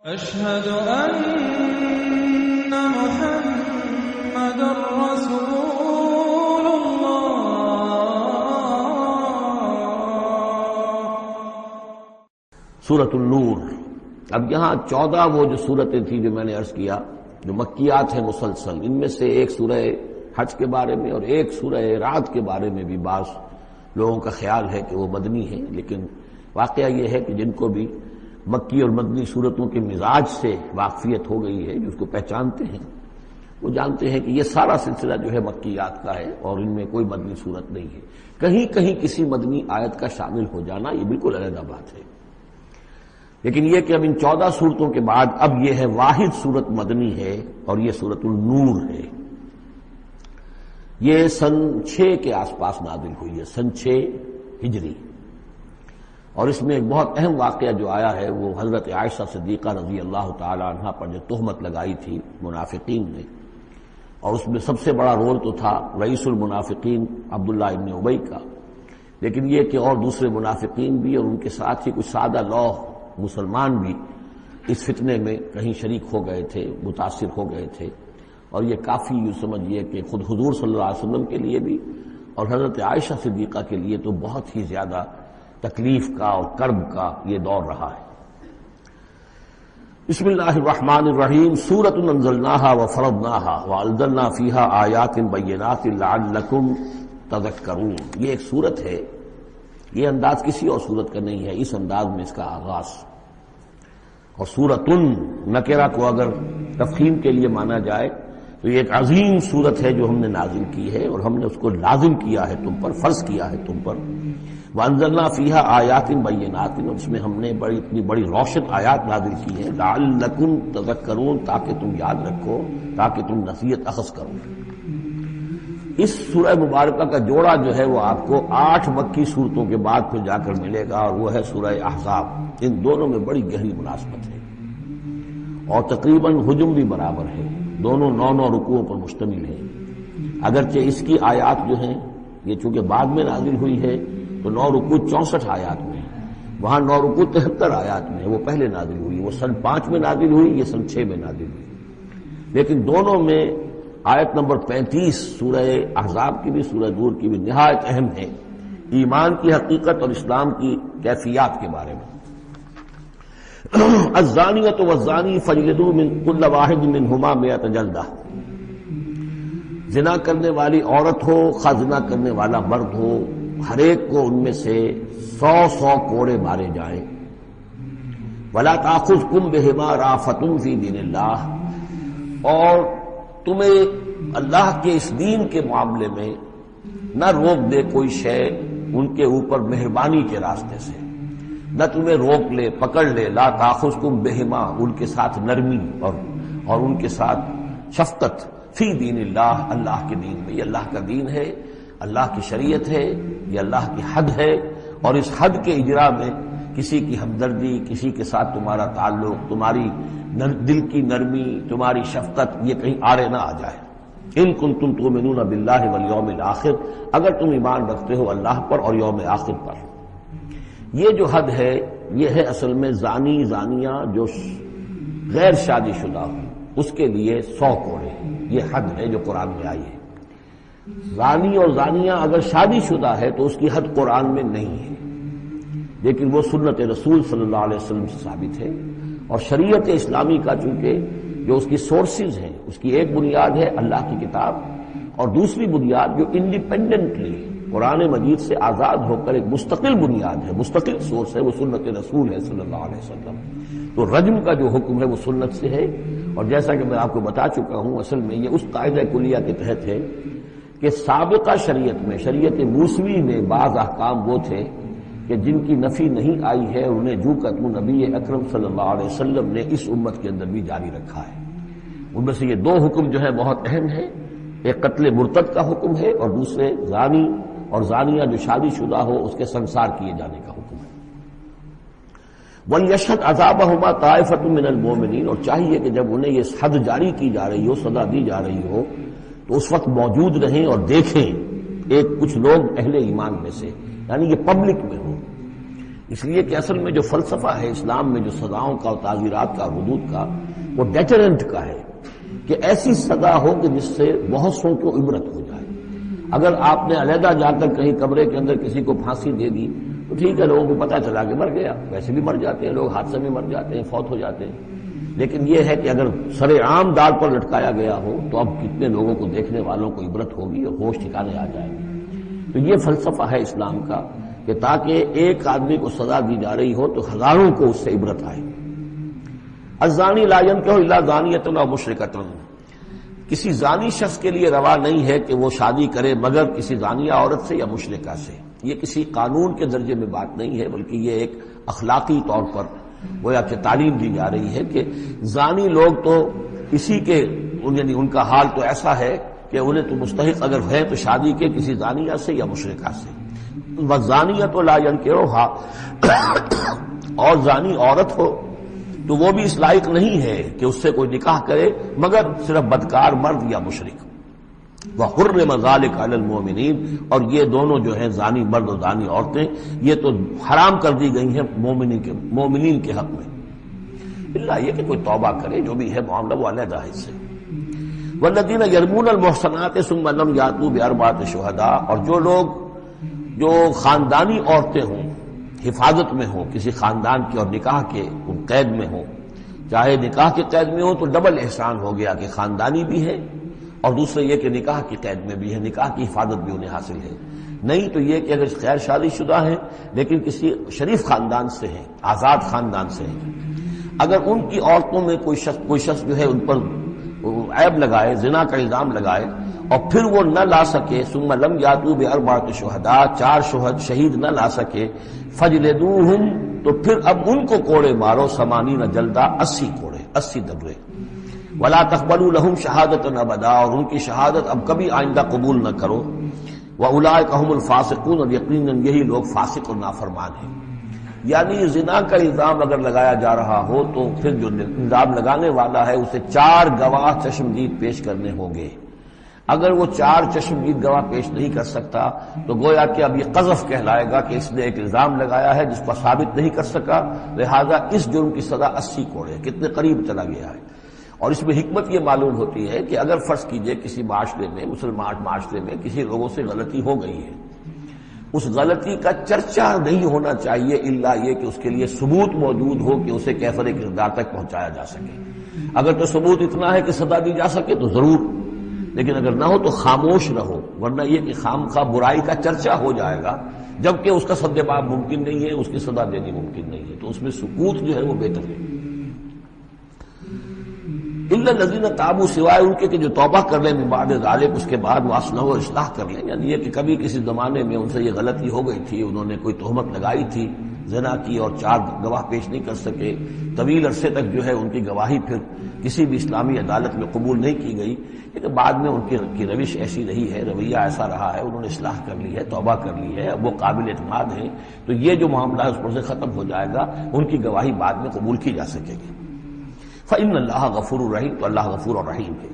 أشهد أن محمد رسول سورۃ النور۔ اب یہاں 14 وہ جو صورتیں تھیں جو میں نے عرض کیا جو مکیات ہیں مسلسل، ان میں سے ایک سورہ حج کے بارے میں اور ایک سورہ رعد کے بارے میں بھی بعض لوگوں کا خیال ہے کہ وہ مدنی ہیں، لیکن واقعہ یہ ہے کہ جن کو بھی مکی اور مدنی صورتوں کے مزاج سے واقفیت ہو گئی ہے، جو اس کو پہچانتے ہیں، وہ جانتے ہیں کہ یہ سارا سلسلہ جو ہے مکیات کا ہے اور ان میں کوئی مدنی صورت نہیں ہے۔ کہیں کہیں کسی مدنی آیت کا شامل ہو جانا یہ بالکل علیحدہ بات ہے، لیکن یہ کہ اب ان 14 صورتوں کے بعد اب یہ ہے واحد صورت مدنی ہے اور یہ سورۃ النور ہے۔ یہ سن 6 کے آس پاس نازل ہوئی ہے، سن 6 ہجری، اور اس میں ایک بہت اہم واقعہ جو آیا ہے وہ حضرت عائشہ صدیقہ رضی اللہ تعالی عنہا پر جو تہمت لگائی تھی منافقین نے، اور اس میں سب سے بڑا رول تو تھا رئیس المنافقین عبداللہ ابن ابی کا، لیکن یہ کہ اور دوسرے منافقین بھی اور ان کے ساتھ ہی کچھ سادہ لوح مسلمان بھی اس فتنے میں کہیں شریک ہو گئے تھے، متاثر ہو گئے تھے، اور یہ کافی یوں سمجھیے کہ خود حضور صلی اللہ علیہ وسلم کے لیے بھی اور حضرت عائشہ صدیقہ کے لیے تو بہت ہی زیادہ تکلیف کا اور کرب کا یہ دور رہا ہے۔ بسم اللہ الرحمن الرحیم، سورۃ انزلناها وفرضناها وانزلنا فیها آیات بینات لعلکم تذکرون۔ یہ ایک سورت ہے، یہ انداز کسی اور سورت کا نہیں ہے، اس انداز میں اس کا آغاز، اور سورۃ نکرہ کو اگر تفخیم کے لیے مانا جائے تو یہ ایک عظیم سورت ہے جو ہم نے نازل کی ہے اور ہم نے اس کو لازم کیا ہے تم پر، فرض کیا ہے تم پر۔ وانزلنا فیہا آیات بینات، اور اس میں ہم نے اتنی بڑی روشن آیات نازل کی ہے، لعلکم تذکرون، تاکہ تم یاد رکھو، تاکہ تم نصیحت اخذ کرو۔ اس سورہ مبارکہ کا جوڑا جو ہے وہ آپ کو 8 مکی صورتوں کے بعد پھر جا کر ملے گا، اور وہ ہے سورہ احزاب۔ ان دونوں میں بڑی گہری مناسبت ہے اور تقریباً حجم بھی برابر ہے، دونوں 9 رکوعوں پر مشتمل ہیں، اگرچہ اس کی آیات جو ہیں یہ چونکہ بعد میں نازل ہوئی ہے تو 9 رکوع 64 آیات میں ہیں، وہاں 9 رکوع 73 آیات میں ہے، وہ پہلے نازل ہوئی، وہ سن 5 میں نازل ہوئی، یہ سن 6 میں نازل ہوئی، لیکن دونوں میں آیت نمبر 35 سورہ احزاب کی بھی سورہ نور کی بھی نہایت اہم ہے، ایمان کی حقیقت اور اسلام کی کیفیات کے بارے میں۔ الزانیۃ والزانی فاجلدوا من کل واحد منہما 100 جلدہ، زنا کرنے والی عورت ہو خواہ زنا کرنے والا مرد ہو، ہر ایک کو ان میں سے 100 کوڑے مارے جائیں۔ ولا تاخذکم بہما رأفۃ فی دین اللہ، اور تمہیں اللہ کے اس دین کے معاملے میں نہ روک دے کوئی شے ان کے اوپر مہربانی کے راستے سے، نہ تمہیں روک لے پکڑ لے، لا تاخذکم بہما، ان کے ساتھ نرمی اور ان کے ساتھ شفقت، فی دین اللہ، اللہ کے دین میں، یہ اللہ کا دین ہے، اللہ کی شریعت ہے، یہ اللہ کی حد ہے، اور اس حد کے اجرا میں کسی کی ہمدردی، کسی کے ساتھ تمہارا تعلق، تمہاری دل کی نرمی، تمہاری شفقت یہ کہیں آڑے نہ آ جائے۔ ان کنتم تؤمنون باللہ والیوم الآخر، اگر تم ایمان رکھتے ہو اللہ پر اور یوم آخر پر۔ یہ جو حد ہے یہ ہے اصل میں زانی زانیہ جو غیر شادی شدہ ہو اس کے لیے 100 کوڑے، یہ حد ہے جو قرآن میں آئی ہے۔ زانی اور زانیہ اگر شادی شدہ ہے تو اس کی حد قرآن میں نہیں ہے، لیکن وہ سنت رسول صلی اللہ علیہ وسلم سے ثابت ہے، اور شریعت اسلامی کا چونکہ جو اس کی سورسز ہیں، اس کی ایک بنیاد ہے اللہ کی کتاب، اور دوسری بنیاد جو انڈیپینڈنٹلی قرآن مجید سے آزاد ہو کر ایک مستقل بنیاد ہے، مستقل سورس ہے، وہ سنت رسول ہے صلی اللہ علیہ وسلم۔ تو رجم کا جو حکم ہے وہ سنت سے ہے، اور جیسا کہ میں آپ کو بتا چکا ہوں اصل میں یہ اس قاعدہ کلیہ کے تحت ہے کہ سابقہ شریعت میں، شریعت موسوی میں بعض احکام وہ تھے کہ جن کی نفی نہیں آئی ہے، انہیں جو قتل نبی اکرم صلی اللہ علیہ وسلم نے اس امت کے اندر بھی جاری رکھا ہے۔ ان میں سے یہ 2 حکم جو ہے بہت اہم ہے، ایک قتل مرتد کا حکم ہے، اور دوسرے زانی اور زانیہ جو شادی شدہ ہو اس کے سنسار کیے جانے کا حکم ہے۔ وَلْيَشْهَدْ عَذَابَهُمَا طَائِفَةٌ مِّنَ الْمُؤْمِنِينَ، اور چاہیے کہ جب انہیں یہ حد جاری کی جا رہی ہو، سزا دی جا رہی ہو، تو اس وقت موجود رہیں اور دیکھیں کچھ لوگ اہل ایمان میں سے، یعنی یہ پبلک میں ہو، اس لیے کہ اصل میں جو فلسفہ ہے اسلام میں جو سزاؤں کا اور تعزیرات کا حدود کا، وہ ڈیٹرنٹ کا ہے کہ ایسی سزا ہو کہ جس سے بہت سو کو عبرت ہو جائے۔ اگر آپ نے علیحدہ جا کر کہیں کمرے کے اندر کسی کو پھانسی دے دی تو ٹھیک ہے، لوگوں کو پتہ چلا کہ مر گیا، ویسے بھی مر جاتے ہیں لوگ، حادثے میں مر جاتے ہیں، فوت ہو جاتے ہیں، لیکن یہ ہے کہ اگر سر عام دار پر لٹکایا گیا ہو تو اب کتنے لوگوں کو، دیکھنے والوں کو عبرت ہوگی اور ہوش ٹھکانے آ جائے گی۔ تو یہ فلسفہ ہے اسلام کا کہ تاکہ ایک آدمی کو سزا دی جا رہی ہو تو ہزاروں کو اس سے عبرت آئے۔ الزانی لا ينکح الا زانیۃ او مشرکۃ، کسی زانی شخص کے لیے روا نہیں ہے کہ وہ شادی کرے مگر کسی زانیہ عورت سے یا مشرکہ سے۔ یہ کسی قانون کے درجے میں بات نہیں ہے، بلکہ یہ ایک اخلاقی طور پر گویا کہ تعلیم دی جا رہی ہے کہ زانی لوگ تو اسی کے، یعنی ان کا حال تو ایسا ہے کہ انہیں تو مستحق اگر ہے تو شادی کے کسی زانیہ سے یا مشرکہ سے۔ وَالزَّانِيَةُ لَا يَنكِحُهَا، اور زانی عورت ہو تو وہ بھی اس لائق نہیں ہے کہ اس سے کوئی نکاح کرے مگر صرف بدکار مرد یا مشرک۔ وَحُرِّمَ ذَلِكَ عَلَى الْمُؤْمِنِينَ، اور یہ دونوں جو ہیں زانی مرد اور زانی عورتیں یہ تو حرام کر دی گئی ہیں مومنین کے حق میں، اللہ یہ کہ کوئی توبہ کرے، جو بھی ہے معاملہ وہ علیحدہ ہے اس سے۔ وَالَّذِينَ يَرْمُونَ الْمُحْصَنَاتِ ثُمَّ لَمْ يَأْتُوا بِأَرْبَعَةِ شُهَدَاءَ، اور جو لوگ جو خاندانی عورتیں ہوں، حفاظت میں ہوں کسی خاندان کی اور نکاح کے قید میں ہوں، چاہے نکاح کے قید میں ہوں تو ڈبل احسان ہو گیا کہ خاندانی بھی ہے اور دوسرے یہ کہ نکاح کی قید میں بھی ہے، نکاح کی حفاظت بھی انہیں حاصل ہے۔ نہیں تو یہ کہ اگر غیر شادی شدہ ہیں لیکن کسی شریف خاندان سے ہیں، آزاد خاندان سے ہیں، اگر ان کی عورتوں میں کوئی شخص جو ہے ان پر عیب لگائے، زنا کا الزام لگائے اور پھر وہ نہ لا سکے، ثم لم یاتوا باربعۃ شہداء، 4 شہید نہ لا سکے، فجلدوہم، تو پھر اب ان کو کوڑے مارو، 80 جلدہ، 80 کوڑے، 80 دبرے، ولا تقبلوا لهم شہادۃ ابدا، اور ان کی شہادت اب کبھی آئندہ قبول نہ کرو، واولئک هم الفاسقون، اور یقیناً یہی لوگ فاسق اور نافرمان ہیں۔ یعنی زنا کا الزام اگر لگایا جا رہا ہو تو پھر جو الزام لگانے والا ہے اسے 4 گواہ چشمدید پیش کرنے ہوں گے۔ اگر وہ 4 چشمدید گواہ پیش نہیں کر سکتا تو گویا کہ اب یہ قذف کہلائے گا کہ اس نے ایک الزام لگایا ہے جس پر ثابت نہیں کر سکا، لہذا اس جرم کی سزا 80 کوڑے، کتنے قریب چلا گیا ہے۔ اور اس میں حکمت یہ معلوم ہوتی ہے کہ اگر فرض کیجئے کسی معاشرے میں، مسلمان معاشرے میں کسی لوگوں سے غلطی ہو گئی ہے، اس غلطی کا چرچا نہیں ہونا چاہیے الا یہ کہ اس کے لیے ثبوت موجود ہو کہ اسے کیفر کردار تک پہنچایا جا سکے۔ اگر تو ثبوت اتنا ہے کہ سزا دی جا سکے تو ضرور، لیکن اگر نہ ہو تو خاموش رہو، ورنہ یہ کہ خامخواہ برائی کا چرچا ہو جائے گا جبکہ اس کا سد باب ممکن نہیں ہے، اس کی سزا دینی ممکن نہیں ہے، تو اس میں سکوت جو ہے وہ بہتر ہے۔ الا الذین تابوا، سوائے ان کے کہ جو توبہ کر لیں من بعد ذلک، اس کے بعد واصلحوا، اور اصلاح کر لیں، یعنی یہ کہ کبھی کسی زمانے میں ان سے یہ غلطی ہو گئی تھی، انہوں نے کوئی تہمت لگائی تھی زنا کی اور 4 گواہ پیش نہیں کر سکے، طویل عرصے تک جو ہے ان کی گواہی پھر کسی بھی اسلامی عدالت میں قبول نہیں کی گئی، لیکن بعد میں ان کی روش ایسی رہی ہے، رویہ ایسا رہا ہے، انہوں نے اصلاح کر لی ہے، توبہ کر لی ہے، اب وہ قابل اعتماد ہیں، تو یہ جو معاملہ ہے اس پر سے ختم ہو جائے گا، ان کی گواہی بعد میں قبول کی جا سکے گی۔ فإن اللہ غفور الرحیم، تو اللہ غفور الرحیم ہے۔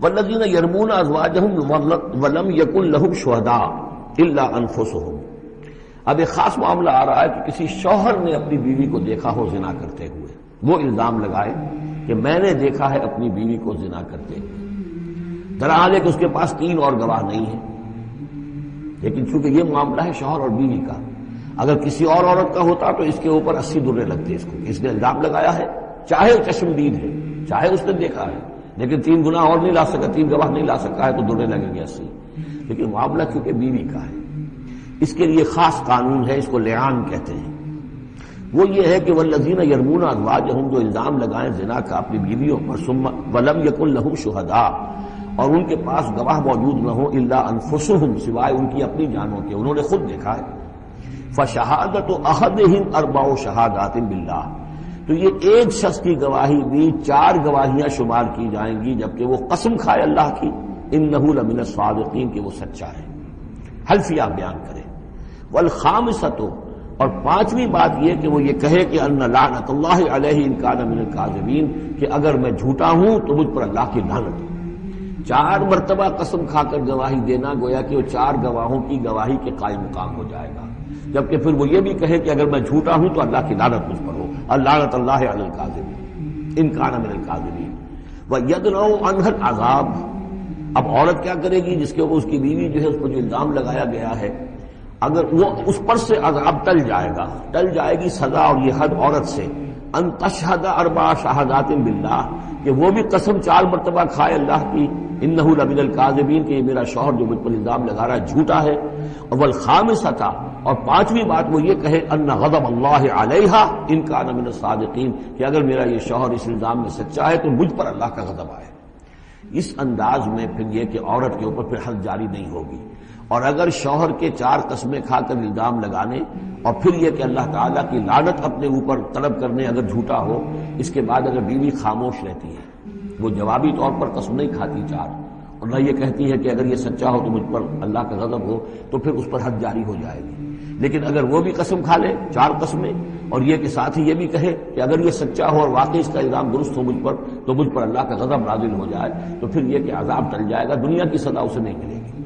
والذین یرمون ازواجہم ولم یکن لہم شہداء الا انفسہم، اب ایک خاص معاملہ آ رہا ہے کہ کسی شوہر نے اپنی بیوی کو دیکھا ہو زنا کرتے ہوئے، وہ الزام لگائے کہ میں نے دیکھا ہے اپنی بیوی کو زنا کرتے ہوئے، درحال ہے کہ اس کے پاس 3 اور گواہ نہیں ہیں، لیکن چونکہ یہ معاملہ ہے شوہر اور بیوی کا، اگر کسی اور عورت کا ہوتا تو اس کے اوپر 80 درے لگتے اس کو، اس نے الزام لگایا ہے، چاہے چشمدید ہے، چاہے اس نے دیکھا ہے، لیکن 3 گناہ اور نہیں لا سکا، 3 گواہ نہیں لا سکا ہے تو درے لگیں گے 80۔ لیکن معاملہ کیونکہ بیوی کا ہے، اس کے لیے خاص قانون ہے، اس کو لعان کہتے ہیں۔ وہ یہ ہے کہ والذین یرمون ازواجہم، جو الزام لگائیں زنا کا اپنی بیویوں پر، ثم ولم یکن لہم شہداء، اور ان کے پاس گواہ موجود نہ ہو، الا انفسہم، سوائے ان کی اپنی جانوں کے، انہوں نے خود دیکھا ہے، فشہادۃ احدہم 4 شہادات باللہ، تو یہ ایک شخص کی گواہی بھی 4 گواہیاں شمار کی جائیں گی جبکہ وہ قسم کھائے اللہ کی، انہ لمن الصادقین، کہ وہ سچا ہے، حلفیہ بیان کرے۔ والخامسۃ، اور 5ویں بات یہ کہ وہ یہ کہے کہ ان لعنت اللہ علیہ ان کان من الکاذبین، کہ اگر میں جھوٹا ہوں تو مجھ پر اللہ کی لعنت ہے۔ 4 مرتبہ قسم کھا کر گواہی دینا گویا کہ وہ 4 گواہوں کی گواہی کے قائم مقام ہو جائے گا۔ جبکہ پھر وہ یہ بھی کہے کہ اگر میں جھوٹا ہوں تو اللہ کی لعنت مجھ پر ہو، اللعنۃ اللہ علی الکاذبین ان کان من الکاذبین وَيَدْرَوْ عَنْهَا الْعَذَابَ۔ اب عورت کیا کرے گی جس کے اوپر اس کی بیوی جو ہے اس پر جو الزام لگایا گیا ہے، اگر وہ اس پر سے عذاب ٹل جائے گی سزا اور یہ حد عورت سے، ان تشہد اربع شہادات باللہ، کہ وہ بھی قسم 4 مرتبہ کھائے اللہ کی، انہ لمن الکاذبین، کہ یہ میرا شوہر جو مجھ پر الزام لگا رہا ہے جھوٹا ہے، والخامسۃ، اور 5ویں بات وہ یہ کہے ان غضب اللہ علیہا ان کان من الصادقین، کہ اگر میرا یہ شوہر اس الزام میں سچا ہے تو مجھ پر اللہ کا غضب آئے۔ اس انداز میں پھر یہ کہ عورت کے اوپر پھر حد جاری نہیں ہوگی، اور اگر شوہر کے 4 قسمیں کھا کر الزام لگانے اور پھر یہ کہ اللہ تعالیٰ کی لعنت اپنے اوپر طلب کرنے اگر جھوٹا ہو، اس کے بعد اگر بیوی خاموش رہتی ہے، وہ جوابی طور پر قسم نہیں کھاتی 4، اور نہ یہ کہتی ہے کہ اگر یہ سچا ہو تو مجھ پر اللہ کا غضب ہو، تو پھر اس پر حد جاری ہو جائے گی۔ لیکن اگر وہ بھی قسم کھا لے 4 قسمیں، اور یہ کہ ساتھ ہی یہ بھی کہے کہ اگر یہ سچا ہو اور واقعی اس کا الزام درست ہو مجھ پر، تو مجھ پر اللہ کا غضب نازل ہو جائے، تو پھر یہ کہ عذاب ٹل جائے گا، دنیا کی سزا اسے نہیں ملے گی۔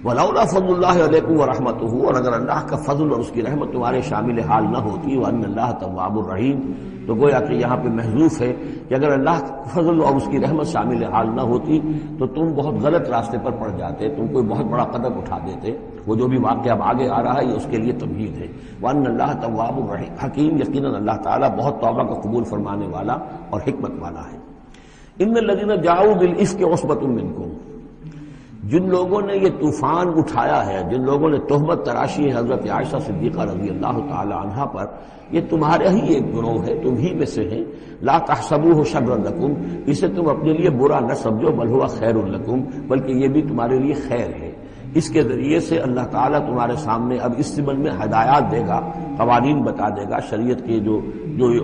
وَلَوْلَا فَضْلُ اللَّهِ عَلَيْكُمْ وَرَحْمَتُهُ، اور اگر اللہ کا فضل اور اس کی رحمت تمہارے شامل حال نہ ہوتی، وَأَنَّ اللَّهَ تَوَّابٌ رَحِيمٌ، تو گویا کہ یہاں پہ محذوف ہے کہ اگر اللہ کا فضل اور اس کی رحمت شامل حال نہ ہوتی تو تم بہت غلط راستے پر پڑ جاتے، تم کوئی بہت بڑا قدم اٹھا دیتے۔ وہ جو بھی واقعہ اب آگے آ رہا ہے یہ اس کے لیے تمہید ہے۔ وَأَنَّ اللَّهَ تَوَّابٌ حَكِيمٌ، یقیناً اللہ تعالیٰ بہت توبہ کا قبول فرمانے والا اور حکمت والا ہے۔ إِنَّ الَّذِينَ جَاءُوا بِالْإِفْكِ عُصْبَةٌ مِّنكُمْ، جن لوگوں نے یہ طوفان اٹھایا ہے، جن لوگوں نے تہمت تراشی ہے حضرت عائشہ صدیقہ رضی اللہ تعالی عنہا پر، یہ تمہارا ہی ایک گروہ ہے، تم ہی میں سے ہیں۔ لا تحسبوه شرا لکم، اسے تم اپنے لیے برا نہ سمجھو، بل هو خیر لکم، بلکہ یہ بھی تمہارے لیے خیر ہے۔ اس کے ذریعے سے اللہ تعالیٰ تمہارے سامنے اب اس سبن میں ہدایات دے گا، قوانین بتا دے گا، شریعت کے جو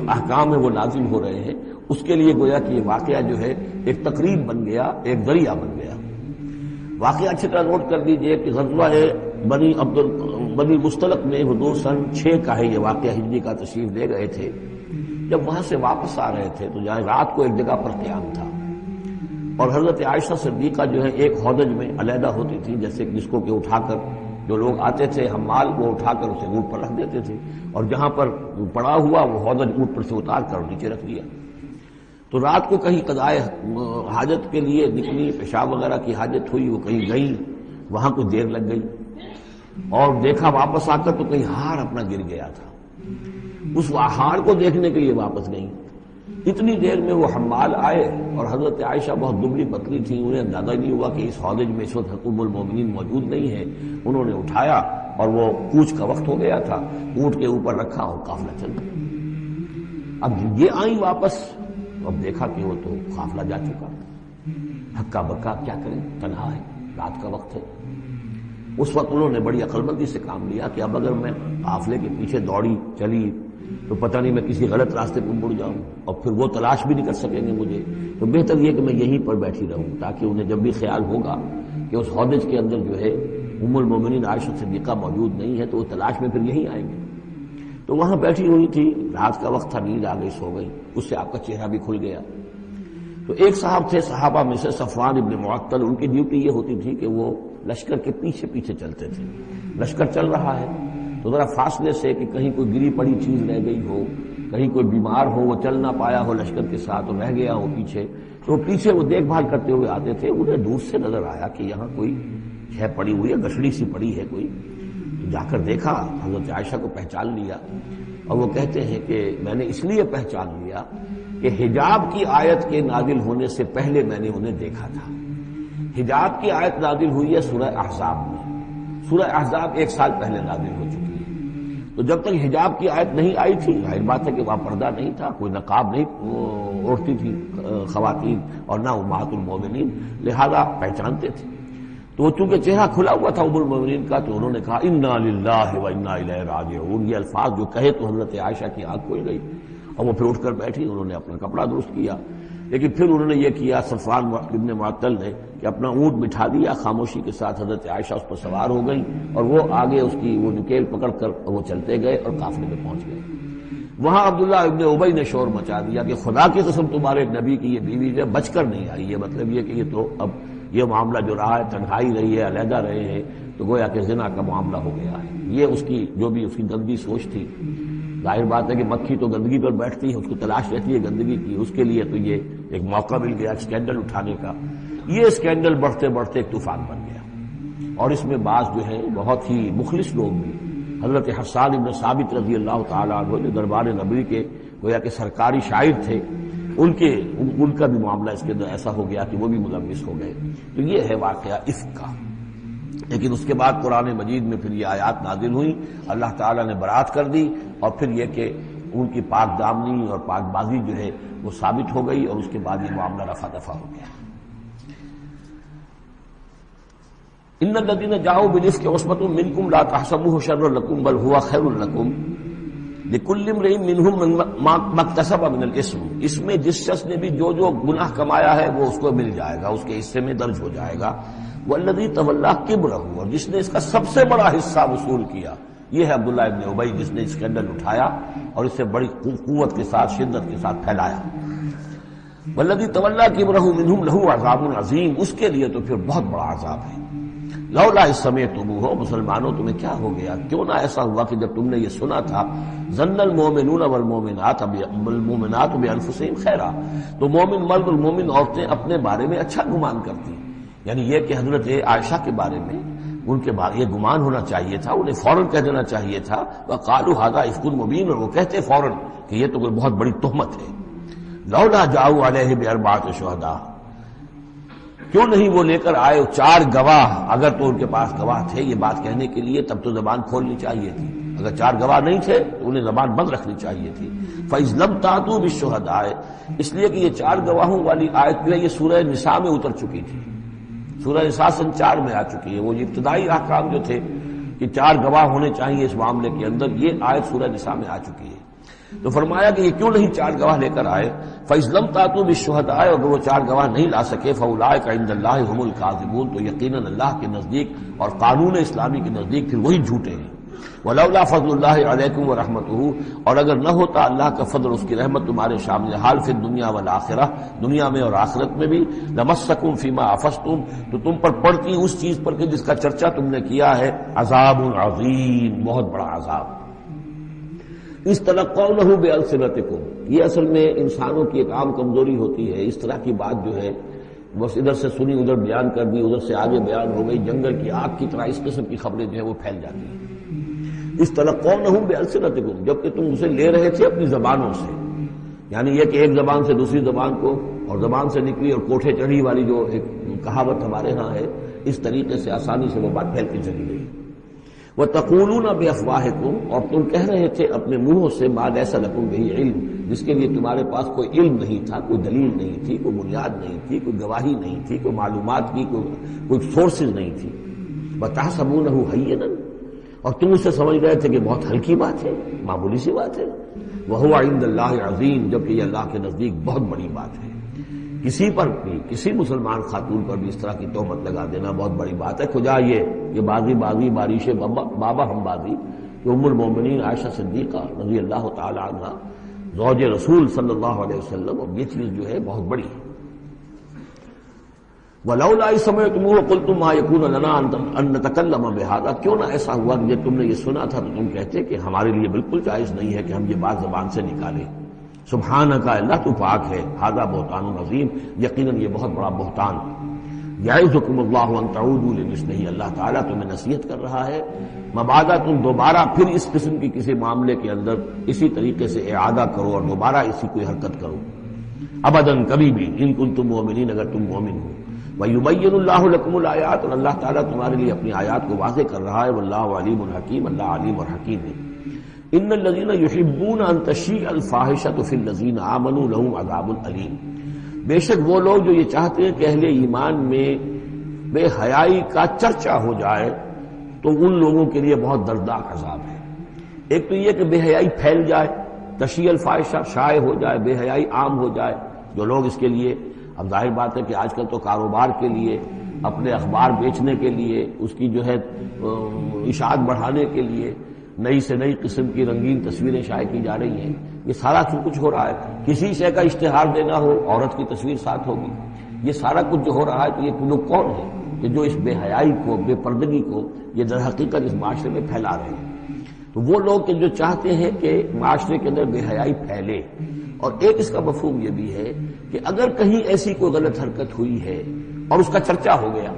احکام ہیں وہ نازل ہو رہے ہیں، اس کے لیے گویا کہ یہ واقعہ جو ہے ایک تقریب بن گیا، ایک ذریعہ بن گیا۔ واقعہ اچھی طرح نوٹ کر لیجئے کہ غزوہ بنی مستلق میں حضور سن 6 کا ہے یہ واقعہ، ہجری کا تشریف لے گئے تھے۔ جب وہاں سے واپس آ رہے تھے تو جہاں رات کو ایک جگہ پر قیام تھا، اور حضرت عائشہ صدیقہ جو ہے ایک ہودج میں علیحدہ ہوتی تھی، جیسے جس کو کہ اٹھا کر جو لوگ آتے تھے حمال وہ اٹھا کر اسے اونٹ پر رکھ دیتے تھے، اور جہاں پر پڑا ہوا وہ ہودج اونٹ پر سے اتار کر نیچے رکھ دیا۔ تو رات کو کہیں قضائے حاجت کے لیے نکلی، پیشاب وغیرہ کی حاجت ہوئی، وہ کہیں گئی، وہاں کچھ دیر لگ گئی، اور دیکھا واپس آ کر تو کہیں ہار اپنا گر گیا تھا، اس ہار کو دیکھنے کے لیے واپس گئی۔ اتنی دیر میں وہ حمال آئے، اور حضرت عائشہ بہت دبلی پتلی تھی، انہیں اندازہ نہیں ہوا کہ اس ہودج میں اس وقت ام المومنین موجود نہیں ہے۔ انہوں نے اٹھایا اور وہ کوچ کا وقت ہو گیا تھا، اونٹ کے اوپر رکھا اور قافلہ چل گیا۔ اب یہ آئیں واپس، اب دیکھا کہ وہ تو قافلہ جا چکا، ہکا بکا کیا کریں، تنہا ہے، رات کا وقت ہے۔ اس وقت انہوں نے بڑی عقل مندی سے کام لیا کہ اب اگر میں قافلے کے پیچھے دوڑی چلی تو پتہ نہیں میں کسی غلط راستے پر مڑ جاؤں، اور پھر وہ تلاش بھی نہیں کر سکیں گے مجھے، تو بہتر یہ کہ میں یہیں پر بیٹھی رہوں، تاکہ انہیں جب بھی خیال ہوگا کہ اس ہودج کے اندر جو ہے ام المومنین عائشہ صدیقہ موجود نہیں ہے تو وہ تلاش میں پھر یہیں آئیں گے۔ تو وہاں بیٹھی ہوئی تھی، رات کا وقت تھا، نیند آ گئی، سو گئی، اس سے آپ کا چہرہ بھی کھل گیا۔ تو ایک صاحب تھے صحابہ میں سے صفوان ابن معطل، ان کی ڈیوٹی یہ ہوتی تھی کہ وہ لشکر کے پیچھے پیچھے چلتے تھے۔ لشکر چل رہا ہے تو ذرا فاصلے سے کہ کہیں کوئی گری پڑی چیز رہ گئی ہو، کہیں کوئی بیمار ہو، وہ چل نہ پایا ہو لشکر کے ساتھ اور رہ گیا ہو پیچھے، تو پیچھے وہ دیکھ بھال کرتے ہوئے آتے تھے۔ انہیں دور سے نظر آیا کہ یہاں کوئی ہے پڑی ہوئی ہے، گٹھڑی سی پڑی ہے کوئی، جا کر دیکھا، حضرت عائشہ کو پہچان لیا، اور وہ کہتے ہیں کہ میں نے اس لیے پہچان لیا کہ حجاب کی آیت کے نازل ہونے سے پہلے میں نے انہیں دیکھا تھا۔ حجاب کی آیت نازل ہوئی ہے سورہ احزاب میں، سورہ احزاب 1 سال پہلے نازل ہو چکی ہے، تو جب تک حجاب کی آیت نہیں آئی تھی، ظاہر بات ہے کہ وہاں پردہ نہیں تھا، کوئی نقاب نہیں اوڑھتی تھی خواتین، اور نہ امہات المومنین، لہذا پہچانتے تھے۔ تو چونکہ چہرہ کھلا ہوا تھا ام المومنین کا، تو انہوں نے کہا انا للہ و انا الیہ راجعون، یہ الفاظ جو کہے تو حضرت عائشہ کی آنکھ کھل گئی، اور وہ پھر اٹھ کر بیٹھی، انہوں نے اپنا کپڑا درست کیا، لیکن پھر انہوں نے یہ کیا صفوان ابن معطل نے کہ اپنا اونٹ بٹھا دیا، خاموشی کے ساتھ حضرت عائشہ اس پر سوار ہو گئی، اور وہ آگے اس کی وہ نکیل پکڑ کر وہ چلتے گئے اور قافلے میں پہنچ گئے۔ وہاں عبداللہ ابن ابی نے شور مچا دیا کہ خدا کی قسم تمہارے نبی کی یہ بیوی جو بچ کر نہیں آئی، یہ مطلب یہ کہ یہ تو اب یہ معاملہ جو رہا ہے، تنہائی رہی ہے، علیحدہ رہے ہیں، تو گویا کہ زنا کا معاملہ ہو گیا ہے. یہ اس کی جو بھی اس کی گندی سوچ تھی. ظاہر بات ہے کہ مکھی تو گندگی پر بیٹھتی ہے، اس کو تلاش رہتی ہے گندگی کی، اس کے لیے تو یہ ایک موقع مل گیا اسکینڈل اٹھانے کا. یہ اسکینڈل بڑھتے بڑھتے ایک طوفان بن گیا، اور اس میں بعض جو ہے بہت ہی مخلص لوگ بھی، حضرت حسان بن ثابت رضی اللہ تعالیٰ عنہ جو دربار نبوی کے گویا کہ سرکاری شاعر تھے، ان کا بھی معاملہ اس کے اندر ایسا ہو گیا کہ وہ بھی ملوث ہو گئے. تو یہ ہے واقعہ افک کا. لیکن اس کے بعد قرآن مجید میں پھر یہ آیات نازل ہوئی، اللہ تعالیٰ نے برات کر دی، اور پھر یہ کہ ان کی پاک دامنی اور پاک بازی جو ہے وہ ثابت ہو گئی، اور اس کے بعد یہ معاملہ رفع دفع ہو گیا. ان الذين جاءوا بالافك عصبة منكم لا تحسبوه شرا لكم بل هو خير لكم لكل امرئ منهم ما اكتسب من الاثم. اس میں جس شخص نے بھی جو گناہ کمایا ہے وہ اس کو مل جائے گا، اس کے حصے میں درج ہو جائے گا. والذی تولى کبرہ، اور جس نے اس کا سب سے بڑا حصہ وصول کیا، یہ ہے عبداللہ ابن ابی جس نے اسکینڈل اٹھایا اور اسے بڑی قوت کے ساتھ شدت کے ساتھ پھیلایا. والذی تولى کبرہ منهم له عذاب عظیم، اس کے لیے تو پھر بہت بڑا عذاب ہے. لولا اس سمعتموہ، مسلمانوں تمہیں کیا ہو گیا، کیوں نہ ایسا ہوا کہ جب تم نے یہ سنا تھا ظن المؤمنون والمؤمنات بانفسہم خیرا، تو مومن مرد اور مومن عورتیں اپنے بارے میں اچھا گمان کرتی. یعنی یہ کہ حضرت عائشہ کے بارے میں ان کے بارے یہ گمان ہونا چاہیے تھا، انہیں فوراً کہہ دینا چاہیے تھا. وقالوا ھذا افک مبین، اور وہ کہتے فوراً کہ یہ تو کوئی بہت بڑی تہمت ہے. لولا جاؤ علیہ باربعۃ شہداء، کیوں نہیں وہ لے کر آئے 4 گواہ، اگر تو ان کے پاس گواہ تھے یہ بات کہنے کے لیے تب تو زبان کھولنی چاہیے تھی. اگر 4 گواہ نہیں تھے تو انہیں زبان بند رکھنی چاہیے تھی. فَإِذْ لَمْ تَأْتُوا بِالشُّهَدَاءِ، اس لیے کہ یہ 4 گواہوں والی آیت جو ہے یہ سورہ نساء میں اتر چکی تھی. سورہ نساء سن 4 میں آ چکی ہے. وہ ابتدائی احکام جو تھے کہ 4 گواہ ہونے چاہیے اس معاملے کے اندر، یہ آیت سورہ نساء میں آ چکی ہے. تو فرمایا کہ یہ کیوں نہیں 4 گواہ لے کر آئے. فَإِذْ لَمْ تَأْتُوا بِالشُّهَدَاءِ، اگر وہ 4 گواہ نہیں لا سکے فَأُولَٰئِکَ عِندَ اللَّهِ هُمُ الْكَاذِبُونَ، تو یقیناً اللہ کے نزدیک اور قانون اسلامی کے نزدیک پھر وہی جھوٹے ہیں. وَلَوْلَا فَضْلُ اللَّهِ عَلَيْكُمْ وَرَحْمَتُهُ، اور اگر نہ ہوتا اللہ کا فضل اور اس کی رحمت تمہارے شامل حال فی الدنیا والآخرہ، دنیا میں اور آخرت میں بھی، لَمَسَّكُمْ فِيمَا أَفَضْتُمْ، تو تم پر پڑتی اس چیز پر کہ جس کا چرچا تم نے کیا ہے، عذاب عظیم، بہت بڑا عذاب. استلقونه بألسنتكم، یہ اصل میں انسانوں کی ایک عام کمزوری ہوتی ہے. اس طرح کی بات جو ہے بس ادھر سے سنی ادھر بیان کر دی، ادھر سے آگے بیان ہو گئی، جنگل کی آگ کی طرح اس قسم کی خبریں جو ہے وہ پھیل جاتی ہیں. استلقونه بألسنتكم، جبکہ تم اسے لے رہے تھے اپنی زبانوں سے. یعنی یہ کہ ایک زبان سے دوسری زبان کو، اور زبان سے نکلی اور کوٹھے چڑھی والی جو ایک کہاوت ہمارے ہاں ہے، اس طریقے سے آسانی سے وہ بات پھیل کے چلی گئی. وَتَقُولُونَ بِأَفْوَاهِكُمْ، اور تم کہہ رہے تھے اپنے منہوں سے مَا لَيْسَ لَكُمْ بِهِ عِلْم، جس کے لیے تمہارے پاس کوئی علم نہیں تھا، کوئی دلیل نہیں تھی، کوئی بنیاد نہیں تھی، کوئی گواہی نہیں تھی، کوئی معلومات کی کوئی سورسز نہیں تھی. وَتَحْسَبُونَهُ هَيِّنًا، اور تم اسے سمجھ رہے تھے کہ بہت ہلکی بات ہے، معمولی سی بات ہے. وَهُوَ عِندَ اللَّهِ عَظِيمٌ، جبکہ یہ اللہ کے نزدیک بہت بڑی بات ہے. کسی پر بھی، کسی مسلمان خاتون پر بھی اس طرح کی تہمت لگا دینا بہت بڑی بات ہے. کجا یہ بازی بارش بابا ہم بازی، کہ ام المومنین عائشہ صدیقہ رضی اللہ تعالی عنہ زوج رسول صلی اللہ علیہ وسلم، اور یہ چیز جو ہے بہت بڑی ہے. وَلَوْلَا إِذْ سَمِعْتُمُوهُ قُلْتُم مَّا يَكُونُ لَنَا أَن نَّتَكَلَّمَ بِهَٰذَا، کیوں نہ ایسا ہوا کہ جب تم نے یہ سنا تھا تو تم کہتے کہ ہمارے لیے بالکل جائز نہیں ہے کہ ہم یہ بات زبان سے نکالیں. سبحانک، اللہ تو پاک ہے. ھذا بہتان عظیم، یقیناً یہ بہت بڑا بہتان. یعظکم اللہ ان تعودوا لمثلہ، اللہ تعالیٰ تمہیں نصیحت کر رہا ہے مبادا تم دوبارہ پھر اس قسم کی کسی معاملے کے اندر اسی طریقے سے اعادہ کرو اور دوبارہ اسی کوئی حرکت کرو. ابداً، کبھی بھی. ان کنتم مؤمنین، اگر تم مومن ہو. وَيُبَيِّنُ اللَّهُ لَكُمُ الْآيَاتِ، اور اللہ تعالیٰ تمہارے لیے اپنی آیات کو واضح کر رہا ہے. وَاللَّهُ عَلِيمٌ حَكِيمٌ، اللہ علیم اور حکیم ہے. ان الذين يحبون ان تشيع الفاحشة في الذين آمنوا لهم عذاب أليم، بے شک وہ لوگ جو یہ چاہتے ہیں کہ اہل ایمان میں بے حیائی کا چرچا ہو جائے تو ان لوگوں کے لیے بہت دردناک عذاب ہے. ایک تو یہ کہ بے حیائی پھیل جائے، تشیع الفاحشہ شائع ہو جائے، بے حیائی عام ہو جائے. جو لوگ اس کے لیے، اب ظاہر بات ہے کہ آج کل تو کاروبار کے لیے، اپنے اخبار بیچنے کے لیے، اس کی جو ہے اشاعت بڑھانے کے لیے نئی سے نئی قسم کی رنگین تصویریں شائع کی جا رہی ہیں. یہ سارا کچھ ہو رہا ہے. کسی شے کا اشتہار دینا ہو، عورت کی تصویر ساتھ ہوگی. یہ سارا کچھ جو ہو رہا ہے تو یہ لوگ کون ہیں؟ کہ جو اس بے حیائی کو، بے پردگی کو یہ در حقیقت اس معاشرے میں پھیلا رہے ہیں۔ تو وہ لوگ کہ جو چاہتے ہیں کہ معاشرے کے اندر بے حیائی پھیلے، اور ایک اس کا مفہوم یہ بھی ہے کہ اگر کہیں ایسی کوئی غلط حرکت ہوئی ہے اور اس کا چرچا ہو گیا،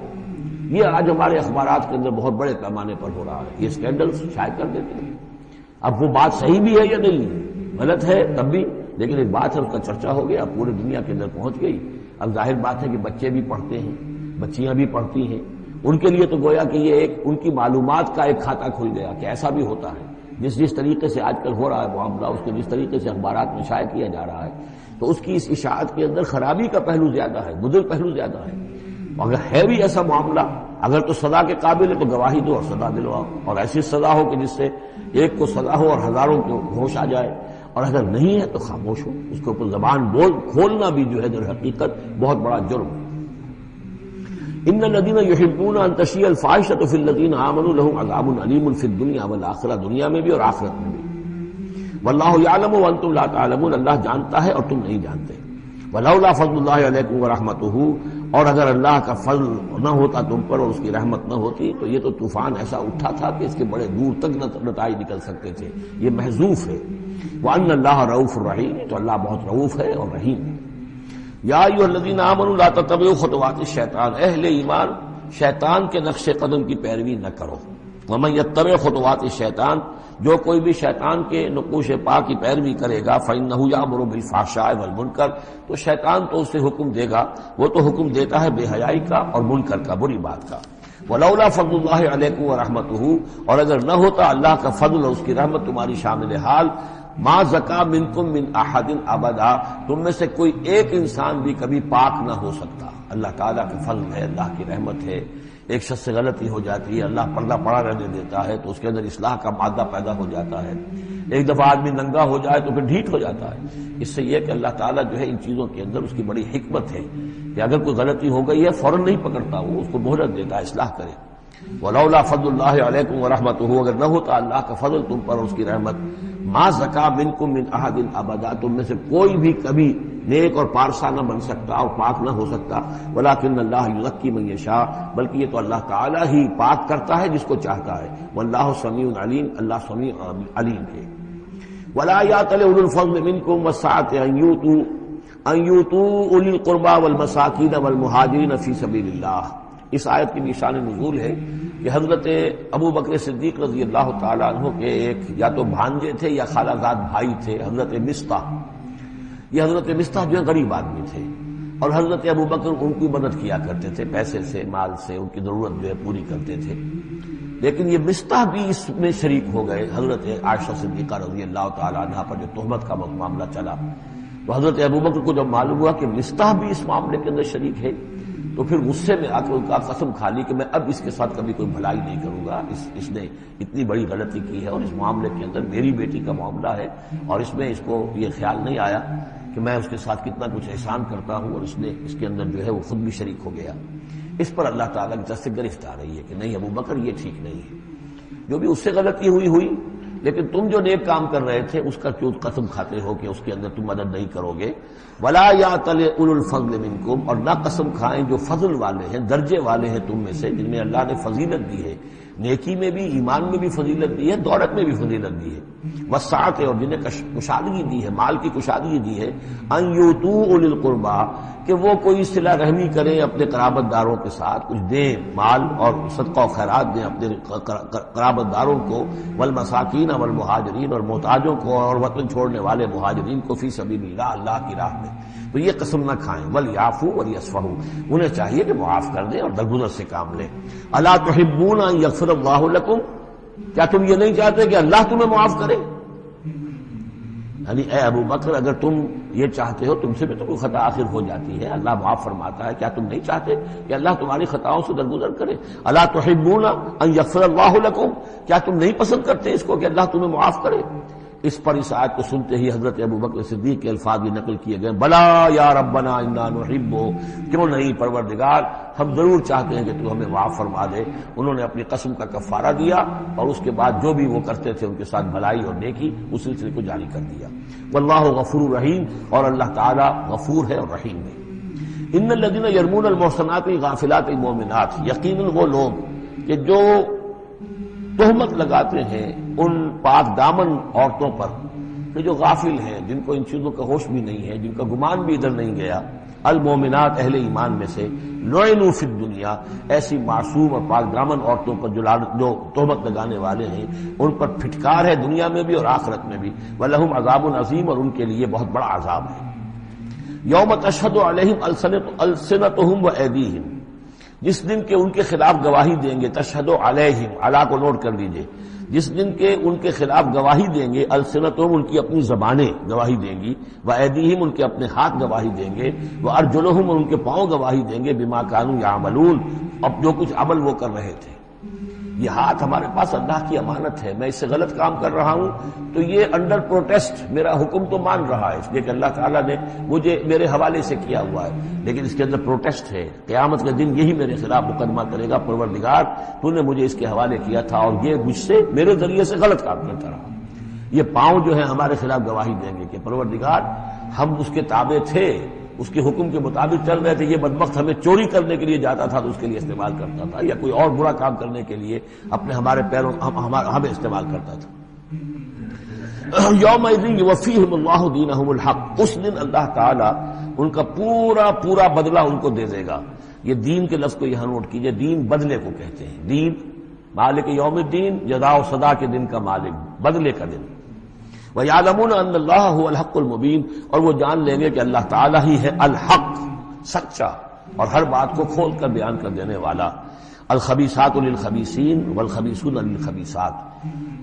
یہ آج ہمارے اخبارات کے اندر بہت بڑے پیمانے پر ہو رہا ہے، یہ اسکینڈل شائع کر دیتے ہیں۔ اب وہ بات صحیح بھی ہے یا نہیں، غلط ہے تب بھی، لیکن ایک بات ہے اس کا چرچا ہو گیا، پورے دنیا کے اندر پہنچ گئی۔ اب ظاہر بات ہے کہ بچے بھی پڑھتے ہیں، بچیاں بھی پڑھتی ہیں، ان کے لیے تو گویا کہ یہ ایک ان کی معلومات کا ایک کھاتہ کھل گیا کہ ایسا بھی ہوتا ہے۔ جس طریقے سے آج کل ہو رہا ہے معاملہ، اس کے جس طریقے سے اخبارات میں شائع کیا جا رہا ہے، تو اس کی اس اشاعت کے اندر خرابی کا پہلو زیادہ ہے، مضر پہلو زیادہ ہے۔ اگر ہے بھی ایسا معاملہ، اگر تو سزا کے قابل ہے تو گواہی دو اور سزا دلواؤ، اور ایسی سزا ہو کہ جس سے ایک کو سزا ہو اور ہزاروں کو ہوش آ جائے، اور اگر نہیں ہے تو خاموش ہو، اس کے اوپر زبان کھولنا بھی جو ہے در حقیقت بہت بڑا جرم ہے۔ ان الذين يحبون ان تشيع الفاحشة في الذين آمنوا لهم عذاب عليم في الدنيا والآخرة، دنیا میں بھی اور آخرت میں بھی۔ واللہ یعلم وانتم لا تعلمون، اللہ جانتا ہے اور تم نہیں جانتے۔ ولولا فضل اللہ علیکم ورحمتہ، اور اگر اللہ کا فضل نہ ہوتا تم پر اور اس کی رحمت نہ ہوتی تو یہ تو طوفان ایسا اٹھا تھا کہ اس کے بڑے دور تک نتائج نکل سکتے تھے، یہ محذوف ہے۔ وان اللہ رؤوف الرحیم، تو اللہ بہت رؤوف ہے اور رحیم ہے۔ یا ایھا الذین آمنوا لا تتبعوا خطوات الشیطان، اہل ایمان شیطان کے نقش قدم کی پیروی نہ کرو۔ ومن یتبع خطوات الشیطان، جو کوئی بھی شیطان کے نقوش پا کی پیروی کرے گا فإنہ یأمر بالفحشاء والمنکر، تو شیطان تو اسے حکم دے گا، وہ تو حکم دیتا ہے بے حیائی کا اور منکر کا، بری بات کا۔ ولولا فضل اللہ علیکم ورحمتہ، اور اگر نہ ہوتا اللہ کا فضل اور اس کی رحمت تمہاری شامل حال، ما زکا منکم من احد ابدا، تم میں سے کوئی ایک انسان بھی کبھی پاک نہ ہو سکتا۔ اللہ تعالیٰ کا فضل ہے، اللہ کی رحمت ہے۔ ایک شخص سے غلطی ہو جاتی ہے، اللہ پردہ پڑا رہنے دیتا ہے تو اس کے اندر اصلاح کا مادہ پیدا ہو جاتا ہے۔ ایک دفعہ آدمی ننگا ہو جائے تو پھر ڈھیٹ ہو جاتا ہے۔ اس سے یہ کہ اللہ تعالیٰ جو ہے ان چیزوں کے اندر اس کی بڑی حکمت ہے کہ اگر کوئی غلطی ہو گئی ہے فوراً نہیں پکڑتا، وہ اس کو مہلت دیتا ہے اصلاح کرے۔ ولولا فضل اللہ علیکم ورحمتہ، اگر نہ ہوتا اللہ کا فضل تم پر اور اس کی رحمت، ما زکا منکم من احد ابدا، تم میں سے کوئی بھی کبھی نیک اور پارسا نہ بن سکتا اور پاک نہ ہو سکتا۔ ولکن اللہ یزکی من یشاء، بلکہ یہ تو اللہ تعالیٰ ہی پاک کرتا ہے جس کو چاہتا ہے۔ واللہ سمیع علیم، اللہ سمیع علیم ہے۔ ولا یأتل اولو الفضل منکم والسعة ان یؤتوا اولی القربى والمساکین والمہاجرین فی سبیل اللہ۔ اس آیت کی نشان نزول ہے کہ حضرت ابو بکر صدیق رضی اللہ تعالیٰ عنہ کے ایک یا تو بھانجے تھے یا خالہ زاد بھائی تھے، حضرت مصطح۔ یہ حضرت مصطح جو ہے غریب آدمی تھے، اور حضرت ابو بکر ان کی مدد کیا کرتے تھے، پیسے سے، مال سے ان کی ضرورت جو ہے پوری کرتے تھے۔ لیکن یہ مصطح بھی اس میں شریک ہو گئے۔ حضرت عائشہ صدیقہ رضی اللہ تعالیٰ عنہ پر جو تہمت کا معاملہ چلا، تو حضرت ابو بکر کو جب معلوم ہوا کہ مصطح بھی اس معاملے کے اندر شریک ہے، تو پھر غصے میں آ کے ان کا قسم کھا لی کہ میں اب اس کے ساتھ کبھی کوئی بھلائی نہیں کروں گا، اس نے اتنی بڑی غلطی کی ہے اور اس معاملے کے اندر میری بیٹی کا معاملہ ہے، اور اس میں اس کو یہ خیال نہیں آیا کہ میں اس کے ساتھ کتنا کچھ احسان کرتا ہوں، اور اس نے اس کے اندر جو ہے وہ خود بھی شریک ہو گیا۔ اس پر اللہ تعالیٰ کی طرف سے گرفت آ رہی ہے کہ نہیں ابو بکر یہ ٹھیک نہیں ہے، جو بھی اس سے غلطی ہوئی، لیکن تم جو نیک کام کر رہے تھے اس کا کیوں قسم کھاتے ہو کہ اس کے اندر تم مدد نہیں کرو گے۔ ولا یأتل اولو الفضل منکم، اور نہ قسم کھائیں جو فضل والے ہیں، درجے والے ہیں تم میں سے، جن میں اللہ نے فضیلت دی ہے، نیکی میں بھی، ایمان میں بھی فضیلت دی ہے، دولت میں بھی فضیلت دی ہے، وسعت، اور جنہیں کشادگی دی ہے، مال کی کشادگی دی ہے، ان یؤتوا اولی القربى، کہ وہ کوئی صلہ رحمی کریں اپنے قرابت داروں کے ساتھ، کچھ دیں مال اور صدقہ و خیرات دیں اپنے قرابت داروں کو، والمساکین والمہاجرین، اور محتاجوں کو اور وطن چھوڑنے والے مہاجرین کو، فی سبیل اللہ، اللہ کی راہ میں۔ تو یہ قسم نہ کھائیں۔ ولیعفوا ولیصفحوا، انہیں چاہیے کہ معاف کر دیں اور درگزر سے کام لیں۔ الا تحبون ان یغفر اللہ لکم، کیا تم یہ نہیں چاہتے کہ اللہ تمہیں معاف کرے؟ یعنی اے ابو بکر اگر تم یہ چاہتے ہو، تم سے بھی تو کوئی خطا آخر ہو جاتی ہے، اللہ معاف فرماتا ہے، کیا تم نہیں چاہتے کہ اللہ تمہاری خطاؤں سے درگزر کرے؟ الا تحبون ان یغفر اللہ لکم، کیا تم نہیں پسند کرتے اس کو کہ اللہ تمہیں معاف کرے؟ اس پر اس آیت کو سنتے ہی حضرت ابو بکر صدیق کے الفاظ بھی نقل کیے گئے، بلا یا ربنا انا نحب، کیوں نہیں پروردگار، ہم ضرور چاہتے ہیں کہ تو ہمیں معاف فرما دے۔ انہوں نے اپنی قسم کا کفارہ دیا اور اس کے بعد جو بھی وہ کرتے تھے ان کے ساتھ بھلائی اور نیکی، اس سلسلے کو جاری کر دیا۔ واللہ غفور رحیم، اور اللہ تعالی غفور ہے اور رحیم ہے۔ ان الذین یرمون المحصنات الغافلات المؤمنات، یقیناً وہ لوگ کہ جو تہمت لگاتے ہیں ان پاک دامن عورتوں پر کہ جو غافل ہیں، جن کو ان چیزوں کا ہوش بھی نہیں ہے، جن کا گمان بھی ادھر نہیں گیا، المومنات اہل ایمان میں سے، لعنوا فی الدنیا، ایسی معصوم اور پاک دامن عورتوں پر جو تہمت لگانے والے ہیں ان پر پھٹکار ہے دنیا میں بھی اور آخرت میں بھی، ولہم عذاب عظیم، اور ان کے لیے بہت بڑا عذاب ہے۔ یوم تشہد علیہم السنتہم وایدیہم، جس دن کے ان کے خلاف گواہی دیں گے، تشہد علیہم، علی کو نوٹ کر لیجئے، جس دن کے ان کے خلاف گواہی دیں گے، السنتہم ان کی اپنی زبانیں گواہی دیں گی، وایدیہم ان کے اپنے ہاتھ گواہی دیں گے، وارجلہم اور ان کے پاؤں گواہی دیں گے، بما کانوا یعملون، اب جو کچھ عمل وہ کر رہے تھے۔ یہ ہاتھ ہمارے پاس اللہ کی امانت ہے، میں اس سے غلط کام کر رہا ہوں تو یہ انڈر پروٹیسٹ میرا حکم تو مان رہا ہے، اس لیے کہ اللہ تعالیٰ نے مجھے میرے حوالے سے کیا ہوا ہے، لیکن اس کے اندر پروٹیسٹ ہے، قیامت کے دن یہی میرے خلاف مقدمہ کرے گا، پروردگار تو نے مجھے اس کے حوالے کیا تھا اور یہ مجھ سے میرے ذریعے سے غلط کام کرتا رہا۔ یہ پاؤں جو ہے ہمارے خلاف گواہی دیں گے کہ پروردگار ہم اس کے تابع تھے، اس کے حکم کے مطابق چل رہے تھے، یہ بدبخت ہمیں چوری کرنے کے لیے جاتا تھا تو اس کے لیے استعمال کرتا تھا، یا کوئی اور برا کام کرنے کے لیے ہمارے پیروں ہمیں استعمال کرتا تھا۔ یومئذ یوفیہم اللہ دینہم الحق، اس دن اللہ تعالیٰ ان کا پورا بدلہ ان کو دے دے گا۔ یہ دین کے لفظ کو یہاں نوٹ کیجئے، دین بدلے کو کہتے ہیں، دین مالک یوم الدین، جزا و سزا کے دن کا مالک، بدلے کا دن۔ وَيَعْلَمُونَ أَنَّ اللَّهَ هُوَ الْحَقُّ الْمُبِينُ، اور وہ جان لیں گے کہ اللہ تعالیٰ ہی ہے الحق، سچا اور ہر بات کو کھول کر بیان کر دینے والا۔ الخبیثات للخبیثین والخبیثون للخبیثات،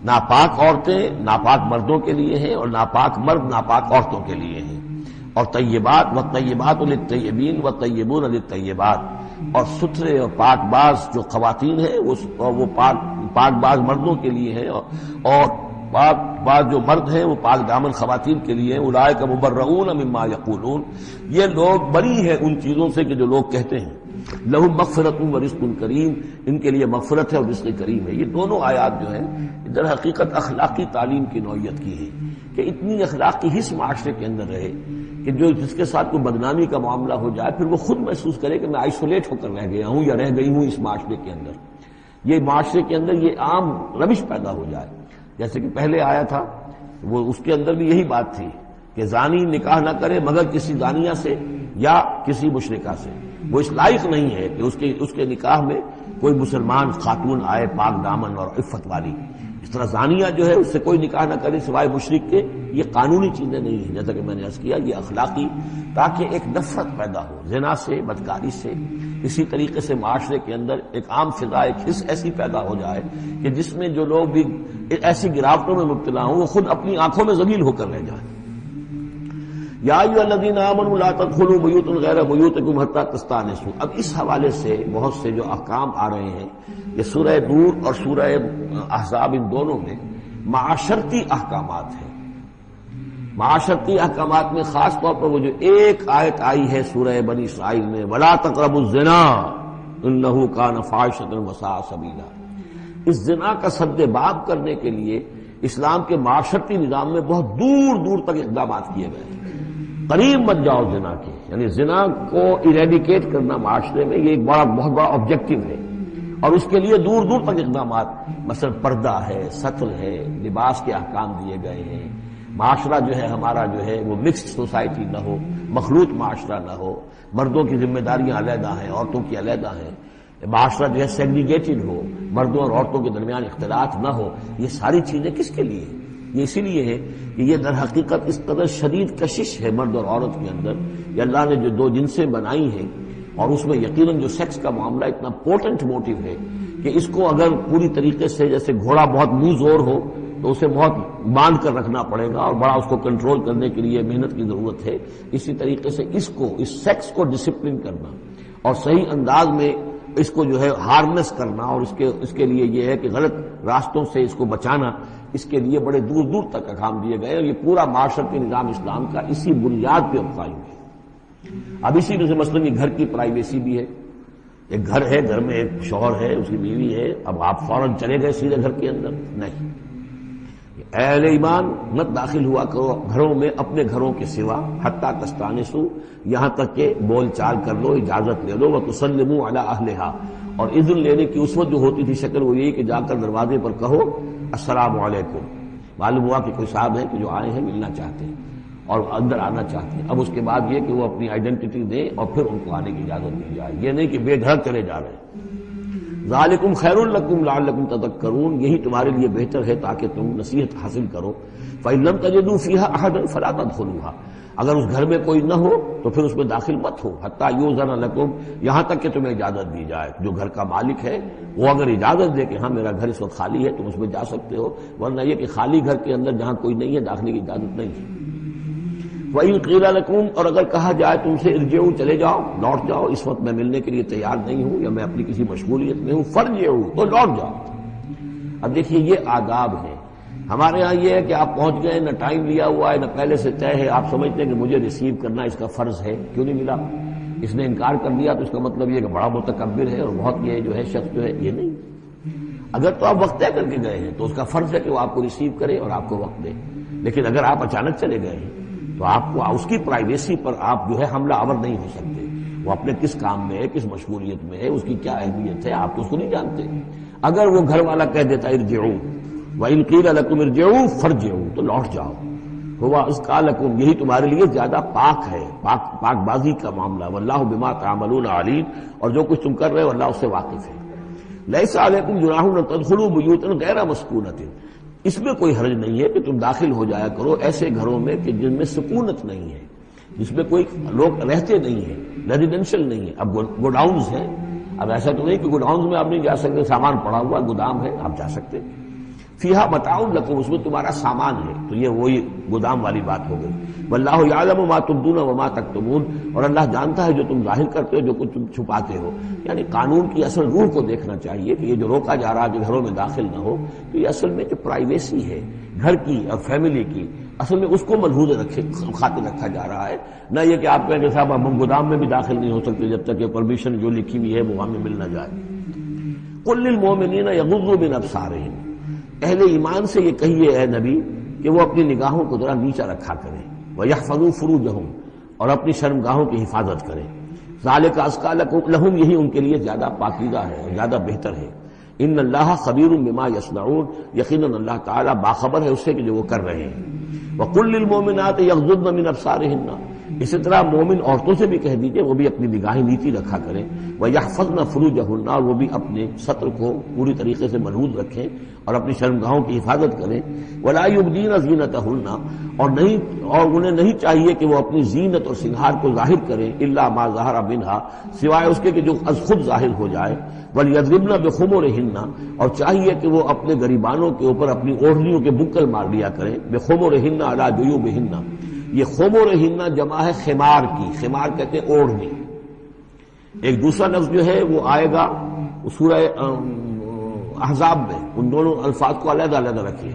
ناپاک عورتیں ناپاک مردوں کے لیے ہیں اور ناپاک مرد ناپاک عورتوں کے لیے ہیں، اور طیبات والطیبات للطیبین والطیبون للطیبات، اور ستھرے اور پاک باز جو خواتین ہیں وہ پاک باز مردوں کے لیے ہیں، اور پاک باز جو مرد ہیں وہ پاک دامن خواتین کے لیے ہیں۔ اولئک مبرؤون مما یقولون، یہ لوگ بری ہیں ان چیزوں سے کہ جو لوگ کہتے ہیں۔ لہم مغفرۃ ورزق کریم، ان کے لیے مغفرت ہے اور رزق کریم ہے۔ یہ دونوں آیات جو ہیں در حقیقت اخلاقی تعلیم کی نوعیت کی ہے کہ اتنی اخلاق کی حس معاشرے کے اندر رہے کہ جس کے ساتھ کوئی بدنامی کا معاملہ ہو جائے پھر وہ خود محسوس کرے کہ میں آئسولیٹ ہو کر رہ گیا ہوں یا رہ گئی ہوں اس معاشرے کے اندر، یہ معاشرے کے اندر یہ عام روش پیدا ہو جائے۔ جیسے کہ پہلے آیا تھا وہ اس کے اندر بھی یہی بات تھی کہ زانی نکاح نہ کرے مگر کسی زانیہ سے یا کسی مشرکہ سے، وہ اس لائق نہیں ہے کہ اس کے نکاح میں کوئی مسلمان خاتون آئے پاک دامن اور عفت والی۔ اس طرح زانیہ جو ہے اس سے کوئی نکاح نہ کرے سوائے مشرک کے، یہ قانونی چیزیں نہیں ہیں جیسا کہ میں نے عرض کیا، یہ اخلاقی، تاکہ ایک نفرت پیدا ہو زنا سے، بدکاری سے۔ اسی طریقے سے معاشرے کے اندر ایک عام فضا، ایک حس ایسی پیدا ہو جائے کہ جس میں جو لوگ بھی ایسی گراوٹوں میں مبتلا ہوں وہ خود اپنی آنکھوں میں ذلیل ہو کر رہ جائیں۔ یا ایھا الذین آمنوا لا تدخلوا بیوتا غیر بیوتکم حتی تستأنسوا، اب اس حوالے سے بہت سے جو احکام آ رہے ہیں، یہ سورہ نور اور سورہ احزاب ان دونوں میں معاشرتی احکامات ہیں۔ معاشرتی احکامات میں خاص طور پر وہ جو ایک آیت آئی ہے سورہ بنی اسرائیل میں، وَلَا تَقْرَبُوا الزِّنَا إِنَّهُ كَانَ فَاحِشَةً وَسَاءَ سَبِيلًا، اس زنا کا سد باب کرنے کے لیے اسلام کے معاشرتی نظام میں بہت دور دور تک اقدامات کیے گئے ہیں۔ قریب مت جاؤ زنا کے، یعنی زنا کو ایریڈیکیٹ کرنا معاشرے میں یہ ایک بہت بڑا آبجیکٹو ہے، اور اس کے لیے دور دور تک اقدامات، مثلا پردہ ہے، ستر ہے، لباس کے احکام دیے گئے ہیں۔ معاشرہ جو ہے ہمارا جو ہے وہ مکسڈ سوسائٹی نہ ہو، مخلوط معاشرہ نہ ہو، مردوں کی ذمہ داریاں علیحدہ ہیں، عورتوں کی علیحدہ ہیں، معاشرہ جو ہے سیگریگیٹڈ ہو، مردوں اور عورتوں کے درمیان اختلاط نہ ہو۔ یہ ساری چیزیں کس کے لیے ہیں؟ یہ اسی لیے ہے کہ یہ در حقیقت اس قدر شدید کشش ہے مرد اور عورت کے اندر، یہ اللہ نے جو دو جنسیں بنائی ہیں، اور اس میں یقیناً جو سیکس کا معاملہ اتنا پورٹنٹ موٹیو ہے کہ اس کو اگر پوری طریقے سے جیسے گھوڑا بہت منہ زور ہو تو اسے بہت باندھ کر رکھنا پڑے گا اور بڑا اس کو کنٹرول کرنے کے لیے محنت کی ضرورت ہے، اسی طریقے سے اس سیکس کو ڈسپلن کرنا اور صحیح انداز میں اس کو جو ہے ہارنس کرنا، اور اس کے لیے یہ ہے کہ غلط راستوں سے اس کو بچانا، اس کے لیے بڑے دور دور تک احکام دیے گئے، اور یہ پورا معاشرتی نظام اسلام کا اسی بنیاد پہ قائم ہے۔ اب اسی میں سے مثلاً یہ گھر کی پرائیویسی بھی ہے، ایک گھر ہے، گھر میں ایک شوہر ہے، اس کی بیوی ہے، اب آپ فوراً چلے گئے سیدھے گھر کے اندر، نہیں، اے اہل ایمان مت داخل ہوا کرو گھروں میں اپنے گھروں کے سوا حتی تستانسوا، یہاں تک کہ بول چال کر لو، اجازت لے لو، وتسلموا علی اہلہا، اور اذن لینے کی اس وقت جو ہوتی تھی شکل وہ یہی کہ جا کر دروازے پر کہو السلام علیکم، معلوم ہوا کہ کوئی صاحب ہیں کہ جو آئے ہیں ملنا چاہتے ہیں اور اندر آنا چاہتے ہیں۔ اب اس کے بعد یہ کہ وہ اپنی آئیڈینٹی دیں اور پھر ان کو آنے کی اجازت دی جائے، یہ نہیں کہ بے دھڑک چلے جا رہے ہیں۔ ذالکم خیر لکم لعلکم تذکرون، یہی تمہارے لیے بہتر ہے تاکہ تم نصیحت حاصل کرو۔ فإن لم تجدوا فیہا احدا فلا تدخلوها، اگر اس گھر میں کوئی نہ ہو تو پھر اس میں داخل مت ہو، حتی یؤذن لکم، یہاں تک کہ تمہیں اجازت دی جائے۔ جو گھر کا مالک ہے وہ اگر اجازت دے کہ ہاں میرا گھر اس وقت خالی ہے تم اس میں جا سکتے ہو، ورنہ یہ کہ خالی گھر کے اندر جہاں کوئی نہیں ہے داخلے کی اجازت نہیں ہے۔ وَإِن قِيلَ لَكُمْ، اور اگر کہا جائے تم سے ارجعوا، چلے جاؤ، لوٹ جاؤ، اس وقت میں ملنے کے لیے تیار نہیں ہوں یا میں اپنی کسی مشغولیت میں ہوں، فارجعوا، تو لوٹ جاؤ۔ اب دیکھیے یہ آداب ہے۔ ہمارے ہاں یہ ہے کہ آپ پہنچ گئے، نہ ٹائم لیا ہوا ہے نہ پہلے سے طے ہے، آپ سمجھتے ہیں کہ مجھے ریسیو کرنا اس کا فرض ہے، کیوں نہیں ملا؟ اس نے انکار کر دیا تو اس کا مطلب یہ کہ بڑا متکبر ہے اور بہت یہ جو ہے شخص جو ہے، یہ نہیں۔ اگر تو آپ وقت طے کر کے گئے ہیں تو اس کا فرض ہے کہ وہ آپ کو ریسیو کرے اور آپ کو وقت دے، لیکن اگر آپ اچانک چلے گئے ہیں تو آپ کو اس کی پرائیویسی پر آپ جو ہے حملہ آور نہیں ہو سکتے۔ وہ اپنے کس کام میں ہے، کس مشغولیت میں ہے، اس کی کیا اہمیت ہے، آپ تو اس کو نہیں جانتے۔ اگر وہ گھر والا کہہ دیتا ارجعوا، وَإِن قِيلَ لَكُمْ ارْجِعُوا فَارْجِعُوا، تو لوٹ جاؤ، هُوَ أَزْكَىٰ لَكُمْ، یہی تمہارے لیے زیادہ پاک ہے، پاک بازی کا معاملہ۔ وَاللَّهُ بِمَا تَعْمَلُونَ عَلِيمٌ، اور جو کچھ تم کر رہے ہو اللہ اس سے واقف ہے۔ لَيْسَ عَلَيْكُمْ جُنَاحٌ أَن تَدْخُلُوا بُيُوتًا غَيْرَ مَسْكُونَةٍ، اس میں کوئی حرج نہیں ہے کہ تم داخل ہو جایا کرو ایسے گھروں میں کہ جن میں سکونت نہیں ہے، جس میں کوئی لوگ رہتے نہیں ہیں، ریزیڈینشل نہیں ہے۔ اب گوڈاؤنز ہیں، اب ایسا تو نہیں کہ گوڈاؤنز میں آپ نہیں جا سکتے، سامان پڑا ہوا گودام ہے آپ جا سکتے۔ فیہا متاع لکم، اس میں تمہارا سامان ہے، تو یہ وہی گودام والی بات ہو گئی۔ واللہ یعلم ما تبدون وما تکتمون، اور اللہ جانتا ہے جو تم ظاہر کرتے ہو جو کچھ تم چھپاتے ہو۔ یعنی قانون کی اصل روح کو دیکھنا چاہیے کہ یہ جو روکا جا رہا ہے کہ گھروں میں داخل نہ ہو، تو یہ اصل میں جو پرائیویسی ہے گھر کی اور فیملی کی، اصل میں اس کو ملحوظ خاطر رکھا جا رہا ہے، نہ یہ کہ آپ کہیں کہ صاحب ہم گودام میں بھی داخل نہیں ہو سکتے جب تک یہ پرمیشن جو لکھی ہوئی ہے وہ ہمیں مل نہ جائے۔ قل للمؤمنین یغضوا من ابصارہم، اہل ایمان سے یہ کہیے اے نبی کہ وہ اپنی نگاہوں کو ذرا نیچا رکھا کریں، وَيَحْفَظُوا فُرُوجَهُمْ، اور اپنی شرمگاہوں کی حفاظت کریں۔ ذَلِكَ أَزْكَىٰ لَهُمْ، یہی ان کے لیے زیادہ پاکیزہ ہے اور زیادہ بہتر ہے۔ ان اللہ خبیر بما یصنعون، یقیناً اللہ تعالیٰ باخبر ہے اس سے کہ جو وہ کر رہے ہیں۔ وَقُل لِّلْمُؤْمِنَاتِ يَغْضُضْنَ مِنْ أَبْصَارِهِنَّ، اسی طرح مومن عورتوں سے بھی کہہ دیجئے وہ بھی اپنی نگاہیں نیچی رکھا کریں، وَيَحْفَظْنَ فُرُوجَهُنَّ، اور وہ بھی اپنے سطر کو پوری طریقے سے محفوظ رکھیں اور اپنی شرمگاہوں کی حفاظت کریں۔ وَلَا يُبْدِينَ زِينَتَهُنَّ، اور انہیں نہیں چاہیے کہ وہ اپنی زینت اور سنگھار کو ظاہر کریں، إِلَّا مَا ظَهَرَ مِنْهَا، سوائے اس کے کہ جو از خود ظاہر ہو جائے۔ وَلْيَضْرِبْنَ بِخُمُرِهِنَّ، اور چاہیے کہ وہ اپنے گریبانوں کے اوپر اپنی اوڑھنیوں کے بکل مار لیا کریں، بِخُمُرِهِنَّ عَلَىٰ جُيُوبِهِنَّ، یہ خمرہن جمع ہے خمار کی، خمار کہتے ہیں اوڑھنی۔ ایک دوسرا لفظ جو ہے وہ آئے گا سورہ احزاب میں، ان دونوں الفاظ کو علیحدہ علیحدہ رکھیے۔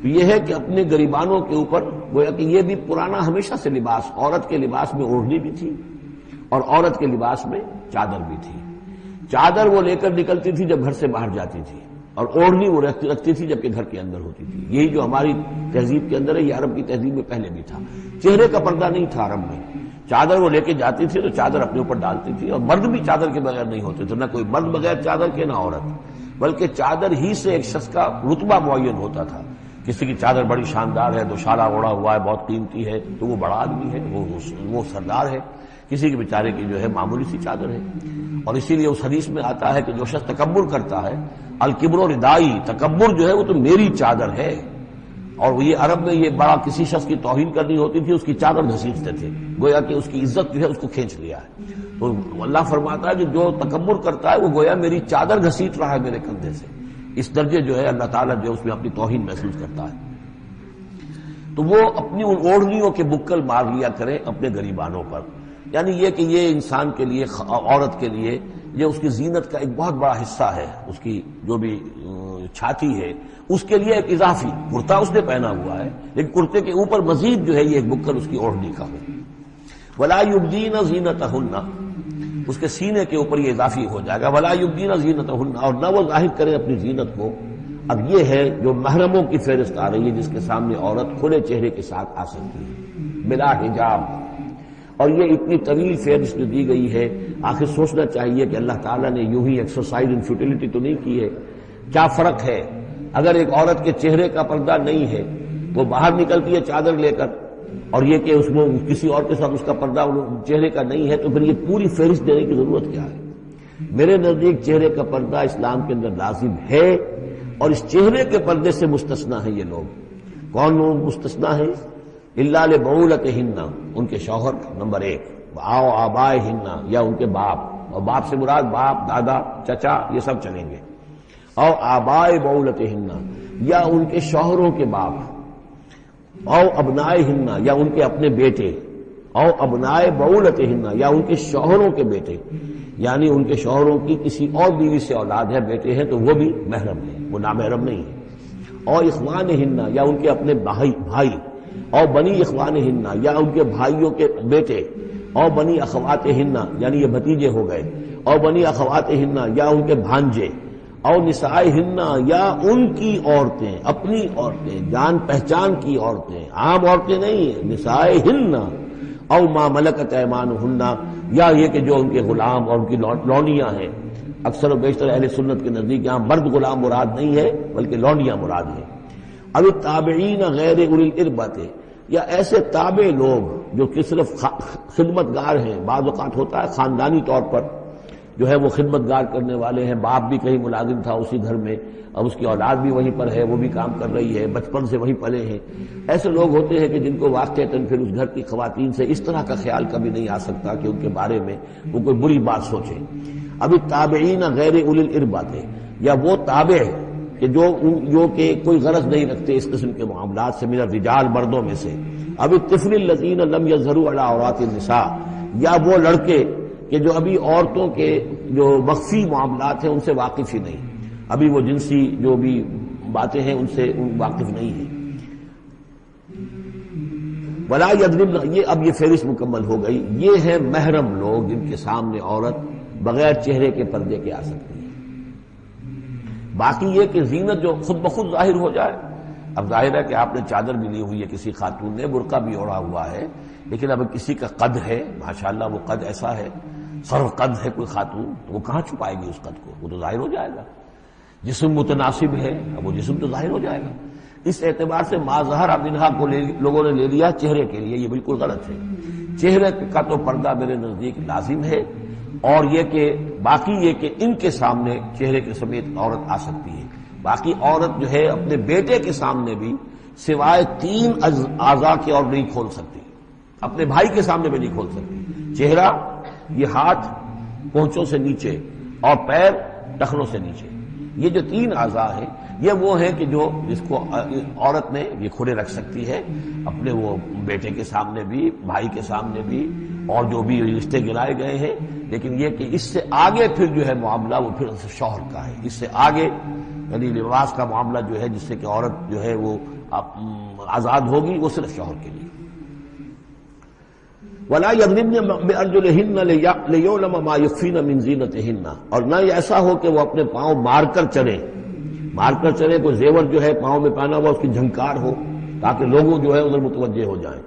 تو یہ ہے کہ اپنے گریبانوں کے اوپر، گویا کہ یہ بھی پرانا ہمیشہ سے لباس، عورت کے لباس میں اوڑھنی بھی تھی اور عورت کے لباس میں چادر بھی تھی۔ چادر وہ لے کر نکلتی تھی جب گھر سے باہر جاتی تھی، اور اوڑھنی وہ رکھتی تھی جبکہ گھر کے اندر ہوتی تھی۔ یہی جو ہماری تہذیب کے اندر ہے، یہ عرب کی تہذیب میں پہلے بھی تھا۔ چہرے کا پردہ نہیں تھا عرب میں، چادر وہ لے کے جاتی تھی تو چادر اپنے اوپر ڈالتی تھی، اور مرد بھی چادر کے بغیر نہیں ہوتے تھے، نہ کوئی مرد بغیر چادر کے نہ عورت، بلکہ چادر ہی سے ایک شخص کا رتبہ معین ہوتا تھا۔ کسی کی چادر بڑی شاندار ہے، دوشالہ اوڑھا ہوا ہے، بہت قیمتی ہے، تو وہ بڑا آدمی ہے، وہ سردار ہے۔ کسی کے بیچارے کی جو ہے معمولی سی چادر ہے۔ اور اسی لیے اس حدیث میں آتا ہے کہ جو شخص تکبر کرتا ہے، الکبر ردائی، تکبر جو ہے وہ تو میری چادر ہے۔ اور یہ عرب میں یہ بڑا کسی شخص کی توہین کرنی ہوتی تھی اس کی چادر گھسیٹتے تھے، گویا کہ اس کی عزت جو ہے اس کو کھینچ لیا ہے۔ تو اللہ فرماتا ہے کہ جو تکبر کرتا ہے وہ گویا میری چادر گھسیٹ رہا ہے میرے کندھے سے۔ اس درجے جو ہے اللہ تعالیٰ جو ہے اس میں اپنی توہین محسوس کرتا ہے۔ تو وہ اپنی ان اوڑھنیوں کے بکل مار لیا کریں اپنے گریبانوں پر، یعنی یہ کہ یہ انسان کے لیے، عورت کے لیے، یہ اس کی زینت کا ایک بہت بڑا حصہ ہے۔ اس کی جو بھی چھاتی ہے اس کے لیے ایک اضافی کرتا اس نے پہنا ہوا ہے، لیکن کرتے کے اوپر مزید جو ہے یہ ایک بکل اس کی اوڑھنی کا ہو۔ ولا یبدین زینتہن، اس کے سینے کے اوپر یہ اضافی ہو جائے گا، ولا یبدین زینتہن، اور نہ وہ ظاہر کرے اپنی زینت کو، اب یہ ہے جو محرموں کی فہرست آ رہی ہے جس کے سامنے عورت کھلے چہرے کے ساتھ آ سکتی ہے بلا حجاب، اور یہ اتنی طویل فہرست جو دی گئی ہے، آخر سوچنا چاہیے کہ اللہ تعالیٰ نے یوں ہی ایکسرسائز ان فیوٹیلٹی تو نہیں کی ہے۔ کیا فرق ہے اگر ایک عورت کے چہرے کا پردہ نہیں ہے، وہ باہر نکلتی ہے چادر لے کر، اور یہ کہ اس میں کسی اور کے ساتھ اس کا پردہ چہرے کا نہیں ہے، تو پھر یہ پوری فہرست دینے کی ضرورت کیا ہے؟ میرے نزدیک چہرے کا پردہ اسلام کے اندر لازم ہے، اور اس چہرے کے پردے سے مستثنا ہیں یہ لوگ۔ کون لوگ مستثنا ہیں؟ الا لبعولتہن، ان کے شوہر نمبر 1، آو آبائہن، یا ان کے باپ، اور باپ سے مراد باپ، دادا، چچا، یہ سب چلیں گے، او آبائے بعولتہن، یا ان کے شوہروں کے باپ، او ابنائہن، یا ان کے اپنے بیٹے، او ابنائے بعولتہن، یا ان کے شوہروں کے بیٹے، یعنی ان کے شوہروں کی کسی اور بیوی سے اولاد ہے، بیٹے ہیں، تو وہ بھی محرم ہے، وہ نامحرم نہیں ہے۔ اور اخوانہن، یا ان کے اپنے بھائی، اور بنی اخوانہن، یا ان کے بھائیوں کے بیٹے، اور بنی اخواتہن، یعنی یہ بھتیجے ہو گئے، اور بنی اخواتہن، یا ان کے بھانجے، اور نسائہن، یا ان کی عورتیں، اپنی عورتیں، جان پہچان کی عورتیں، عام عورتیں نہیں، نسائہن، او ما ملکت ایمانہن، یا یہ کہ جو ان کے غلام اور ان کی لونڈیاں ہیں۔ اکثر و بیشتر اہل سنت کے نزدیک یہاں مرد غلام مراد نہیں ہے بلکہ لونڈیاں مراد ہیں۔ اب التابعین غیر اولی الاربۃ، یا ایسے تابع لوگ جو کہ صرف خدمت گار ہیں، بعض اوقات ہوتا ہے خاندانی طور پر جو ہے وہ خدمت گار کرنے والے ہیں، باپ بھی کہیں ملازم تھا اسی گھر میں، اب اس کی اولاد بھی وہیں پر ہے، وہ بھی کام کر رہی ہے، بچپن سے وہیں پلے ہیں۔ ایسے لوگ ہوتے ہیں کہ جن کو واقعتاً پھر اس گھر کی خواتین سے اس طرح کا خیال کبھی نہیں آ سکتا کہ ان کے بارے میں وہ کوئی بری بات سوچے۔ ابھی تابعین غیر اولی الاربۃ، یا وہ تابع کہ جو کہ کوئی غرض نہیں رکھتے اس قسم کے معاملات سے، من الرجال، مردوں میں سے۔ اب الطفل الذین لم یظہروا علی عورات النساء، یا وہ لڑکے کہ جو ابھی عورتوں کے جو مخفی معاملات ہیں ان سے واقف ہی نہیں، ابھی وہ جنسی جو بھی باتیں ہیں ان سے واقف نہیں ہیں۔ ولا یضربن، یہ اب یہ فہرست مکمل ہو گئی، یہ ہے محرم لوگ جن کے سامنے عورت بغیر چہرے کے پردے کے آ سکتی ہے۔ باقی یہ کہ زینت جو خود بخود ظاہر ہو جائے، اب ظاہر ہے کہ آپ نے چادر بھی لی ہوئی ہے، کسی خاتون نے برقع بھی اوڑھا ہوا ہے، لیکن اب کسی کا قد ہے، ماشاءاللہ وہ قد ایسا ہے، سرو قد ہے کوئی خاتون، تو وہ کہاں چھپائے گی اس قد کو؟ وہ تو ظاہر ہو جائے گا۔ جسم متناسب ہے، اب وہ جسم تو ظاہر ہو جائے گا۔ اس اعتبار سے ما ظہر منہا کو لوگوں نے لے لیا چہرے کے لیے، یہ بالکل غلط ہے۔ چہرے کا تو پردہ میرے نزدیک لازم ہے، اور یہ کہ باقی یہ کہ ان کے سامنے چہرے کے سمیت عورت آ سکتی ہے۔ باقی عورت جو ہے اپنے بیٹے کے سامنے بھی سوائے 3 اعضاء کے اور نہیں کھول سکتی، اپنے بھائی کے سامنے بھی نہیں کھول سکتی۔ چہرہ، یہ ہاتھ پونچوں سے نیچے، اور پیر ٹخنوں سے نیچے، یہ جو 3 اعضاء ہیں یہ وہ ہیں کہ جو جس کو عورت نے یہ کھلے رکھ سکتی ہے، اپنے وہ بیٹے کے سامنے بھی، بھائی کے سامنے بھی، اور جو بھی رشتے گرائے گئے ہیں۔ لیکن یہ کہ اس سے آگے پھر جو ہے معاملہ وہ پھر شوہر کا ہے، اس سے آگے یعنی لباس کا معاملہ جو ہے جس سے کہ عورت جو ہے وہ آزاد ہوگی، وہ صرف شوہر کے لیے۔ وَلَا يَضْرِبْنَ بِأَرْجُلِهِنَّ لِيُعْلَمَ مَا يُخْفِينَ مِنْ زِينَتِهِنَّ، اور نہ یہ ایسا ہو کہ وہ اپنے پاؤں مار کر چلے، کوئی زیور جو ہے پاؤں میں پہنا ہوا اس کی جھنکار ہو تاکہ لوگوں جو ہے ادھر متوجہ ہو جائیں۔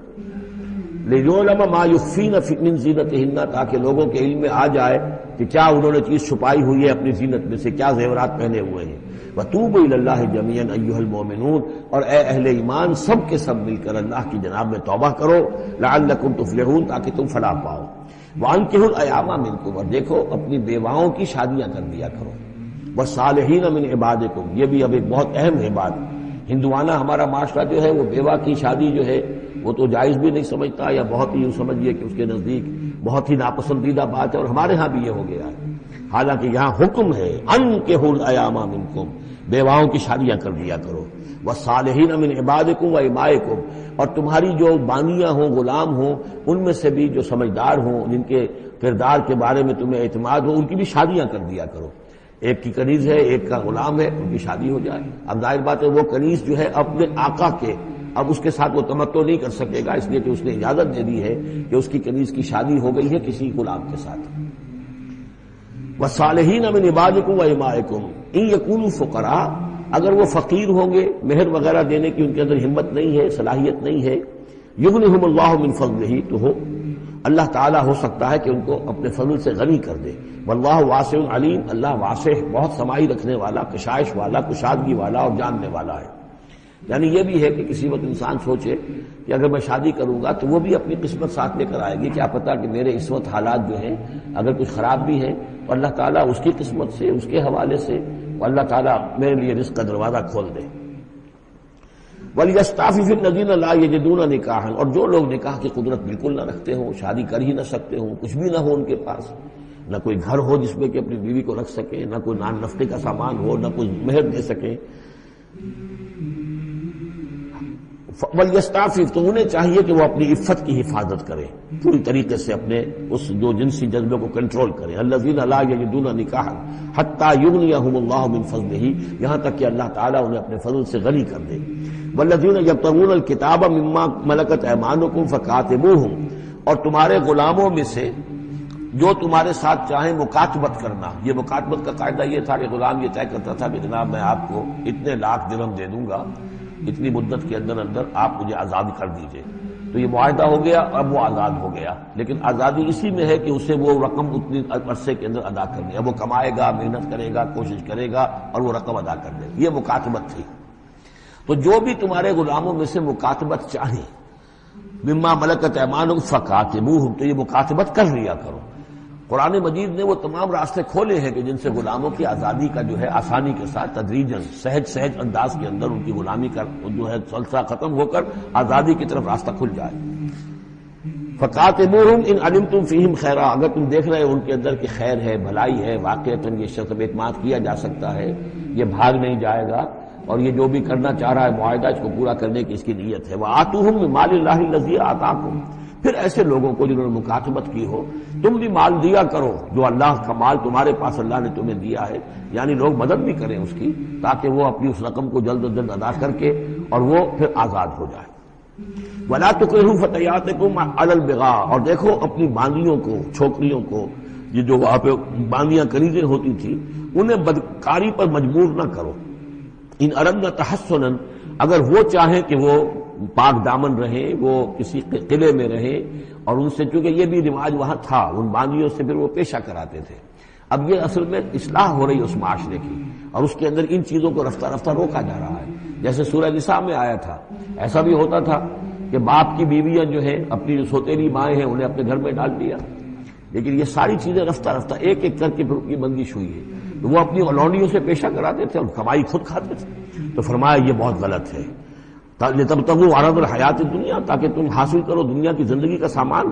لِيُعْلَمَ مَا يُخْفِينَ مِنْ زِينَتِهِنَّ، تاکہ لوگوں کے علم میں آ جائے کہ کیا انہوں نے چیز چھپائی ہوئی ہے اپنی زینت میں سے، کیا زیورات پہنے ہوئے ہیں۔ وَتُوبُوا إِلَى اللَّهِ جَمِيعًا أَيُّهَا الْمُؤْمِنُونَ، اور اے اہل ایمان سب کے سب مل کر اللہ کی جناب میں توبہ کرو، لَعَلَّكُمْ تُفْلِحُونَ، تاکہ تم فلاح پاؤ۔ وَأَنكِحُوا الْأَيَامَ مِنكُمْ، اور دیکھو اپنی بیواؤں کی شادیاں کر دیا کرو۔ وَالصَّالِحِينَ مِنْ عِبَادِكُمْ، یہ بھی اب ایک بہت اہم ہے بات۔ ہندوانہ ہمارا معاشرہ جو ہے وہ بیوہ کی شادی جو ہے وہ تو جائز بھی نہیں سمجھتا، یا بہت ہی یوں سمجھیے کہ اس کے نزدیک بہت ہی ناپسندیدہ بات ہے، اور ہمارے ہاں بھی یہ ہو گیا ہے۔ حالانکہ یہاں حکم ہے انکحوا الایام منکم، بیواؤں کی شادیاں کر دیا کرو۔ والصالحین من عبادکم و امائکم، اور تمہاری جو بانیاں ہوں، غلام ہوں، ان میں سے بھی جو سمجھدار ہوں، جن کے کردار کے بارے میں تمہیں اعتماد ہو، ان کی بھی شادیاں کر دیا کرو۔ ایک کی کنیز ہے، ایک کا غلام ہے، ان کی شادی ہو جائے۔ اب ظاہر بات ہے وہ کنیز جو ہے اپنے آقا کے، اب اس کے ساتھ وہ تمتع نہیں کر سکے گا، اس لیے کہ اس نے اجازت دے دی ہے کہ اس کی کنیز کی شادی ہو گئی ہے کسی غلام کے ساتھ۔ وَالصَّالِحِينَ مِنْ عِبَادِكُمْ وَإِمَائِكُمْ إِنْ يَكُونُوا فُقَرَاءَ، اگر وہ فقیر ہوں گے، مہر وغیرہ دینے کی ان کے اندر ہمت نہیں ہے، صلاحیت نہیں ہے، یغنیہم اللہ من فضلہ، تو ہو اللہ تعالیٰ ہو سکتا ہے کہ ان کو اپنے فضل سے غنی کر دے۔ واللہ واسع علیم، اللہ واسع بہت سمائی رکھنے والا، کشائش والا، کشادگی والا اور جاننے والا ہے۔ یعنی یہ بھی ہے کہ کسی وقت انسان سوچے کہ اگر میں شادی کروں گا تو وہ بھی اپنی قسمت ساتھ لے کر آئے گی، کیا پتا کہ میرے اس وقت حالات جو ہیں اگر کچھ خراب بھی ہیں تو اللہ تعالیٰ اس کی قسمت سے، اس کے حوالے سے اللہ تعالیٰ میرے لیے رزق کا دروازہ کھول دے۔ وَلْيَسْتَعْفِفِ الَّذِينَ لَا يَجِدُونَ نِكَاحًا، اور جو لوگ نکاح کی قدرت بالکل نہ رکھتے ہوں، شادی کر ہی نہ سکتے ہوں، کچھ بھی نہ ہو ان کے پاس، نہ کوئی گھر ہو جس میں کہ اپنی بیوی کو رکھ سکیں، نہ کوئی نان نفقے کا سامان ہو، نہ کوئی مہر دے سکیں، وَلْيَسْتَعْفِفْ، تو انہیں چاہیے کہ وہ اپنی عفت کی حفاظت کریں، پوری طریقے سے اپنے اس جو جنسی جذبے کو کنٹرول کریں۔ الَّذِينَ لَا يَجِدُونَ نِكَاحًا حَتَّى يُغْنِيَهُمُ اللَّهُ مِنْ فَضْلِهِ، یہاں تک کہ اللہ تعالیٰ انہیں اپنے فضل سے غنی کر دے۔ وَالَّذِينَ يَبْتَغُونَ الْكِتَابَ مِمَّا مَلَكَتْ أَيْمَانُكُمْ فَكَاتِبُوهُمْ، اور تمہارے غلاموں میں سے جو تمہارے ساتھ چاہیں مکاتبت کرنا۔ یہ مکاتبت کا قاعدہ یہ تھا کہ غلام یہ طے کرتا تھا کہ جناب میں آپ کو اتنے لاکھ درہم دے دوں گا، اتنی مدت کے اندر اندر آپ مجھے آزاد کر دیجئے، تو یہ معاہدہ ہو گیا، اب وہ آزاد ہو گیا، لیکن آزادی اسی میں ہے کہ اسے وہ رقم اتنی عرصے کے اندر ادا کرنی ہے، وہ کمائے گا، محنت کرے گا، کوشش کرے گا اور وہ رقم ادا کر دے گا، یہ مکاتبت تھی۔ تو جو بھی تمہارے غلاموں میں سے مکاتبت چاہیں، مما ملکت ایمانکم فکاتبوہم، تو یہ مکاتبت کر لیا کرو۔ قرآن مجید نے وہ تمام راستے کھولے ہیں کہ جن سے غلاموں کی آزادی کا جو ہے آسانی کے ساتھ تدریجاً سہج انداز کے اندر ان کی غلامی کا جو ہے سلسلہ ختم ہو کر آزادی کی طرف راستہ کھل جائے۔ فَقَاتِبُوهُمْ إِنْ عَلِمْتُمْ فِيهِمْ خَيْرًا، اگر تم دیکھ رہے ان کے اندر کہ خیر ہے، بھلائی ہے، واقعتاً یہ شخص اعتماد کیا جا سکتا ہے، یہ بھاگ نہیں جائے گا اور یہ جو بھی کرنا چاہ رہا ہے معاہدہ اس کو پورا کرنے کی اس کی نیت ہے۔ وَآتُوهُمْ مِنْ مَالِ اللَّهِ الَّذِي آتَاكُمْ، پھر ایسے لوگوں کو جنہوں نے مکاتبت کی ہو تم بھی مال دیا کرو، جو اللہ کا مال تمہارے پاس اللہ نے تمہیں دیا ہے، یعنی لوگ مدد بھی کریں اس کی تاکہ وہ اپنی اس رقم کو جلد از جلد ادا کر کے اور وہ پھر آزاد ہو جائے۔ وَلَا تُكْرِهُوا فَتَيَاتِكُمْ عَلَى الْبِغَاءِ، اور دیکھو اپنی باندیوں کو، چھوکریوں کو، یہ جو وہاں پہ باندیاں کنیزیں ہوتی تھی انہیں بدکاری پر مجبور نہ کرو۔ ان اردنا تحسنا، اگر وہ چاہیں کہ وہ پاک دامن رہیں، وہ کسی قلعے میں رہیں، اور ان سے چونکہ یہ بھی رواج وہاں تھا، ان باندیوں سے پھر وہ پیشہ کراتے تھے۔ اب یہ اصل میں اصلاح ہو رہی ہے اس معاشرے کی، اور اس کے اندر ان چیزوں کو رفتہ رفتہ روکا جا رہا ہے۔ جیسے سورہ نساء میں آیا تھا، ایسا بھی ہوتا تھا کہ باپ کی بیویاں جو ہیں اپنی جو سوتیلی مائیں ہیں انہیں اپنے گھر میں ڈال دیا، لیکن یہ ساری چیزیں رفتہ رفتہ ایک ایک کر کے پھر ان کی بندش ہوئی ہے۔ تو وہ اپنی لونڈیوں سے پیشہ کراتے تھے اور کمائی خود کھاتے تھے، تو فرمایا یہ بہت غلط ہے۔ لِتَبْتَغُوا عَرَضَ الْحَيَاةِ الدُّنْيَا، تاکہ تم حاصل کرو دنیا کی زندگی کا سامان۔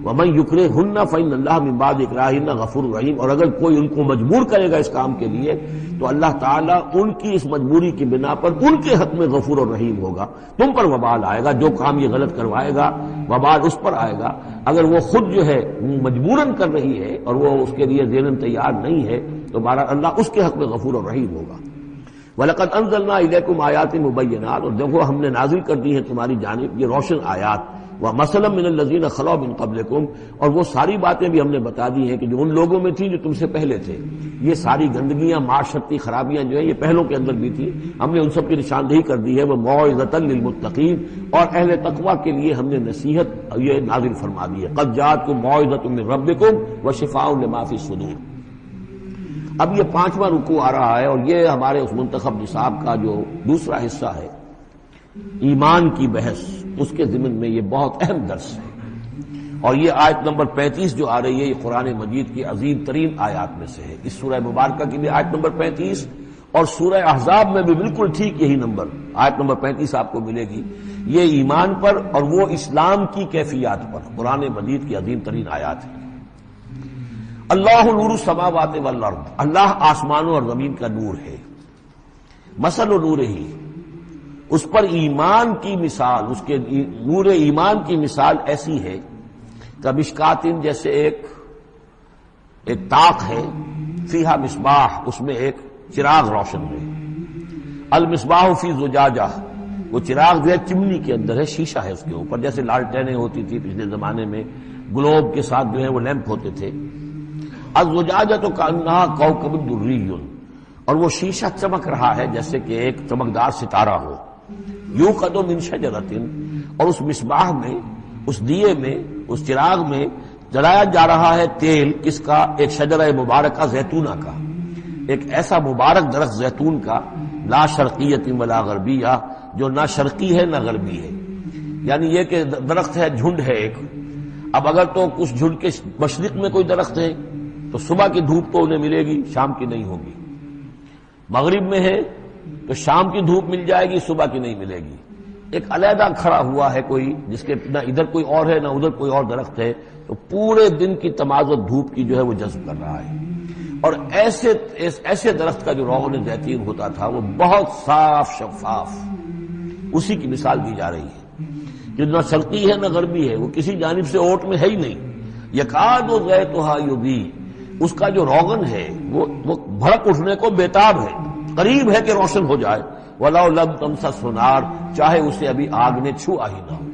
وَمَنْ يُكْرِهُنَّ فَإِنَّ اللَّهَ مِنْ بَعْدِ إِكْرَاهِهِنَّ غَفُورٌ رَحِيمٌ، اور اگر کوئی ان کو مجبور کرے گا اس کام کے لیے تو اللہ تعالیٰ ان کی اس مجبوری کی بنا پر ان کے حق میں غفور اور رحیم ہوگا۔ تم پر وبال آئے گا، جو کام یہ غلط کروائے گا وبال اس پر آئے گا۔ اگر وہ خود جو ہے مجبوراً کر رہی ہے اور وہ اس کے لیے ذہناً تیار نہیں ہے تو بہرحال اللہ اس کے حق میں غفور اور رحیم ہوگا۔ وَلَقَدْ أَنزَلْنَا إِلَيْكُمْ آيَاتٍ مُبَيِّنَاتٍ، اور دیکھو ہم نے نازل کر دی ہیں تمہاری جانب یہ روشن آیات۔ وَمَثَلًا مِّنَ الَّذِينَ خَلَوْا مِن قَبْلِكُمْ، اور وہ ساری باتیں بھی ہم نے بتا دی ہیں کہ جو ان لوگوں میں تھیں جو تم سے پہلے تھے۔ یہ ساری گندگیاں، معاشرتی خرابیاں جو ہیں یہ پہلوں کے اندر بھی تھیں، ہم نے ان سب کی نشاندہی کر دی ہے۔ وَمَوْعِظَةً لِّلْمُتَّقِينَ، اور اہل تقویٰ کے لیے ہم نے نصیحت یہ نازل فرما دی ہے۔ قَدْ جَاءَتْكُم مَوْعِظَةٌ مِّن رَّبِّكُمْ وَشِفَاءٌ لِّمَا فِي الصُّدُورِ۔ اب یہ 5واں رکوع آ رہا ہے اور یہ ہمارے اس منتخب نصاب کا جو دوسرا حصہ ہے، ایمان کی بحث، اس کے ضمن میں یہ بہت اہم درس ہے۔ اور یہ آیت نمبر 35 جو آ رہی ہے یہ قرآن مجید کی عظیم ترین آیات میں سے ہے۔ اس سورہ مبارکہ کی بھی آیت نمبر 35 اور سورہ احزاب میں بھی بالکل ٹھیک یہی نمبر آیت نمبر 35 آپ کو ملے گی۔ یہ ایمان پر اور وہ اسلام کی کیفیات پر قرآن مجید کی عظیم ترین آیات ہے۔ اللہ نور السماوات والارض، اللہ آسمانوں اور زمین کا نور ہے۔ مثل نور ہی، اس پر ایمان کی مثال، اس کے نور ایمان کی مثال ایسی ہے کہ مشکاتن، جیسے ایک طاق ہے، فیہا مصباح، اس میں ایک چراغ روشن ہے۔ المصباح فی زجاجہ، وہ چراغ جو ہے چمنی کے اندر ہے، شیشہ ہے اس کے اوپر، جیسے لالٹینیں ہوتی تھی پچھلے زمانے میں، گلوب کے ساتھ جو ہے وہ لیمپ ہوتے تھے۔ الزجاجۃ کأنہا کوکب دری، اور وہ شیشہ چمک رہا ہے جیسے کہ ایک چمکدار ستارہ ہو. یوقد من شجرۃ، اور اس مصباح میں، اس دیے میں، اس چراغ میں جلایا جا رہا ہے تیل. کس کا؟ ایک شجرہ مبارکہ زیتونہ کا، ایک ایسا مبارک درخت زیتون کا، لا شرقیۃ ولا غربیہ، جو نہ شرقی ہے نہ غربی ہے. یعنی یہ کہ درخت ہے، جھنڈ ہے ایک. اب اگر تو اس جھنڈ کے مشرق میں کوئی درخت ہے تو صبح کی دھوپ تو انہیں ملے گی، شام کی نہیں ہوگی. مغرب میں ہے تو شام کی دھوپ مل جائے گی، صبح کی نہیں ملے گی. ایک علیحدہ کھڑا ہوا ہے کوئی، جس کے نہ ادھر کوئی اور ہے نہ ادھر کوئی اور درخت ہے، تو پورے دن کی تمازت دھوپ کی جو ہے وہ جذب کر رہا ہے. اور ایسے درخت کا جو روغن زیتون ہوتا تھا وہ بہت صاف شفاف، اسی کی مثال دی جا رہی ہے کہ نہ شرقی ہے نہ غربی ہے، وہ کسی جانب سے اوٹ میں ہے ہی نہیں. یکاد زیتھا یضیء، اس کا جو روغن ہے وہ بھڑک اٹھنے کو بیتاب ہے، قریب ہے کہ روشن ہو جائے. وَلَوْ لَمْ تَمْسَسْهُ نَارٌ، چاہے اسے ابھی آگ نے چھوا ہی نہ ہو.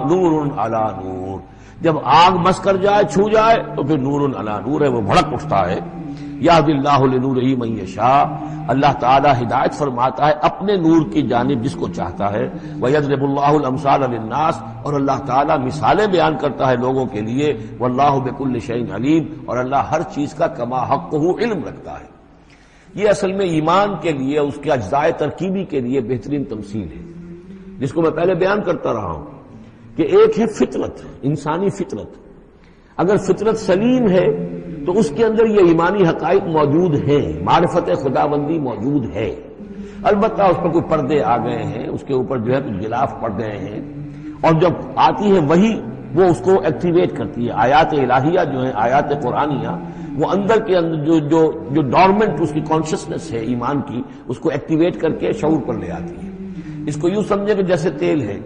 نور علی نور، جب آگ مس کر جائے، چھو جائے تو پھر نور علی نور ہے، وہ بھڑک اٹھتا ہے. یہدی اللہ لنورہ من یشاء، اللہ تعالی ہدایت فرماتا ہے اپنے نور کی جانب جس کو چاہتا ہے. وَيَضْرِبُ اللَّهُ الْأَمْثَالَ لِلنَّاسِ، اور اللہ تعالی مثالیں بیان کرتا ہے لوگوں کے لیے. وَاللَّهُ بِكُلِّ شَيْءٍ عَلِيمٌ، اور اللہ ہر چیز کا کما حقہ علم رکھتا ہے. یہ اصل میں ایمان کے لیے، اس کے اجزاء ترکیبی کے لیے بہترین تمثیل ہے، جس کو میں پہلے بیان کرتا رہا ہوں کہ ایک ہے فطرت، انسانی فطرت. اگر فطرت سلیم ہے تو اس کے اندر یہ ایمانی حقائق موجود ہیں، معرفت خداوندی موجود ہے. البتہ اس پر کوئی پردے آ گئے ہیں، اس کے اوپر جو ہے کچھ غلاف پڑ گئے ہیں، اور جب آتی ہے وہی وہ اس کو ایکٹیویٹ کرتی ہے. آیات الہیہ جو ہیں، آیات قرآنیہ، وہ اندر کے اندر جو ڈورمنٹ اس کی کانشسنس ہے ایمان کی، اس کو ایکٹیویٹ کر کے شعور پر لے آتی ہے. اس کو یوں سمجھے کہ جیسے تیل ہے.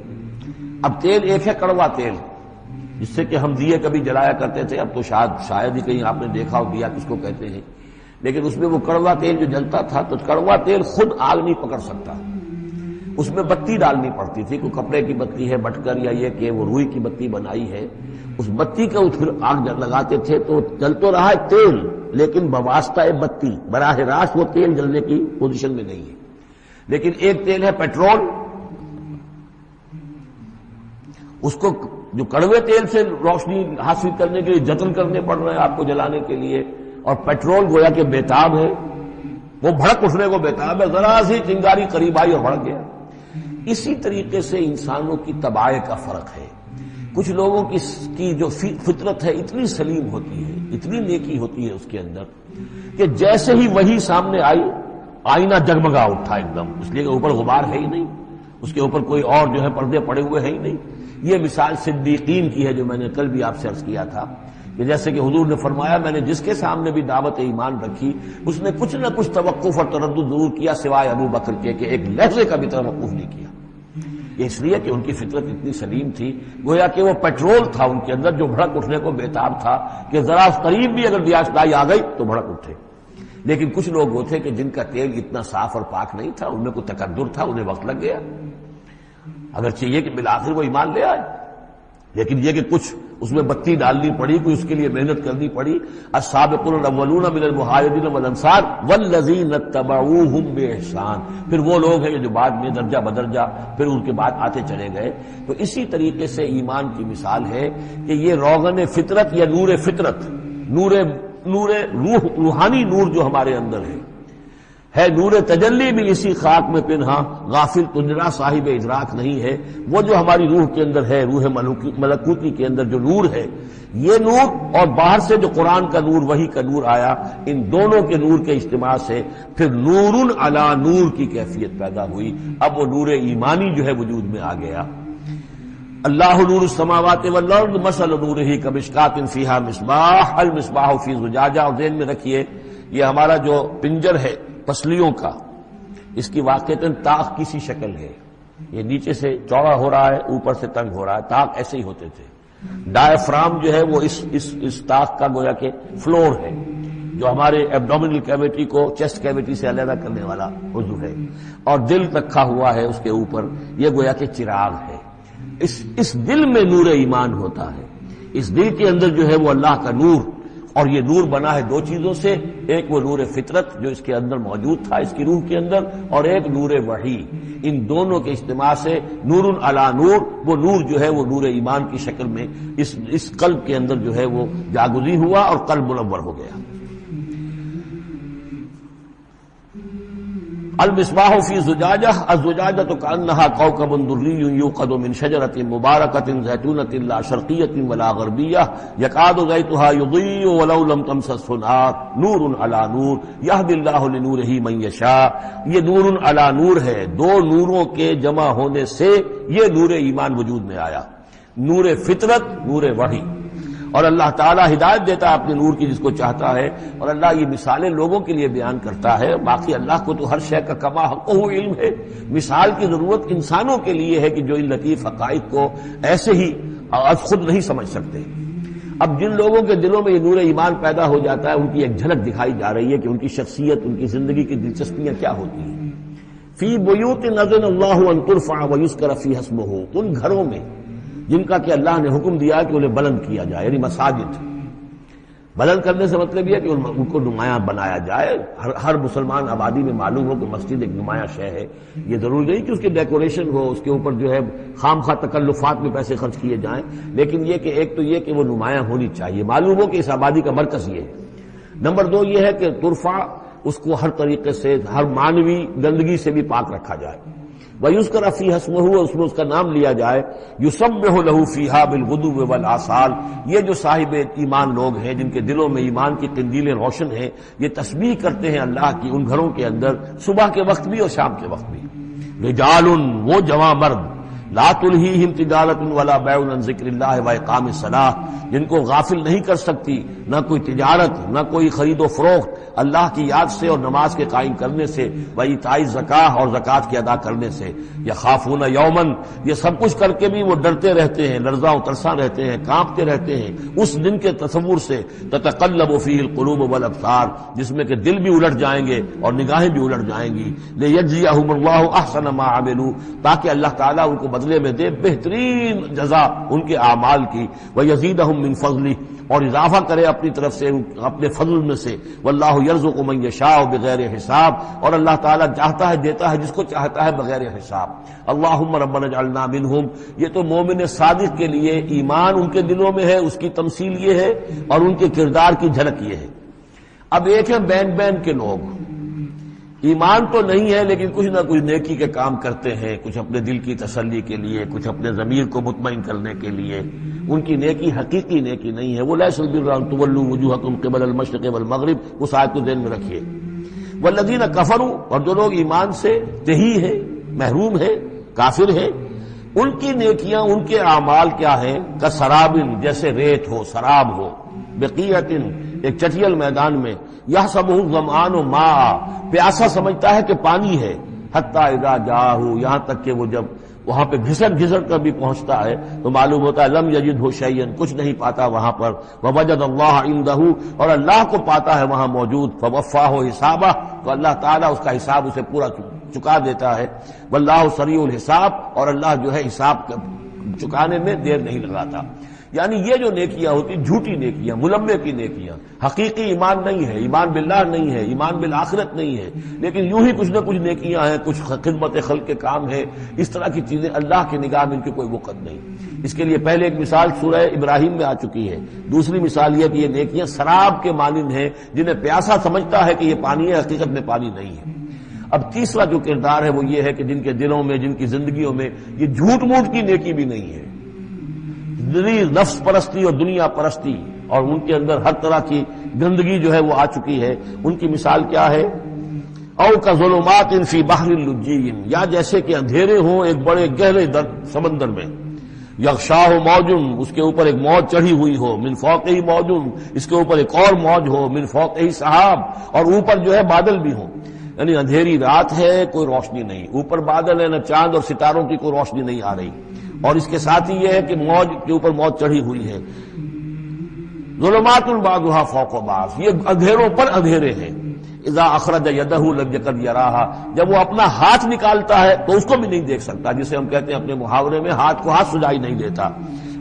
اب تیل ایک ہے کڑوا تیل، جس سے کہ ہم دیے کبھی جلایا کرتے تھے. اب تو شاید ہی کہیں آپ نے دیکھا ہو دیا کس کو کہتے ہیں، لیکن اس میں وہ کڑوا تیل جو جلتا تھا تو کڑوا تیل خود آگ نہیں پکڑ سکتا، اس میں بتی ڈالنی پڑتی تھی. کوئی کپڑے کی بتی ہے بٹکر، یا یہ کہ وہ روئی کی بتی بنائی ہے، اس بتی کا پھر آگ لگاتے تھے تو جل تو رہا ہے تیل، لیکن بواسطہ بتی، براہ راست وہ تیل جلنے کی پوزیشن میں نہیں ہے. لیکن ایک تیل ہے پیٹرول، اس کو جو کڑوے تیل سے روشنی حاصل کرنے کے لیے جتن کرنے پڑ رہے ہیں آپ کو جلانے کے لیے، اور پیٹرول گویا کہ بیتاب ہے، وہ بھڑک اٹھنے کو بیتاب ہے. ذرا سی چنگاری قریب آئی اور بھڑک گیا. اسی طریقے سے انسانوں کی طباع کا فرق ہے. کچھ لوگوں کی جو فطرت ہے اتنی سلیم ہوتی ہے، اتنی نیکی ہوتی ہے اس کے اندر، کہ جیسے ہی وہی سامنے آئی آئینہ جگمگا اٹھا ایک دم، اس لیے کہ اوپر غبار ہے ہی نہیں، اس کے اوپر کوئی اور جو ہے پردے پڑے ہوئے ہیں ہی نہیں. یہ مثال صدیقین کی ہے جو میں نے کل بھی آپ سے عرض کیا تھا کہ جیسے کہ حضور نے فرمایا میں نے جس کے سامنے بھی دعوت ایمان رکھی اس نے کچھ نہ کچھ توقف اور تردد ضرور کیا سوائے ابو بکر کے، کہ ایک لحظے کا بھی توقف نہیں کیا. یہ اس لیے کہ ان کی فطرت اتنی سلیم تھی، گویا کہ وہ پیٹرول تھا ان کے اندر جو بھڑک اٹھنے کو بیتاب تھا کہ ذرا قریب بھی اگر دیاسدائی آ گئی تو بھڑک اٹھے. لیکن کچھ لوگ وہ تھے کہ جن کا تیل اتنا صاف اور پاک نہیں تھا، ان میں کوئی تکدر تھا، انہیں وقت لگ گیا. اگر چاہیے کہ بالآخر وہ ایمان لے آئے، لیکن یہ کہ کچھ اس میں بتی ڈالنی پڑی، کوئی اس کے لیے محنت کرنی پڑی. السابقون الاولون من المہاجرین والانصار والذین اتبعوہم بإحسان، پھر وہ لوگ ہیں جو بعد میں درجہ بدرجہ پھر ان کے بعد آتے چلے گئے. تو اسی طریقے سے ایمان کی مثال ہے کہ یہ روغن فطرت یا نور فطرت، نور روح، روحانی نور جو ہمارے اندر ہے نور تجلی بھی اسی خاک میں پنہاں، غافل تجرا صاحب ادراک نہیں ہے. وہ جو ہماری روح کے اندر ہے، روح ملکوتی کے اندر جو نور ہے، یہ نور اور باہر سے جو قرآن کا نور، وحی کا نور آیا، ان دونوں کے نور کے اجتماع سے پھر نور علی نور کی کیفیت پیدا ہوئی. اب وہ نور ایمانی جو ہے وجود میں آ گیا. اللہ نور السماوات والارض مثل نورہ کمشکاۃ فیہا مصباح المصباح فی زجاجہ. اور ذہن میں رکھیے یہ ہمارا جو پنجر ہے پسلیوں کا، اس کی واقعتاً طاق کی سی شکل ہے. یہ نیچے سے چوڑا ہو رہا ہے، اوپر سے تنگ ہو رہا ہے. طاق ایسے ہی ہوتے تھے. ڈائفرام جو ہے وہ اس طاق کا گویا کہ فلور ہے، جو ہمارے ایبڈومینل کیویٹی کو چیسٹ کیویٹی سے علیحدہ کرنے والا عضو ہے. اور دل رکھا ہوا ہے اس کے اوپر، یہ گویا کہ چراغ ہے. اس دل میں نور ایمان ہوتا ہے. اس دل کے اندر جو ہے وہ اللہ کا نور اور یہ نور بنا ہے دو چیزوں سے، ایک وہ نور فطرت جو اس کے اندر موجود تھا، اس کی روح کے اندر، اور ایک نور وحی۔ ان دونوں کے اجتماع سے نور علی نور، وہ نور جو ہے وہ نور ایمان کی شکل میں اس قلب کے اندر جو ہے وہ جاگزی ہوا اور قلب منور ہو گیا۔ المصباح فی زجاجہ، الزجاجۃ کأنہا کوکب دری یوقد من شجرۃ مبارکۃ زیتونۃ لا شرقیۃ ولا غربیہ یکاد زیتها یضیء ولو لم تمسسہ نار نور علی نور یہدی اللہ لنورہ من یشاء۔ یہ نور علی نور ہے، دو نوروں کے جمع ہونے سے یہ نور ایمان وجود میں آیا، نور فطرت، نور وحی۔ اور اللہ تعالیٰ ہدایت دیتا ہے اپنے نور کی جس کو چاہتا ہے، اور اللہ یہ مثالیں لوگوں کے لیے بیان کرتا ہے۔ باقی اللہ کو تو ہر شے کا کما حقہ علم ہے، مثال کی ضرورت انسانوں کے لیے ہے کہ جو ان لطیف حقائق کو ایسے ہی از خود نہیں سمجھ سکتے۔ اب جن لوگوں کے دلوں میں یہ نور ایمان پیدا ہو جاتا ہے، ان کی ایک جھلک دکھائی جا رہی ہے کہ ان کی شخصیت، ان کی زندگی کی دلچسپیاں کیا ہوتی ہیں۔ فی بیوت اذن اللہ ان ترفع ویذکر فیہا اسمہ، ان گھروں میں جن کا کہ اللہ نے حکم دیا کہ انہیں بلند کیا جائے، یعنی مساجد۔ بلند کرنے سے مطلب یہ کہ ان کو نمایاں بنایا جائے۔ ہر مسلمان آبادی میں معلوم ہو کہ مسجد ایک نمایاں شے ہے، یہ ضروری نہیں کہ اس کی ڈیکوریشن ہو، اس کے اوپر جو ہے خام خواہ تکلفات میں پیسے خرچ کیے جائیں، لیکن یہ کہ ایک تو یہ کہ وہ نمایاں ہونی چاہیے، معلوم ہو کہ اس آبادی کا مرکز یہ ہے۔ نمبر دو یہ ہے کہ ترفع، اس کو ہر طریقے سے، ہر معنوی گندگی سے بھی پاک رکھا جائے۔ وَيُذْكَرَ فِيهَا اسْمُهُ، اس میں اس کا نام لیا جائے۔ يُسَبِّحُ لَهُ فِيهَا بِالْغُدُوِّ وَالْآصَالِ، یہ جو صاحب ایمان لوگ ہیں جن کے دلوں میں ایمان کی قندیلیں روشن ہیں، یہ تسبیح کرتے ہیں اللہ کی ان گھروں کے اندر، صبح کے وقت بھی اور شام کے وقت بھی۔ رجال، وہ جواں مرد، لا تلہیہم تجارۃ ولا بیع عن ذکر اللہ واقام الصلاۃ، جن کو غافل نہیں کر سکتی نہ کوئی تجارت، نہ کوئی خرید و فروخت اللہ کی یاد سے اور نماز کے قائم کرنے سے، وایتاء الزکاۃ اور زکوٰۃ کی ادا کرنے سے۔ یخافون یوما، یہ سب کچھ کر کے بھی وہ ڈرتے رہتے ہیں، لرزاں و ترساں رہتے ہیں، کانپتے رہتے ہیں اس دن کے تصور سے، تتقلب فیہ القلوب والابصار، جس میں کہ دل بھی الٹ جائیں گے اور نگاہیں بھی الٹ جائیں گی۔ لیجزیہم اللہ احسن ما عملوا، تاکہ اللہ تعالیٰ ان کو بدلے میں دے بہترین جزا ان کے اعمال کی، وَيَزِيدَهُم مِّن فَضْلِهِ، اور اضافہ کرے اپنی طرف سے اپنے فضل میں سے۔ وَاللَّهُ يَرْزُقُ مَن يَشَاءُ بِغَيْرِ حساب، اور اللہ تعالیٰ چاہتا ہے دیتا ہے جس کو چاہتا ہے بغیر حساب۔ اللہم ربنا اجعلنا منہم، یہ تو مومن صادق کے لیے ایمان ان کے دلوں میں ہے، اس کی تمثیل یہ ہے، اور ان کے کردار کی جھلک یہ ہے۔ اب ایک ہے بین بین کے لوگ، ایمان تو نہیں ہے لیکن کچھ نہ کچھ نیکی کے کام کرتے ہیں، کچھ اپنے دل کی تسلی کے لیے، کچھ اپنے ضمیر کو مطمئن کرنے کے لیے۔ ان کی نیکی حقیقی نیکی نہیں ہے۔ وہ لیس البر ان تولوا وجوہکم قبل المشرق والمغرب، اس آیت کو ذہن میں رکھیے۔ والذین کفروا، اور جو لوگ ایمان سے تہی ہے، محروم ہے، کافر ہے، ان کی نیکیاں، ان کے اعمال کیا ہیں؟ کسراب، جیسے ریت ہو، سراب ہو، بقیعۃ، ایک چٹیل میدان میں، یحسبہ الظمآن ماء، پیاسا سمجھتا ہے کہ پانی ہے، حتی اذا جاءہ، یہاں تک کہ وہ جب وہاں پہ گھسٹ کر بھی پہنچتا ہے تو معلوم ہوتا ہے لم یجدہ شیئا، کچھ نہیں پاتا وہاں پر، ووجد اللہ عندہ، اور اللہ کو پاتا ہے وہاں موجود، فوفاہ حسابہ، تو اللہ تعالیٰ اس کا حساب اسے پورا چکا دیتا ہے۔ واللہ سریع الحساب، اور اللہ جو ہے حساب چکانے میں دیر نہیں لگاتا۔ یعنی یہ جو نیکیاں ہوتی، جھوٹی نیکیاں، ملمے کی نیکیاں، حقیقی ایمان نہیں ہے، ایمان باللہ نہیں ہے، ایمان بالآخرت نہیں ہے، لیکن یوں ہی کچھ نہ کچھ نیکیاں ہیں، کچھ خدمت خلق کے کام ہے، اس طرح کی چیزیں اللہ کی نگاہ میں ان کی کوئی وقت نہیں۔ اس کے لیے پہلے ایک مثال سورہ ابراہیم میں آ چکی ہے، دوسری مثال یہ کہ یہ نیکیاں سراب کے مانند ہیں، جنہیں پیاسا سمجھتا ہے کہ یہ پانی ہے، حقیقت میں پانی نہیں ہے۔ اب تیسرا جو کردار ہے وہ یہ ہے کہ جن کے دلوں میں، جن کی زندگیوں میں یہ جھوٹ موٹ کی نیکی بھی نہیں ہے، نفس پرستی اور دنیا پرستی، اور ان کے اندر ہر طرح کی گندگی جو ہے وہ آ چکی ہے۔ ان کی مثال کیا ہے؟ او کظلمات فی بحر اللجی، یا جیسے کہ اندھیرے ہوں ایک بڑے گہرے سمندر میں، یغشاہ موج، اس کے اوپر ایک موج چڑھی ہوئی ہو، من فوقہ موج، اس کے اوپر ایک اور موج ہو، من فوقہ سحاب، اور اوپر جو ہے بادل بھی ہوں۔ یعنی اندھیری رات ہے، کوئی روشنی نہیں، اوپر بادل ہے، نہ چاند اور ستاروں کی کوئی روشنی نہیں آ رہی، اور اس کے ساتھ ہی یہ ہے کہ موج کے اوپر موج چڑھی ہوئی ہے۔ ظلمات بعضها فوق بعض، یہ اندھیروں پر اندھیرے ہیں۔ اذا اخرج یدہ لم یکد یراہا، جب وہ اپنا ہاتھ نکالتا ہے تو اس کو بھی نہیں دیکھ سکتا، جسے ہم کہتے ہیں اپنے محاورے میں ہاتھ کو ہاتھ سجائی نہیں دیتا۔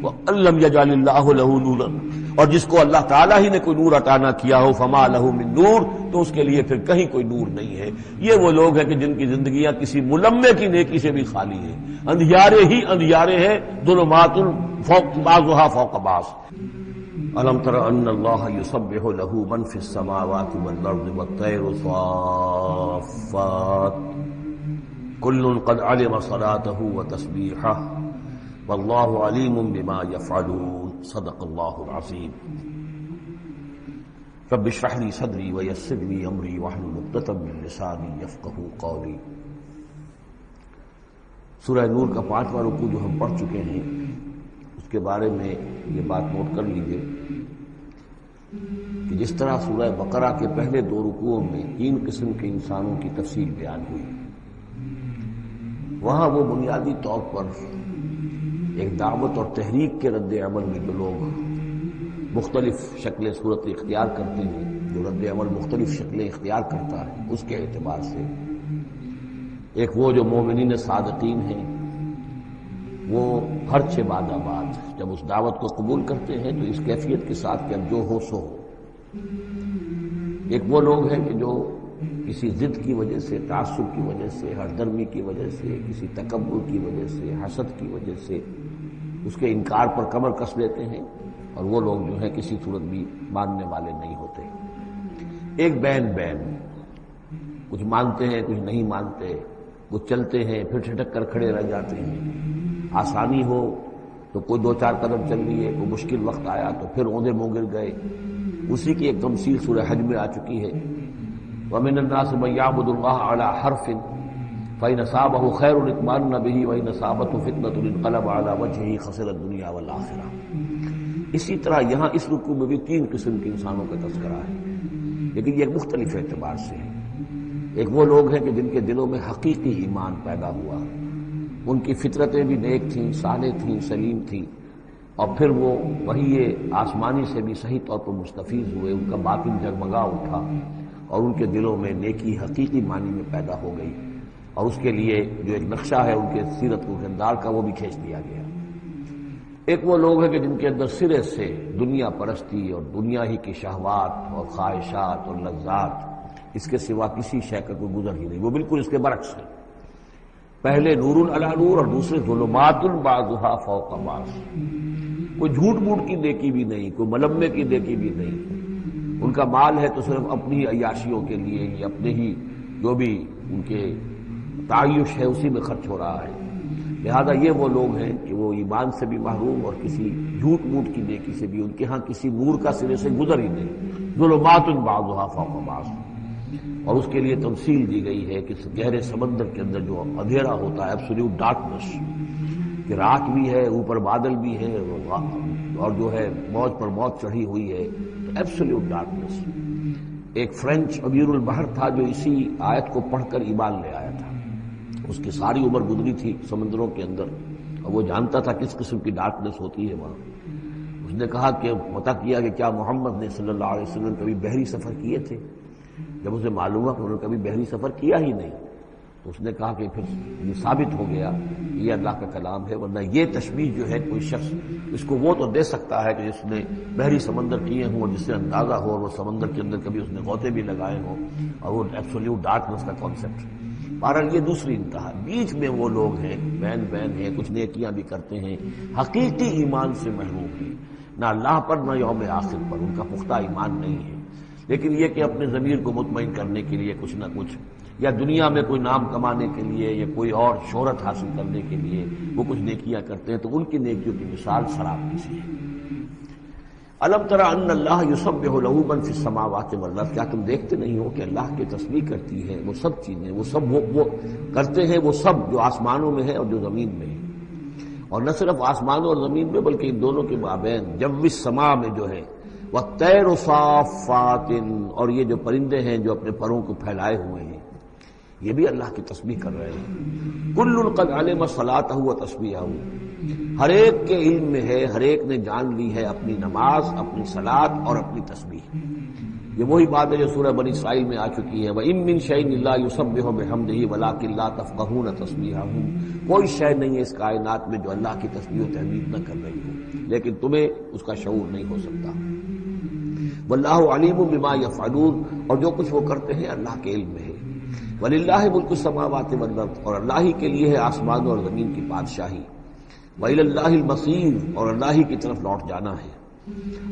وَأَلَّمْ يَجْعَلِ اللَّهُ لَهُ نُورًا، اور جس کو اللہ تعالیٰ ہی نے کوئی نور عطا نہ کیا ہو، فَمَا لَهُ مِن نور، تو اس کے لیے پھر کہیں کوئی نور نہیں ہے۔ یہ وہ لوگ ہیں کہ جن کی زندگیاں کسی ملمے کی نیکی سے بھی خالی ہیں، اندھیارے ہی اندھیارے ہیں، ظلمات فوق بعضها فوق بعض۔ أَلَمْ تَرَ أَنَّ اللَّهَ يُسَبِّحُ لَهُ مَن فِي السَّمَاوَاتِ وَالْأَرْضِ وَالطَّيْرُ صَافَّاتٍ كُلٌّ قَدْ عَلِمَ صَلَاتَهُ وَتَسْبِيحَهُ وَاللَّهُ عَلِيمٌ بِمَا يَفْعَلُونَ۔ صدق اللہ العظیم۔ رب اشرح لي صدری ويسر لي امری واحلل عقدۃ من لسانی یفقہوا قولی۔ سورہ نور کا 5واں رکوع جو ہم پڑھ چکے ہیں، اس کے بارے میں یہ بات نوٹ کر لیجیے کہ جس طرح سورہ بقرہ کے پہلے 2 رکوعوں میں 3 قسم کے انسانوں کی تفصیل بیان ہوئی، وہاں وہ بنیادی طور پر ایک دعوت اور تحریک کے رد عمل میں جو لوگ مختلف شکلیں صورت اختیار کرتے ہیں، جو رد عمل مختلف شکلیں اختیار کرتا ہے، اس کے اعتبار سے ایک وہ جو مومنین صادقین ہیں، وہ ہر 6 بعد آباد جب اس دعوت کو قبول کرتے ہیں تو اس کیفیت کے ساتھ کہ اب جو ہو سو ہو۔ ایک وہ لوگ ہیں کہ جو کسی ضد کی وجہ سے، تعصب کی وجہ سے، ہردرمی کی وجہ سے، کسی تکبر کی وجہ سے، حسد کی وجہ سے اس کے انکار پر کمر کس لیتے ہیں، اور وہ لوگ جو ہے کسی صورت بھی ماننے والے نہیں ہوتے۔ ایک بین کچھ مانتے ہیں کچھ نہیں مانتے، وہ چلتے ہیں پھر ٹھٹک کر کھڑے رہ جاتے ہیں، آسانی ہو تو کوئی 2-4 قدم چل لیے، کوئی مشکل وقت آیا تو پھر اوندے منہ گر گئے۔ اسی کی ایک تمثیل سورہ حج میں آ چکی ہے، وَمِنَ النَّاسِ مَن يَعْبُدُ اللَّهَ عَلَى حَرْفٍ فَإِنْ أَصَابَهُ خَيْرٌ اطْمَأَنَّ بِهِ وَإِنْ أَصَابَتْهُ فِتْنَةٌ انقلب عَلَى وَجْهِهِ خَسِرَ الدُّنْيَا وَالْآخِرَةَ۔ اسی طرح یہاں اس رکوع میں بھی 3 قسم کے انسانوں کا تذکرہ ہے، لیکن یہ مختلف اعتبار سے ہے۔ ایک وہ لوگ ہیں کہ جن کے دلوں میں حقیقی ایمان پیدا ہوا، ان کی فطرتیں بھی نیک تھیں، صالح تھیں، سلیم تھیں، اور پھر وہ وہی آسمانی سے بھی صحیح طور پر مستفیض ہوئے، ان کا باطن جگمگا اٹھا اور ان کے دلوں میں نیکی حقیقی معنی میں پیدا ہو گئی، اور اس کے لیے جو ایک نقشہ ہے ان کے سیرت و کردار کا وہ بھی کھینچ دیا گیا۔ ایک وہ لوگ ہیں کہ جن کے اندر سرے سے دنیا پرستی اور دنیا ہی کی شہوات اور خواہشات اور لذات، اس کے سوا کسی شے کا کوئی گزر ہی نہیں، وہ بالکل اس کے برعکس ہے۔ پہلے نور علی نور اور دوسرے ظلمات بعضها فوق بعض۔ کوئی جھوٹ موٹ کی نیکی بھی نہیں، کوئی ملمے کی نیکی بھی نہیں، ان کا مال ہے تو صرف اپنی عیاشیوں کے لیے ہی، اپنے ہی جو بھی ان کے تعیش ہے اسی میں خرچ ہو رہا ہے۔ لہذا یہ وہ لوگ ہیں کہ وہ ایمان سے بھی محروم اور کسی جھوٹ موٹ کی نیکی سے بھی، ان کے ہاں کسی نور کا سرے سے گزر ہی نہیں، ظلمات بعضها فوق بعض۔ اور اس کے لیے تمثیل دی گئی ہے کہ گہرے سمندر کے اندر جو اندھیرا ہوتا ہے، ایبسولوٹ ڈارکنس، کہ رات بھی ہے، اوپر بادل بھی ہے، اور جو ہے موج پر موج چڑھی ہوئی ہے، تو ایبسولوٹ ڈارکنس۔ ایک فرینچ امیر البحر تھا جو اسی آیت کو پڑھ کر ایمان لے آیا تھا، اس کی ساری عمر گزری تھی سمندروں کے اندر، اور وہ جانتا تھا کس قسم کی ڈارکنس ہوتی ہے وہاں۔ اس نے کہا کہ پتہ کیا کہ کیا محمد نے صلی اللہ علیہ وسلم کبھی بحری سفر کیے تھے؟ جب اسے معلوم ہوا کہ انہوں نے کبھی بحری سفر کیا ہی نہیں، تو اس نے کہا کہ پھر یہ ثابت ہو گیا یہ اللہ کا کلام ہے، ورنہ یہ تشبیہ جو ہے کوئی شخص اس کو وہ تو دے سکتا ہے کہ جس نے بحری سمندر کیے ہوں اور جس سے اندازہ ہو، اور وہ سمندر کے اندر کبھی اس نے غوطے بھی لگائے ہوں، اور وہ ایبسولوٹ ڈارکنس کا کانسیپٹ۔ بہرحال یہ دوسری انتہا۔ بیچ میں وہ لوگ ہیں، بین ہیں، کچھ نیکیاں بھی کرتے ہیں، حقیقی ایمان سے محروم ہیں، نہ اللہ پر نہ یوم آخر پر ان کا پختہ ایمان نہیں ہے، لیکن یہ کہ اپنے ضمیر کو مطمئن کرنے کے لیے کچھ نہ کچھ، یا دنیا میں کوئی نام کمانے کے لیے یا کوئی اور شہرت حاصل کرنے کے لیے وہ کچھ نیکیاں کرتے ہیں، تو ان کی نیکیوں کی مثال شراب کی سی ہے۔ الم تر ان اللہ یسبح له من فی السماوات والارض، کیا تم دیکھتے نہیں ہو کہ اللہ کی تسبیح کرتی ہے وہ سب چیزیں، وہ سب وہ کرتے ہیں، وہ سب جو آسمانوں میں ہے اور جو زمین میں ہے، اور نہ صرف آسمانوں اور زمین میں بلکہ ان دونوں کے مابین جو السماء میں جو ہے، والطیر صافات، اور یہ جو پرندے ہیں جو اپنے پروں کو پھیلائے ہوئے ہیں، یہ بھی اللہ کی تسبیح کر رہے ہیں۔ کل قد علم صلاته وتسبیحه، ہر ایک کے علم میں ہے، ہر ایک نے جان لی ہے اپنی نماز، اپنی صلاۃ اور اپنی تسبیح۔ یہ وہی بات ہے جو سورہ بنی اسرائیل میں آ چکی ہے وَإِن مِّن شَيْءٍ إِلَّا يُسَبِّحُ بِحَمْدِهِ وَلَٰكِن لَّا تَفْقَهُونَ تَسْبِيحَهُمْ، کوئی شے نہیں ہے اس کائنات میں جو اللہ کی تسبیح و تحمید نہ کر رہی ہو، لیکن تمہیں اس کا شعور نہیں ہو سکتا۔ وَاللَّهُ عَلِيمٌ بِمَا يَفْعَلُونَ، اور جو کچھ وہ کرتے ہیں اللہ کے علم میں ہے۔ وَلِلَّهِ مُلْكُ السَّمَاوَاتِ وَالْأَرْضِ، اور اللہ ہی کے لیے ہے آسمانوں اور زمین کی بادشاہی۔ وَإِلَى اللَّهِ الْمَصِيرُ، اور اللہ ہی کی طرف لوٹ جانا ہے۔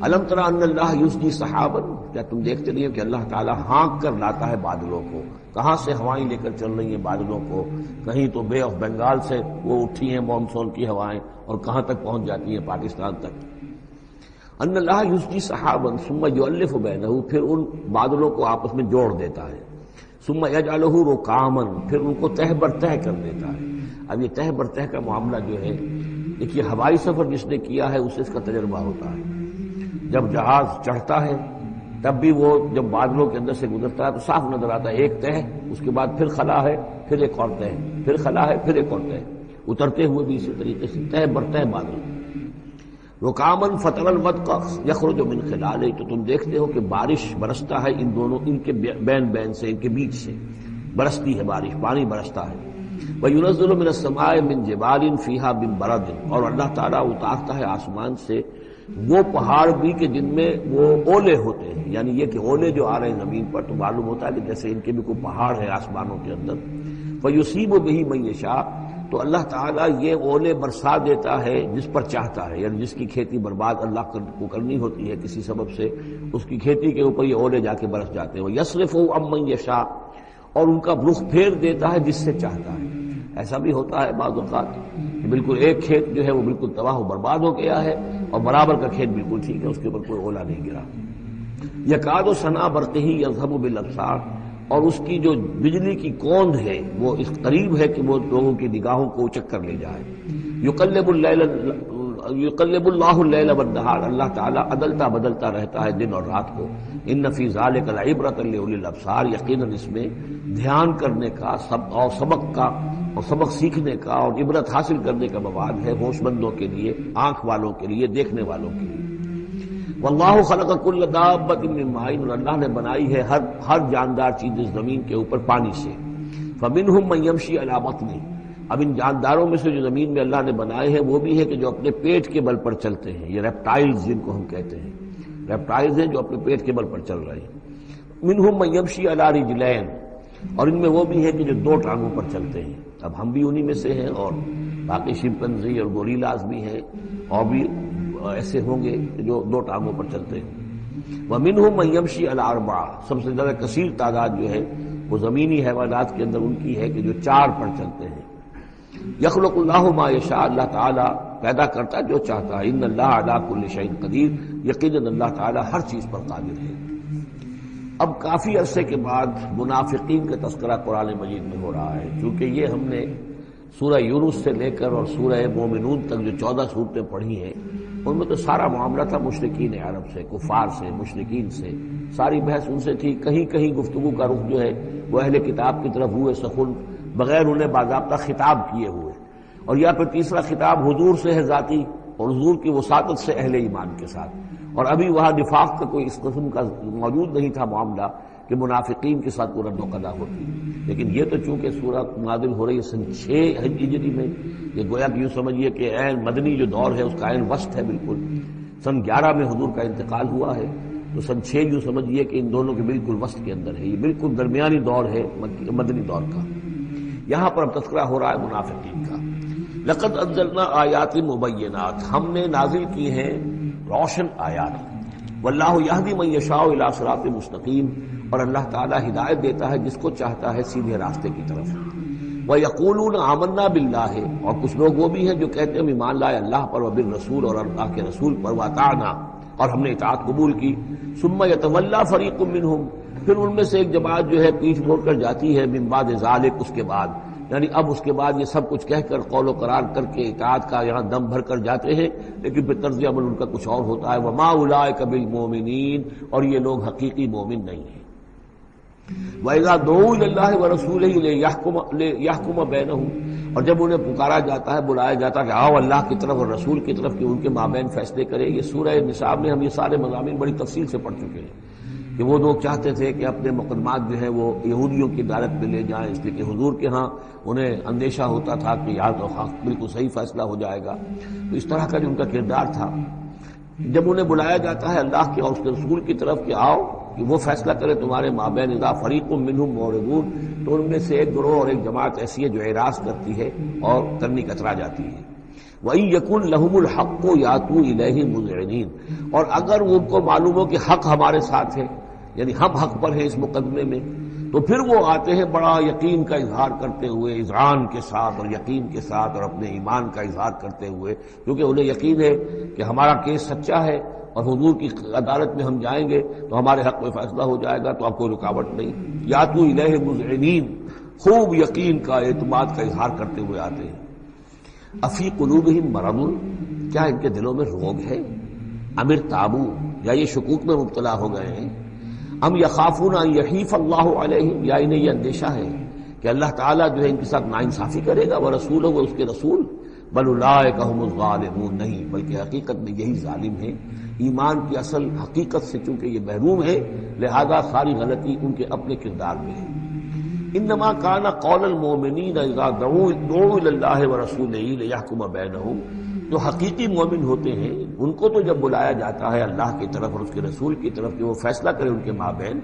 الم تر ان اللہ یسجی سحابا، کیا تم دیکھتے نہیں ہو کہ اللہ تعالیٰ ہانک کر لاتا ہے بادلوں کو؟ کہاں سے ہوائیں لے کر چل رہی ہیں بادلوں کو؟ کہیں تو بے آف بنگال سے وہ اٹھی ہیں مانسون کی ہوائیں، اور کہاں تک پہنچ جاتی ہیں؟ پاکستان تک۔ ان اللہ یسجی سحابا ثم یؤلف بینہ، پھر ان بادلوں کو آپس میں جوڑ دیتا ہے۔ ثم یجعلہ رکاما، پھر ان کو تہ بر تہ کر دیتا ہے۔ اب یہ تہ بر تہ کا معاملہ جو ہے، دیکھیے ہوائی سفر جس نے کیا ہے اسے اس کا تجربہ ہوتا ہے۔ جب جہاز چڑھتا ہے تب بھی وہ جب بادلوں کے اندر سے گزرتا ہے تو صاف نظر آتا ہے، ایک تہ، اس کے بعد پھر خلا ہے، پھر ایک اور تہ، پھر خلا ہے، پھر ایک اور تہ، اترتے ہوئے بھی اسی طریقے سے تہ بر تہ بادل۔ رکامن فتر الودق یخرج من خلالہ، تو تم دیکھتے ہو کہ بارش برستا ہے ان دونوں، ان کے بین بین سے، ان کے بیچ سے برستی ہے بارش، پانی برستا ہے۔ وَيُنَزِّلُ مِنَ السَّمَاءِ مِن جِبَالٍ فِيهَا مِن بَرَدٍ، اور اللہ تعالیٰ اتارتا ہے آسمان سے وہ پہاڑ بھی کہ جن میں وہ اولے ہوتے ہیں، یعنی یہ کہ اولے جو آ رہے ہیں زمین پر تو معلوم ہوتا ہے کہ جیسے ان کے بھی کوئی پہاڑ ہے آسمانوں کے اندر۔ فَيُصِيبُ بِهِ مَن يَشَاءُ، تو اللہ تعالیٰ یہ اولے برسا دیتا ہے جس پر چاہتا ہے، یعنی جس کی کھیتی برباد اللہ کو کرنی ہوتی ہے کسی سبب سے، اس کی کھیتی کے اوپر یہ اولے جا کے برس جاتے ہیں۔ وَيَصْرِفُهُ عَن مَن يَشَاءُ، اور ان کا رخ پھیر دیتا ہے جس سے چاہتا ہے۔ ایسا بھی ہوتا ہے بعض اوقات کہ بالکل ایک کھیت جو ہے وہ بالکل تباہ و برباد ہو گیا ہے اور برابر کا کھیت بالکل ٹھیک ہے، اس کے اوپر کوئی اولا نہیں گرا۔ یکاد سنا برقہ یذھب بالابصار، اور اس کی جو بجلی کی کوند ہے وہ اس قریب ہے کہ وہ لوگوں کی نگاہوں کو اچک کر لے جائے۔ یقلب اللہ اللیل والنہار، اللہ تعالیٰ عدلتا بدلتا رہتا ہے دن اور رات کو۔ ان فی ذلک لعبرۃ لاولی الابصار، یقیناً اس میں دھیان کرنے کا اور سبق کا اور سبق سیکھنے کا اور عبرت حاصل کرنے کا مواد ہے ہوش مندوں کے لیے، آنکھ والوں کے لیے، دیکھنے والوں کے لیے۔ واللہ خلق کل دابۃ من ماء، اور اللہ نے بنائی ہے ہر جاندار چیز اس زمین کے اوپر پانی سے۔ فمنہم من یمشی علی بطنہ، اب ان جانداروں میں سے جو زمین میں اللہ نے بنائے ہیں وہ بھی ہے کہ جو اپنے پیٹ کے بل پر چلتے ہیں، یہ ریپٹائلز جن کو ہم کہتے ہیں، ریپٹائلز ہیں جو اپنے پیٹ کے بل پر چل رہے ہیں۔ منہم من یمشی علی رجلین، اور ان میں وہ بھی ہے کہ جو دو ٹانگوں پر چلتے ہیں۔ اب ہم بھی انہی میں سے ہیں، اور باقی شمپنزی اور گوریلاز بھی ہیں، اور بھی ایسے ہوں گے جو دو ٹانگوں پر چلتے ہیں۔ وَمِنْهُمْ مَن يَمْشِي عَلَى أَرْبَعٍ، سب سے زیادہ کثیر تعداد جو ہے وہ زمینی حیوانات کے اندر ان کی ہے کہ جو چار پر چلتے ہیں۔ یخلق اللہ ما یشاء، اللہ تعالیٰ پیدا کرتا جو چاہتا ہے۔ ان اللہ علی کل شیء قدیر، یقیناً اللہ تعالیٰ ہر چیز پر قادر ہے۔ اب کافی عرصے کے بعد منافقین کا تذکرہ قرآن مجید میں ہو رہا ہے، چونکہ یہ ہم نے سورہ یونس سے لے کر اور سورہ مومنون تک جو 14 صورتیں پڑھی ہیں ان میں تو سارا معاملہ تھا مشرکین عرب سے، کفار سے، مشرکین سے، ساری بحث ان سے تھی۔ کہیں کہیں گفتگو کا رخ جو ہے وہ اہل کتاب کی طرف ہوئے سخن، بغیر انہیں باضابطہ خطاب کیے ہوئے، اور یا پھر تیسرا خطاب حضور سے ہے ذاتی، اور حضور کی وساطت سے اہل ایمان کے ساتھ، اور ابھی وہاں نفاق کا کوئی اس قسم کا موجود نہیں تھا معاملہ کہ منافقین کے ساتھ کوئی رد و قضا ہوتی۔ لیکن یہ تو چونکہ سورہ نازل ہو رہی ہے سن 6 ہجری میں، یہ گویا کہ یوں سمجھیے کہ عین مدنی جو دور ہے اس کا عین وسط ہے بالکل۔ سن 11 میں حضور کا انتقال ہوا ہے، تو سن 6 یوں سمجھیے کہ ان دونوں کے بالکل وسط کے اندر ہے، یہ بالکل درمیانی دور ہے مدنی دور کا۔ یہاں پر اب تذکرہ ہو رہا ہے منافقین کا۔ لقد انزلنا آیات مبینات، ہم نے نازل کی ہیں روشن آیات۔ واللہ یہدی من یشاء الی صراط مستقیم، اور اللہ تعالیٰ ہدایت دیتا ہے جس کو چاہتا ہے سیدھے راستے کی طرف۔ وَيَقُولُونَ آمَنَّا بِاللَّهِ، اور کچھ لوگ وہ بھی ہیں جو کہتے ہیں ہم ایمان لائے اللہ پر، وبالرسول، اور اللہ کے رسول پر، وَأَطَعْنَا، اور ہم نے اطاعت قبول کی۔ ثُمَّ يَتَوَلَّىٰ فَرِيقٌ مِّنْهُمْ، پھر ان میں سے ایک جماعت جو ہے پیٹھ موڑ کر جاتی ہے، مِن بَعْدِ ذَلِكَ، اس کے بعد، یعنی اب اس کے بعد یہ سب کچھ کہہ کر قول و قرار کر کے اطاعت کا یہاں دم بھر کر جاتے ہیں، لیکن پھر طرز عمل ان کا کچھ اور ہوتا ہے۔ وَمَا أُولَٰئِكَ بِالْمُؤْمِنِينَ، اور یہ لوگ حقیقی مومن نہیں ہیں۔ وَإِذَا دُعُوا إِلَى اللَّهِ وَرَسُولِهِ لِيَحْكُمَ بَيْنَهُمْ، اور جب انہیں پکارا جاتا ہے، بلایا جاتا ہے کہ آؤ اللہ کی طرف اور رسول کی طرف کہ ان کے مابین فیصلے کرے۔ یہ سورہ نساء میں ہم یہ سارے مضامین بڑی تفصیل سے پڑھ چکے ہیں۔ کہ وہ لوگ چاہتے تھے کہ اپنے مقدمات جو ہے وہ یہودیوں کی عدالت میں لے جائیں، اس لیے کہ حضور کے ہاں انہیں اندیشہ ہوتا تھا کہ یا تو بالکل صحیح فیصلہ ہو جائے گا. تو اس طرح کا جو ان کا کردار تھا، جب انہیں بلایا جاتا ہے اللہ کے اور اس کے رسول کی طرف کہ آؤ کہ وہ فیصلہ کرے تمہارے مابین، اذا فریق منہم معرضون، تو ان میں سے ایک گروہ اور ایک جماعت ایسی ہے جو اعراض کرتی ہے اور کرنی کترا جاتی ہے. وَإِن يَكُن لَهُمُ الْحَقُّ يَأْتُوا إِلَيْهِ مُذْعِنِينَ، اور اگر ان کو معلوم ہو کہ حق ہمارے ساتھ ہے، یعنی ہم حق پر ہیں اس مقدمے میں، تو پھر وہ آتے ہیں بڑا یقین کا اظہار کرتے ہوئے، اذعان کے ساتھ اور یقین کے ساتھ اور اپنے ایمان کا اظہار کرتے ہوئے، کیونکہ انہیں یقین ہے کہ ہمارا کیس سچا ہے اور حضور کی عدالت میں ہم جائیں گے تو ہمارے حق میں فیصلہ ہو جائے گا، تو اب کوئی رکاوٹ نہیں. یاتوا الیہ مذعنین، خوب یقین کا اعتماد کا اظہار کرتے ہوئے آتے ہیں. افی قلوبہم مرض، کیا ان کے دلوں میں روگ ہے؟ ام ارتابوا، یا یہ شکوک میں مبتلا ہو گئے ہیں؟ ام یخافون ان یحیف اللہ علیہم، یا انہیں یہ اندیشہ ہے کہ اللہ تعالیٰ جو ہے ان کے ساتھ ناانصافی کرے گا، ورسولہ، وہ اس کے رسول. بل اولئک هم الظالمون، نہیں بلکہ حقیقت میں یہی ظالم ہیں. ایمان کی اصل حقیقت سے چونکہ یہ محروم ہے، لہذا ساری غلطی ان کے اپنے کردار میں ہے. انما کان قول المؤمنین اذا دعوا الى اللہ ورسولہ لیحکم بینہم، جو حقیقی مومن ہوتے ہیں ان کو تو جب بلایا جاتا ہے اللہ کی طرف اور اس کے رسول کی طرف کہ وہ فیصلہ کرے ان کے مابین،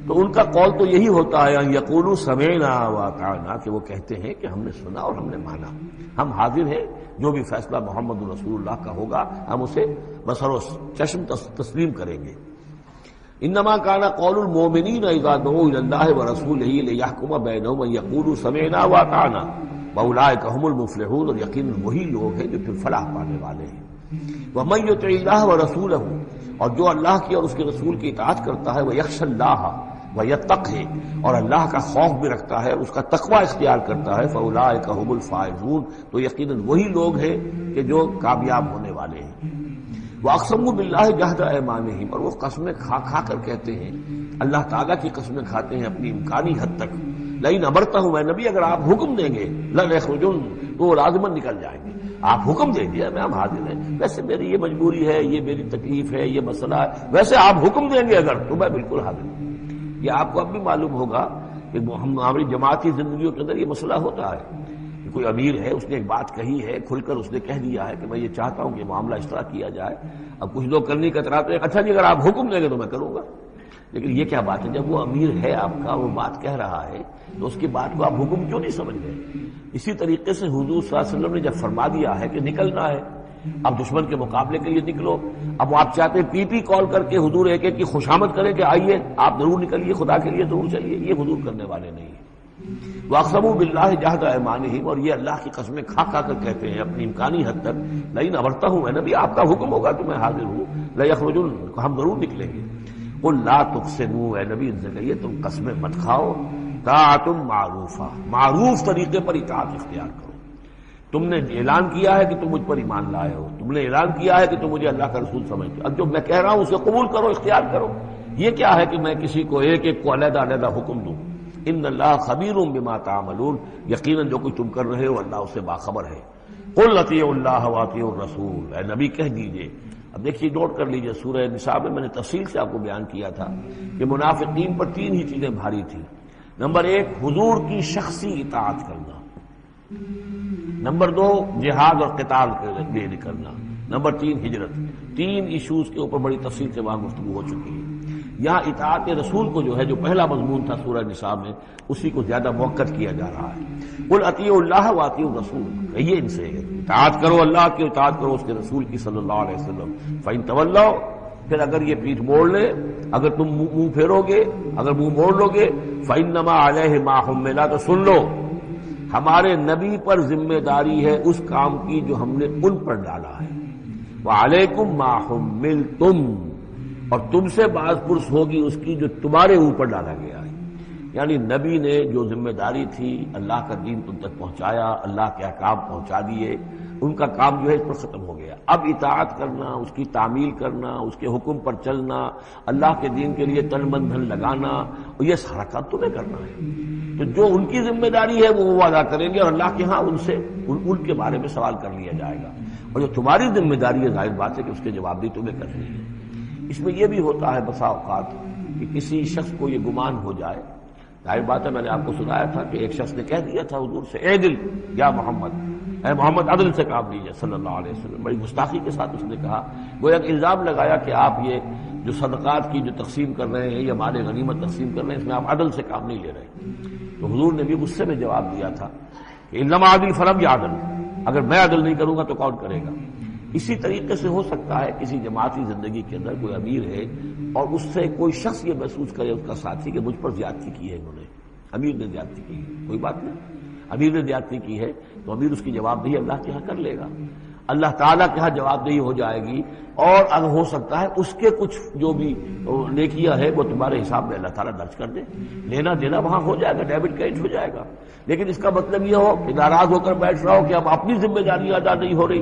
تو ان کا قول تو یہی ہوتا ہے ان یقولوا سمعنا واطعنا، کہ وہ کہتے ہیں کہ ہم نے سنا اور ہم نے مانا، ہم حاضر ہیں، جو بھی فیصلہ محمد رسول اللہ کا ہوگا ہم اسے بصر و چشم تسلیم کریں گے. انما کان قول المؤمنین اذا دعوا الى اللہ ورسولہ لیحکم بینہم ان یقولوا سمعنا واطعنا واولئک هم المفلحون، اور یقیناً وہی لوگ ہیں جو پھر فلاح پانے والے ہیں. ومن یطع اللہ ورسولہ، اور جو اللہ کی اور اس کے رسول کی اطاعت کرتا ہے، ویخشى اللہ ویتقی، اور اللہ کا خوف بھی رکھتا ہے، اس کا تقوی اختیار کرتا ہے، فاولئک هم الفائزون، تو یقیناً وہی لوگ ہیں کہ جو کامیاب ہونے والے ہیں. وَأَقْسَمُوا بِاللَّهِ جَهْدَ أَيْمَانِهِمْ، اور وہ قسمیں کھا کر کہتے ہیں، اللہ تعالیٰ کی قسمیں کھاتے ہیں اپنی امکانی حد تک. لئن امرتہم، اے نبی اگر آپ حکم دیں گے، لَيَخْرُجُنَّ، تو وہ لازماً نکل جائیں گے. آپ حکم دیں گے میں ہم حاضر ہیں، ویسے میری یہ مجبوری ہے، یہ میری تکلیف ہے، یہ مسئلہ ہے، ویسے آپ حکم دیں گے اگر، تو میں بالکل حاضر ہوں. یہ آپ کو اب بھی معلوم ہوگا کہ ہماری جماعتی زندگیوں کے اندر یہ مسئلہ ہوتا ہے. کوئی امیر ہے، اس نے ایک بات کہی ہے، کھل کر اس نے کہہ دیا ہے کہ میں یہ چاہتا ہوں کہ معاملہ اس طرح کیا جائے. اب کچھ لوگ کرنے کتراتے ہیں، اچھا جی اگر آپ حکم دیں گے تو میں کروں گا. لیکن یہ کیا بات ہے؟ جب وہ امیر ہے آپ کا، وہ بات کہہ رہا ہے، تو اس کی بات کو آپ حکم کیوں نہیں سمجھ گئے؟ اسی طریقے سے حضور صلی اللہ علیہ وسلم نے جب فرما دیا ہے کہ نکلنا ہے، اب دشمن کے مقابلے کے لیے نکلو، اب آپ چاہتے ہیں پی کال کر کے حضور ایک ایک کی خوشامد کریں کہ آئیے آپ ضرور نکلیے، خدا کے لیے ضرور چلیے، یہ حضور کرنے والے نہیں ہیں. وَأَقْسَمُوا بِاللَّهِ جَهْدَ أَيْمَانِهِمْ، اور یہ اللہ کی قسمیں کھا کر کہتے ہیں اپنی امکانی حد تک، لئن امرتہم، اے نبی آپ کا حکم ہوگا تو میں حاضر ہوں، لَيَخْرُجُنَّ، ہم ضرور نکلیں گے. قُل لَا تُقْسِمُوا، اے نبی ان سے کہیے تم قسمیں مت کھاؤ، طاعۃ معروفہ، معروف طریقے پر اطاعت اختیار کرو. تم نے اعلان کیا ہے کہ تم مجھ پر ایمان لائے ہو، تم نے اعلان کیا ہے کہ تم مجھے اللہ کا رسول سمجھتے ہو، اب جو میں کہہ رہا ہوں اسے قبول کرو، اختیار کرو. یہ کیا ہے کہ میں کسی کو ایک ایک کو علیحدہ علیحدہ حکم دوں؟ ان اللہ خبیر بما تعملون، یقیناً جو کچھ تم کر رہے ہو اللہ اس سے باخبر ہے. قل اطیعوا اللہ واطیعوا الرسول، اے نبی کہہ دیجئے. اب دیکھیے نوٹ کر لیجئے، سورہ نساء میں نے تفصیل سے آپ کو بیان کیا تھا کہ منافقین پر تین ہی چیزیں بھاری تھیں. نمبر ایک، حضور کی شخصی اطاعت کرنا. نمبر دو، جہاد اور قتال کے لیے نکلنا. نمبر تین، ہجرت. تین ایشوز کے اوپر بڑی تفصیل سے وہاں گفتگو ہو چکی ہے. یہاں اطاعت رسول کو جو ہے، جو پہلا مضمون تھا سورہ نساء میں، اسی کو زیادہ موقت کیا جا رہا ہے. قل اطیعوا اللہ واطیعوا الرسول، کہیے ان سے اطاعت کرو، اللہ کی اطاعت کرو، اس کے رسول کی صلی اللہ علیہ وسلم. فإن تولوا، پھر اگر یہ پیٹھ موڑ لے، اگر تم منہ پھیرو گے، اگر منہ موڑ لو گے، فإنما علیہ ما حمل، تو سن لو ہمارے نبی پر ذمہ داری ہے اس کام کی جو ہم نے ان پر ڈالا ہے. وعلیکم ما حملتم، اور تم سے باز پرس ہوگی اس کی جو تمہارے اوپر ڈالا گیا ہے. یعنی نبی نے جو ذمہ داری تھی اللہ کا دین تم تک پہنچایا، اللہ کے احکام پہنچا دیے، ان کا کام جو ہے اس پر ختم ہو گیا. اب اطاعت کرنا، اس کی تعمیل کرنا، اس کے حکم پر چلنا، اللہ کے دین کے لیے تن من دھن لگانا، اور یہ سارا کام تمہیں کرنا ہے. تو جو ان کی ذمہ داری ہے وہ ادا کریں گے، اور اللہ کے ہاں ان سے ان کے بارے میں سوال کر لیا جائے گا. اور جو تمہاری ذمہ داری ہے ظاہر بات ہے کہ اس کے جواب بھی تمہیں کرنی ہے. اس میں یہ بھی ہوتا ہے بسا اوقات کہ کسی شخص کو یہ گمان ہو جائے. ظاہر بات ہے میں نے آپ کو سنایا تھا کہ ایک شخص نے کہہ دیا تھا حضور سے اے دل یا محمد، اے محمد عدل سے کام لیجیے صلی اللہ علیہ وسلم. بڑی گستاخی کے ساتھ اس نے کہا، گویا کہ الزام لگایا کہ آپ یہ جو صدقات کی جو تقسیم کر رہے ہیں یا مال غنیمت تقسیم کر رہے ہیں اس میں آپ عدل سے کام نہیں لے رہے. تو حضور نے بھی غصے میں جواب دیا تھا کہ انما عدل فلم یا عدل، اگر میں عدل نہیں کروں گا تو کون کرے گا. اسی طریقے سے ہو سکتا ہے کسی جماعتی زندگی کے اندر کوئی امیر ہے اور اس سے کوئی شخص یہ محسوس کرے، اس کا ساتھی، کہ مجھ پر زیادتی کی ہے انہوں نے، امیر نے زیادتی کی ہے. کوئی بات نہیں، امیر نے زیادتی کی ہے تو امیر اس کی جواب دہی اللہ کے ہاں کر لے گا، اللہ تعالیٰ کے ہاں جواب دہی ہو جائے گی. اور اگر ہو سکتا ہے اس کے کچھ جو بھی نیکیاں ہے وہ تمہارے حساب میں اللہ تعالیٰ درج کر دے، لینا دینا وہاں ہو جائے گا، ڈیبٹ کریڈٹ ہو جائے گا. لیکن اس کا مطلب یہ ہو کہ ناراض ہو کر بیٹھ رہا ہو کہ اب اپنی ذمہ داری ادا نہیں ہو رہی،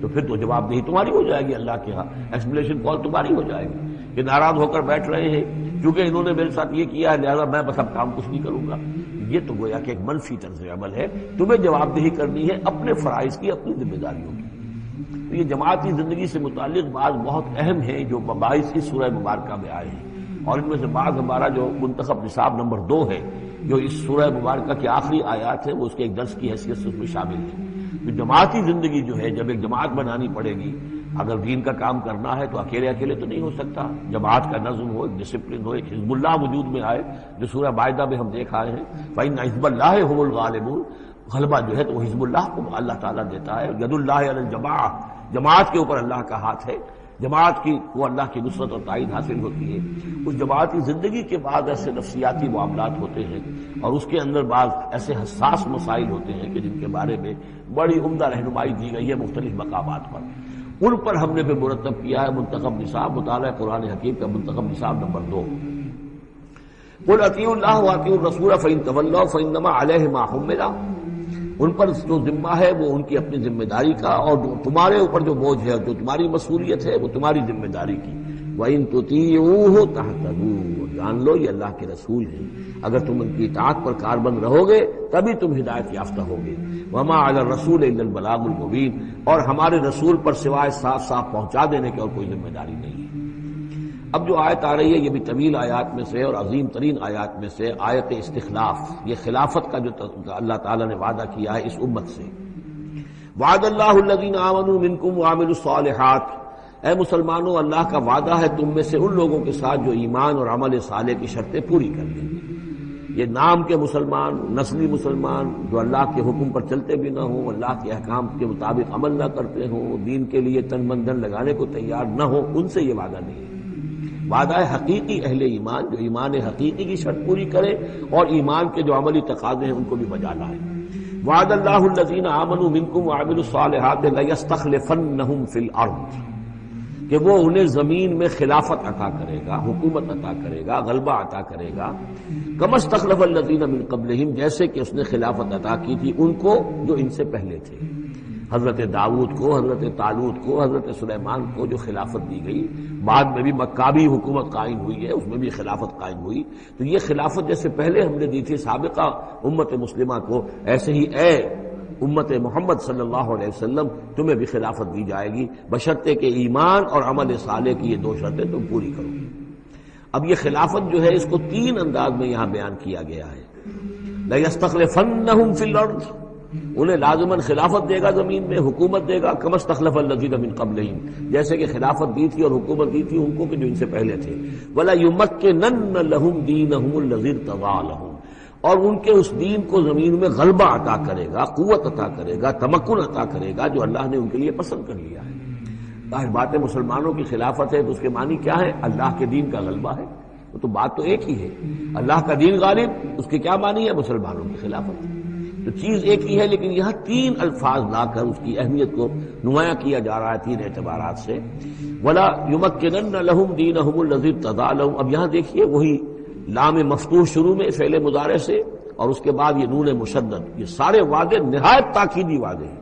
تو پھر تو جواب دہی تمہاری ہو جائے گی اللہ کے ہاں، ایکسپلینیشن کال تمہاری ہو جائے گی کہ ناراض ہو کر بیٹھ رہے ہیں کیونکہ انہوں نے میرے ساتھ یہ کیا ہے لہذا میں بس اب کام کچھ نہیں کروں گا. یہ تو گویا کہ ایک منفی طرز عمل ہے. تمہیں جواب دہی کرنی ہے اپنے فرائض کی، اپنی ذمہ داریوں کی. تو یہ جماعتی زندگی سے متعلق بعض بہت اہم ہیں جو مباحث اس سورہ مبارکہ میں آئے ہیں، اور ان میں سے بعض ہمارا جو منتخب نصاب نمبر 2 ہے جو اس سورہ مبارکہ کی آخری آیات ہے وہ اس کے ایک درس کی حیثیت سے اس میں شامل ہے. تو جماعتی زندگی جو ہے جب ایک جماعت بنانی پڑے گی، اگر دین کا کام کرنا ہے تو اکیلے اکیلے تو نہیں ہو سکتا. جماعت کا نظم ہو، ایک ڈسپلن ہو، ایک حزب اللہ وجود میں آئے جو سورہ مائدہ میں ہم دیکھ آئے ہیں فَإِنَّ حِزْبَ اللَّهِ هُمُ الْغَالِبُونَ. غلبہ جو ہے تو وہ حزب اللہ کو اللہ تعالیٰ دیتا ہے. ید اللہ علی الجماعہ، جماعت کے اوپر اللہ کا ہاتھ ہے، جماعت کی وہ اللہ کی نصرت اور تائید حاصل ہوتی ہے. اس جماعتی زندگی کے بعد ایسے نفسیاتی معاملات ہوتے ہیں اور اس کے اندر بعض ایسے حساس مسائل ہوتے ہیں کہ جن کے بارے میں بڑی عمدہ رہنمائی دی گئی ہے مختلف مقامات پر. ان پر ہم نے بھی مرتب کیا ہے منتخب نصاب، مطالعہ قرآن حکیم کا منتخب نصاب نمبر 2. قل اطیعوا اللہ واطیعوا الرسول فإن تولوا فإنما علیہ ما حمل. ان پر جو ذمہ ہے وہ ان کی اپنی ذمہ داری کا، اور تمہارے اوپر جو بوجھ ہے جو تمہاری مسئولیت ہے وہ تمہاری ذمہ داری کی. وَإِن تُطِيعُوهُ تَهْتَدُوا. جان لو یہ اللہ کے رسول ہیں، اگر تم ان کی اطاعت پر کاربند رہو گے تبھی تم ہدایت یافتہ ہوگے. وَمَا عَلَى الرَّسُولِ إِلَّا الْبَلَاغُ الْمُبِينُ. اور ہمارے رسول پر سوائے صاف صاف پہنچا دینے کے اور کوئی ذمہ داری نہیں ہے. اب جو آیت آ رہی ہے یہ بھی طویل آیات میں سے اور عظیم ترین آیات میں سے آیت استخلاف، یہ خلافت کا جو اللہ تعالیٰ نے وعدہ کیا ہے اس امت سے. وعد اللہ الذین آمنوا منکم وعملوا الصالحات. اے مسلمانوں، اللہ کا وعدہ ہے تم میں سے ان لوگوں کے ساتھ جو ایمان اور عمل صالح کی شرطیں پوری کر لیں. یہ نام کے مسلمان، نسلی مسلمان جو اللہ کے حکم پر چلتے بھی نہ ہوں، اللہ کے احکام کے مطابق عمل نہ کرتے ہوں، دین کے لیے تن من دھن لگانے کو تیار نہ ہوں، ان سے یہ وعدہ نہیں ہے. وعدہ ہے حقیقی اہل ایمان جو ایمان حقیقی کی شرط پوری کرے اور ایمان کے جو عملی تقاضے ہیں ان کو بھی بجا لائے. وعد اللہ الذین آمنوا منکم وعملوا الصالحات لیستخلفنہم فی الارض. کہ وہ انہیں زمین میں خلافت عطا کرے گا، حکومت عطا کرے گا، غلبہ عطا کرے گا. کما استخلف الذین من قبلہم. جیسے کہ اس نے خلافت عطا کی تھی ان کو جو ان سے پہلے تھے. حضرت داؤد کو، حضرت طالوت کو، حضرت سلیمان کو جو خلافت دی گئی، بعد میں بھی مکابی حکومت قائم ہوئی ہے، اس میں بھی خلافت قائم ہوئی. تو یہ خلافت جیسے پہلے ہم نے دی تھی سابقہ امت مسلمہ کو، ایسے ہی اے امت محمد صلی اللہ علیہ وسلم تمہیں بھی خلافت دی جائے گی بشرطے کہ ایمان اور عمل صالح کی یہ 2 شرطیں تم پوری کرو. اب یہ خلافت جو ہے اس کو 3 انداز میں یہاں بیان کیا گیا ہے. لَيَسْتَخْلِفَنَّهُمْ فِي الْأَرْضِ. انہیں لازماً خلافت دے گا زمین میں، حکومت دے گا. كَمَا اسْتَخْلَفَ الَّذِينَ مِن قَبْلِهِمْ. جیسے کہ خلافت دی تھی اور حکومت دی تھی ان کو کہ جو ان سے پہلے تھے. وَلَا يُمَكِّنَنَّ لَهُمْ دِينَهُمُ الَّذِي ارْتَضَىٰ لَهُمْ. اور ان کے اس دین کو زمین میں غلبہ عطا کرے گا، قوت عطا کرے گا، تمکن عطا کرے گا جو اللہ نے ان کے لیے پسند کر لیا ہے. ظاہر بات ہے مسلمانوں کی خلافت ہے تو اس کے معنی کیا ہے؟ اللہ کے دین کا غلبہ ہے. تو بات تو ایک ہی ہے، اللہ کا دین غالب، اس کے کیا معنی ہے؟ مسلمانوں کی خلافت. تو چیز ایک ہی ہے لیکن یہاں 3 الفاظ لا کر اس کی اہمیت کو نمایاں کیا جا رہا ہے 3 اعتبارات سے. وَلَا يُمَكِّنَنَّ لَهُمْ دِينَهُمُ الَّذِي ارْتَضَىٰ لَهُمْ. اب یہاں دیکھیے وہی لام مفتوح شروع میں فعل مضارع سے اور اس کے بعد یہ نون مشدد، یہ سارے وعدے نہایت تاکیدی وعدے ہیں.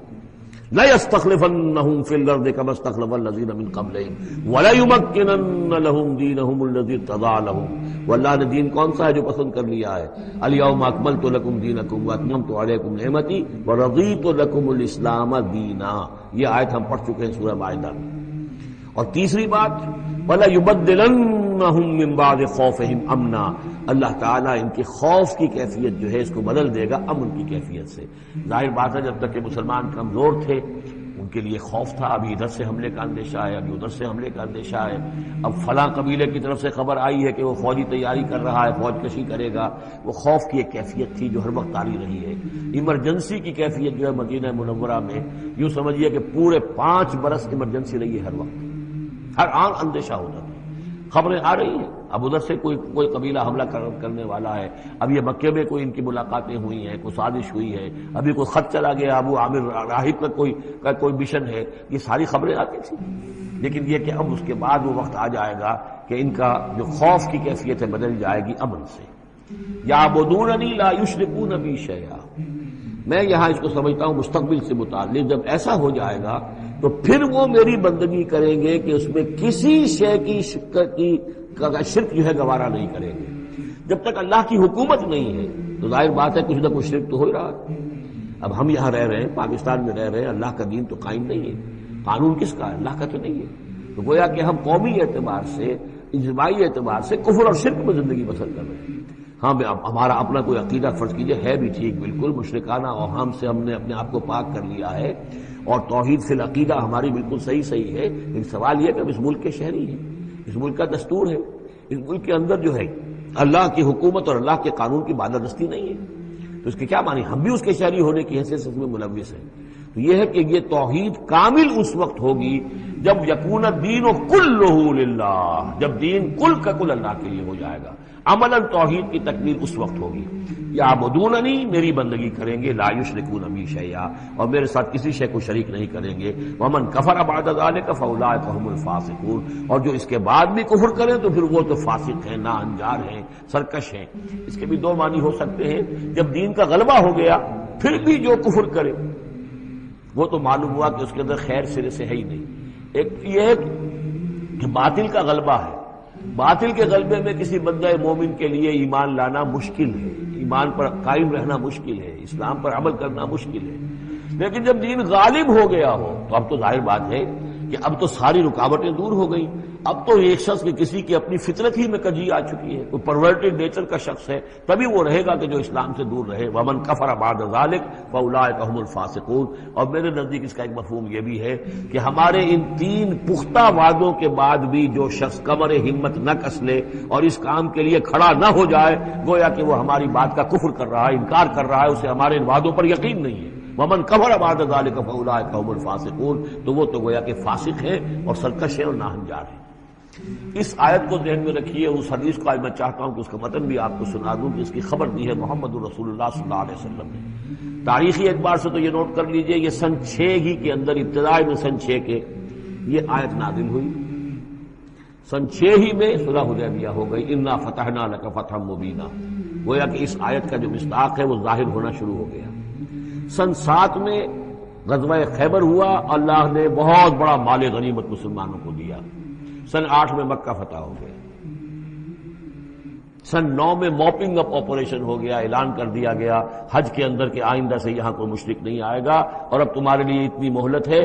لَيَسْتَخْلِفَنَّهُمْ فِي الْأَرْضِ كَمَا اسْتَخْلَفَ الَّذِينَ مِن قَبْلِهِمْ وَلَيُمَكِّنَنَّ لَهُمْ دِينَهُمُ الَّذِي ارْتَضَىٰ لَهُمْ. واللہ نے دین کون سا ہے جو پسند کر لیا ہے؟ الْيَوْمَ أَكْمَلْتُ لَكُمْ دِينَكُمْ وَأَتْمَمْتُ عَلَيْكُمْ نِعْمَتِي وَرَضِيتُ لَكُمُ الْإِسْلَامَ دِينًا. یہ آیت ہم پڑھ چکے ہیں سورہ مائدہ میں. اور تیسری بات وَلَا يُبَدِّلَنَّ لَيُبَدِّلَنَّهُم مِّن بَعْدِ خَوْفِهِمْ أَمْنًا، اللہ تعالیٰ ان کے خوف کی کیفیت جو ہے اس کو بدل دے گا امن کی کیفیت سے۔ ظاہر بات ہے جب تک کہ مسلمان کمزور تھے ان کے لیے خوف تھا، ابھی ادھر سے حملے کا اندیشہ ہے، ابھی ادھر سے حملے کا اندیشہ ہے، اب فلاں قبیلے کی طرف سے خبر آئی ہے کہ وہ فوجی تیاری کر رہا ہے، فوج کشی کرے گا۔ وہ خوف کی ایک کیفیت تھی جو ہر وقت طاری رہی ہے۔ ایمرجنسی کی کیفیت جو ہے مدینہ منورہ میں یوں سمجھیے کہ پورے 5 برس ایمرجنسی رہی ہے، ہر وقت ہر آن اندیشہ ہوتا تھا، خبریں آ رہی ہیں اب ادھر سے کوئی قبیلہ حملہ کرنے والا ہے، اب یہ مکے میں کوئی ان کی ملاقاتیں ہوئی ہیں، کوئی سازش ہوئی ہے، ابھی کوئی خط چلا گیا ابو عامر راہب کا کوئی مشن ہے، یہ ساری خبریں آتی تھیں۔ لیکن یہ کہ اب اس کے بعد وہ وقت آ جائے گا کہ ان کا جو خوف کی کیفیت ہے بدل جائے گی امن سے۔ یعبدوننی لا یشرکون بی شیئا، میں یہاں اس کو سمجھتا ہوں مستقبل سے متعلق، جب ایسا ہو جائے گا تو پھر وہ میری بندگی کریں گے کہ اس میں کسی شے کی شرک جو ہے گوارا نہیں کریں گے۔ جب تک اللہ کی حکومت نہیں ہے تو ظاہر بات ہے کچھ نہ کچھ شرک تو ہو ہی رہا ہے۔ اب ہم یہاں رہ رہے ہیں، پاکستان میں رہ رہے ہیں، اللہ کا دین تو قائم نہیں ہے، قانون کس کا ہے؟ اللہ کا تو نہیں ہے۔ تو گویا کہ ہم قومی اعتبار سے، اجتماعی اعتبار سے کفر اور شرک میں زندگی بسر کر رہے ہیں۔ ہاں ہمارا اپنا کوئی عقیدہ فرض کیجئے ہے بھی ٹھیک، بالکل مشرکانہ اوہام سے ہم نے اپنے آپ کو پاک کر لیا ہے اور توحید فی العقیدہ ہماری بالکل صحیح ہے، لیکن سوال یہ کہ ہم اس ملک کے شہری ہیں، اس ملک کا دستور ہے، اس ملک کے اندر جو ہے اللہ کی حکومت اور اللہ کے قانون کی بالادستی نہیں ہے، تو اس کے کیا معنی؟ ہم بھی اس کے شہری ہونے کی حیثیت سے اس میں ملوث ہیں۔ تو یہ ہے کہ یہ توحید کامل اس وقت ہوگی جب یکون الدین کلہ للہ، جب دین کل کا کل اللہ کے لیے ہو جائے گا۔ عملاً توحید کی تکمیل اس وقت ہوگی۔ یعبدوننی، میری بندگی کریں گے، لا یشرکون بی شیئا، اور میرے ساتھ کسی شے کو شریک نہیں کریں گے۔ ومن کفر بعد ذلک فاولئک هم الفاسقون، اور جو اس کے بعد بھی کفر کریں تو پھر وہ تو فاسق ہیں، ناانجار ہیں، سرکش ہیں۔ اس کے بھی 2 معنی ہو سکتے ہیں، جب دین کا غلبہ ہو گیا پھر بھی جو کفر کرے وہ تو معلوم ہوا کہ اس کے اندر خیر سرے سے ہے ہی نہیں۔ ایک یہ ہے کہ باطل کا غلبہ ہے، باطل کے غلبے میں کسی بندہ مومن کے لیے ایمان لانا مشکل ہے، ایمان پر قائم رہنا مشکل ہے، اسلام پر عمل کرنا مشکل ہے۔ لیکن جب دین غالب ہو گیا ہو تو اب تو ظاہر بات ہے کہ اب تو ساری رکاوٹیں دور ہو گئیں۔ اب تو ایک شخص کی کسی کی اپنی فطرت ہی میں کجی آ چکی ہے، کوئی پرورٹڈ نیچر کا شخص ہے، تبھی وہ رہے گا کہ جو اسلام سے دور رہے۔ ومن کفر بعد ذلک فاولئک هم الفاسقون، اور میرے نزدیک اس کا ایک مفہوم یہ بھی ہے کہ ہمارے ان 3 پختہ وعدوں کے بعد بھی جو شخص کمر ہمت نہ کس لے اور اس کام کے لیے کھڑا نہ ہو جائے، گویا کہ وہ ہماری بات کا کفر کر رہا ہے، انکار کر رہا ہے، اسے ہمارے ان وعدوں پر یقین نہیں ہے۔ ومن کفر بعد ذلک فاولئک هم الفاسقون، تو وہ تو گویا کہ فاسق ہیں اور سرکش ہیں اور ناہنجار ہیں۔ اس آیت کو ذہن میں رکھیے، اس حدیث کو آج میں چاہتا ہوں کہ اس کا متن بھی آپ کو سنا دوں کہ اس کی خبر دی ہے محمد رسول اللہ صلی اللہ علیہ وسلم نے۔ تاریخی اعتبار سے تو یہ نوٹ کر لیجئے، یہ سن 6 ہی کے اندر، ابتدائی میں سن 6 کے یہ آیت نازل ہوئی۔ سن 6 ہی میں صلح حدیبیہ ہو گئی، انا فتحنا لک فتحا مبینا، گویا کہ اس آیت کا جو مصداق ہے وہ ظاہر ہونا شروع ہو گیا۔ سن 7 میں غزوہ خیبر ہوا، اللہ نے بہت بڑا مال غنیمت مسلمانوں کو دیا۔ سن 8 میں مکہ فتح ہو گیا۔ سن 9 میں موپنگ اپ آپریشن ہو گیا، اعلان کر دیا گیا حج کے اندر کہ آئندہ سے یہاں کوئی مشرک نہیں آئے گا، اور اب تمہارے لیے اتنی مہلت ہے،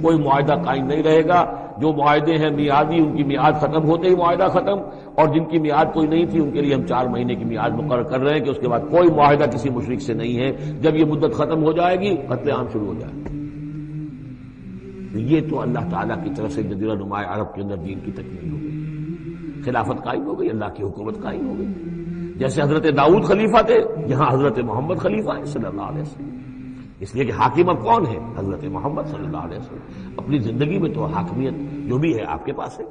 کوئی معاہدہ قائم نہیں رہے گا، جو معاہدے ہیں میعادی ان کی میعاد ختم ہوتے ہی معاہدہ ختم، اور جن کی میعاد کوئی نہیں تھی ان کے لیے ہم 4 مہینے کی میعاد مقرر کر رہے ہیں کہ اس کے بعد کوئی معاہدہ کسی مشرک سے نہیں ہے، جب یہ مدت ختم ہو جائے گی قتل عام شروع ہو جائے گا۔ یہ تو اللہ تعالیٰ کی طرف سے جزیرہ نما عرب کے اندر دین کی تکمیل ہو گئی، خلافت قائم ہو گئی، اللہ کی حکومت قائم ہو گئی۔ جیسے حضرت داؤد خلیفہ تھے، یہاں حضرت محمد خلیفہ ہے صلی اللہ علیہ وسلم، اس لیے کہ حاکم اب کون ہے؟ حضرت محمد صلی اللہ علیہ وسلم۔ اپنی زندگی میں تو حاکمیت جو بھی ہے آپ کے پاس ہے۔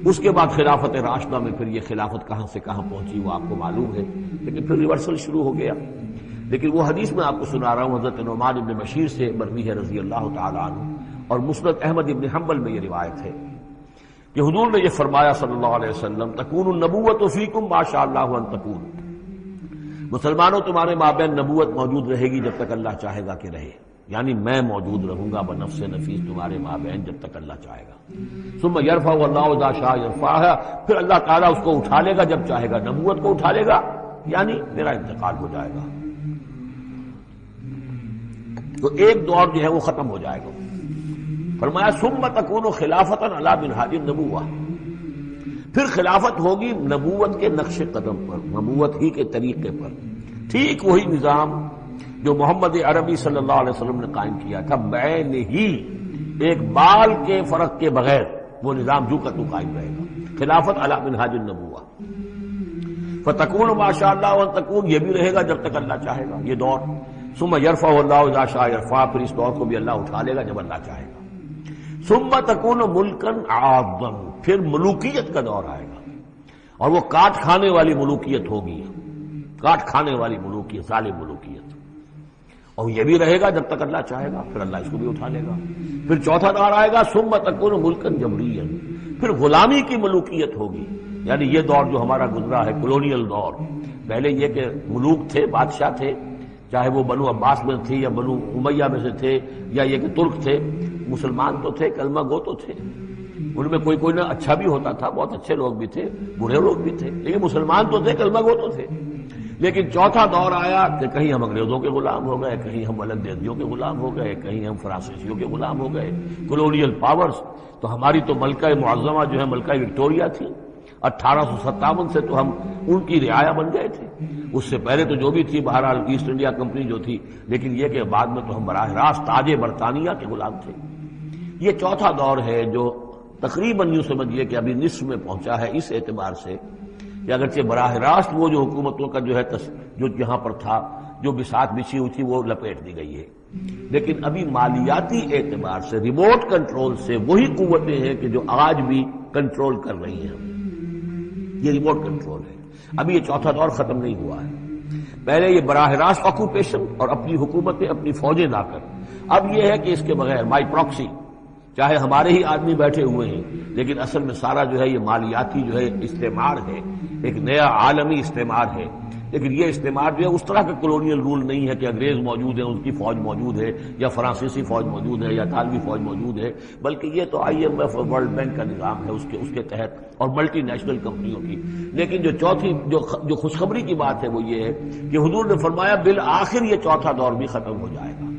اس کے بعد خلافت راشدہ میں پھر یہ خلافت کہاں سے کہاں پہنچی وہ آپ کو معلوم ہے، لیکن پھر ریورسل شروع ہو گیا۔ لیکن وہ حدیث میں آپ کو سنا رہا ہوں، حضرت نعمان بن بشیر سے مروی ہے رضی اللہ تعالی عنہ، اور مسند احمد بن حنبل میں یہ روایت ہے کہ حضور نے یہ فرمایا صلی اللہ علیہ وسلم، تکون النبوۃ فیکم ما شاء اللہ ان تکون، مسلمانوں تمہارے مابین نبوت موجود رہے گی جب تک اللہ چاہے گا کہ رہے، یعنی میں موجود رہوں گا بنفس نفیس تمہارے مابین جب تک اللہ چاہے گا۔ ثم یرفع اللہ اذا شاء یرفعها، پھر اللہ تعالیٰ اس کو اٹھا لے گا جب چاہے گا، نبوت کو اٹھا لے گا، یعنی میرا انتقال ہو جائے گا، تو ایک دور جو ہے وہ ختم ہو جائے گا۔ فرمایا ثم تکون خلافۃ علی منہاج النبوۃ، پھر خلافت ہوگی نبوت کے نقش قدم پر، نبوت ہی کے طریقے پر، ٹھیک وہی نظام جو محمد عربی صلی اللہ علیہ وسلم نے قائم کیا تھا، بعین ہی ایک بال کے فرق کے بغیر وہ نظام جو کا تو قائم رہے گا، خلافت علی منہاج النبوہ۔ فتکون ما شاء اللہ وان تکون، یہ بھی رہے گا جب تک اللہ چاہے گا یہ دور۔ ثم یرفع اللہ اذا شاء یرفع، پھر اس دور کو بھی اللہ اٹھا لے گا جب اللہ چاہے گا۔ ثم تکون ملکا عاضا، پھر ملوکیت کا دور آئے گا، اور وہ کاٹ کھانے والی ملوکیت ہوگی، کاٹ کھانے والی ملوکیت، ظالم ملوکیت، اور یہ بھی رہے گا جب تک اللہ چاہے گا، پھر اللہ اس کو بھی اٹھا لے گا۔ پھر چوتھا دور آئے گا ثم تکون ملکا جبریا، پھر غلامی کی ملوکیت ہوگی، یعنی یہ دور جو ہمارا گزرا ہے کولونیل دور، پہلے یہ کہ ملوک تھے، بادشاہ تھے، چاہے وہ بنو عباس میں تھے یا بنو امیہ میں سے تھے، یا یہ کہ ترک تھے، مسلمان تو تھے، کلمہ گو تو تھے، ان میں کوئی کوئی نہ اچھا بھی ہوتا تھا، بہت اچھے لوگ بھی تھے، برے لوگ بھی تھے، لیکن مسلمان تو تھے، کلمہ گو تو تھے۔ لیکن چوتھا دور آیا کہ کہیں ہم انگریزوں کے غلام ہو گئے، کہیں ہم ولندیزیوں کے غلام ہو گئے، کہیں ہم فرانسیسیوں کے غلام ہو گئے، کولونیل پاورز۔ تو ہماری تو ملکہ معظمہ جو ہے ملکہ وکٹوریہ تھی، 1857 سے تو ہم ان کی رعایا بن گئے تھے، اس سے پہلے تو جو بھی تھی بہرحال ایسٹ انڈیا کمپنی جو تھی، لیکن یہ کہ بعد میں تو ہم براہ راست تاج برطانیہ کے غلام تھے۔ یہ چوتھا دور ہے جو تقریباً یوں سمجھیے کہ ابھی نصف میں پہنچا ہے، اس اعتبار سے کہ اگرچہ براہ راست وہ جو حکومتوں کا جو ہے جو جہاں پر تھا جو بساط بچھی ہوئی تھی وہ لپیٹ دی گئی ہے، لیکن ابھی مالیاتی اعتبار سے ریموٹ کنٹرول سے وہی قوتیں ہیں کہ جو آج بھی کنٹرول کر رہی ہیں، یہ ریموٹ کنٹرول ہے۔ ابھی یہ چوتھا دور ختم نہیں ہوا ہے، پہلے یہ براہ راست آکوپیشن اور اپنی حکومتیں اپنی فوجیں لا کر، اب یہ ہے کہ اس کے بغیر بائی پراکسی، چاہے ہمارے ہی آدمی بیٹھے ہوئے ہیں، لیکن اصل میں سارا جو ہے یہ مالیاتی جو ہے استعمار ہے، ایک نیا عالمی استعمار ہے۔ لیکن یہ استعمار جو ہے اس طرح کا کولونیل رول نہیں ہے کہ انگریز موجود ہے، ان کی فوج موجود ہے، یا فرانسیسی فوج موجود ہے، یا اطالوی فوج موجود ہے، بلکہ یہ تو IMF اور ورلڈ بینک کا نظام ہے اس کے تحت، اور ملٹی نیشنل کمپنیوں کی۔ لیکن جو چوتھی جو خوشخبری کی بات ہے وہ یہ ہے کہ حضور نے فرمایا بالآخر یہ چوتھا دور بھی ختم ہو جائے گا،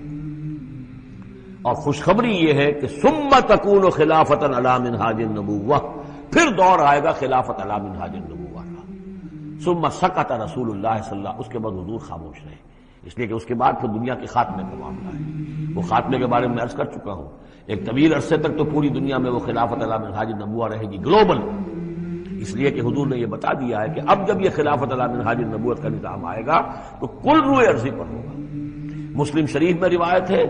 اور خوشخبری یہ ہے کہ ثم تکون خلافۃ علی منہاج النبوہ، پھر دور آئے گا خلافت علی منہاج النبوہ کا۔ ثم سکت رسول اللہ صلی اللہ، اس کے بعد حضور خاموش رہے، اس لیے کہ اس کے بعد پھر دنیا کے خاتمے کا معاملہ ہے۔ وہ خاتمے کے بارے میں عرض کر چکا ہوں، ایک طویل عرصے تک تو پوری دنیا میں وہ خلافت علی منہاج النبوہ رہے گی، گلوبل، اس لیے کہ حضور نے یہ بتا دیا ہے کہ اب جب یہ خلافت علی منہاج النبوت کا نظام آئے گا تو کل روئے ارضی پر ہوگا۔ مسلم شریف میں روایت ہے،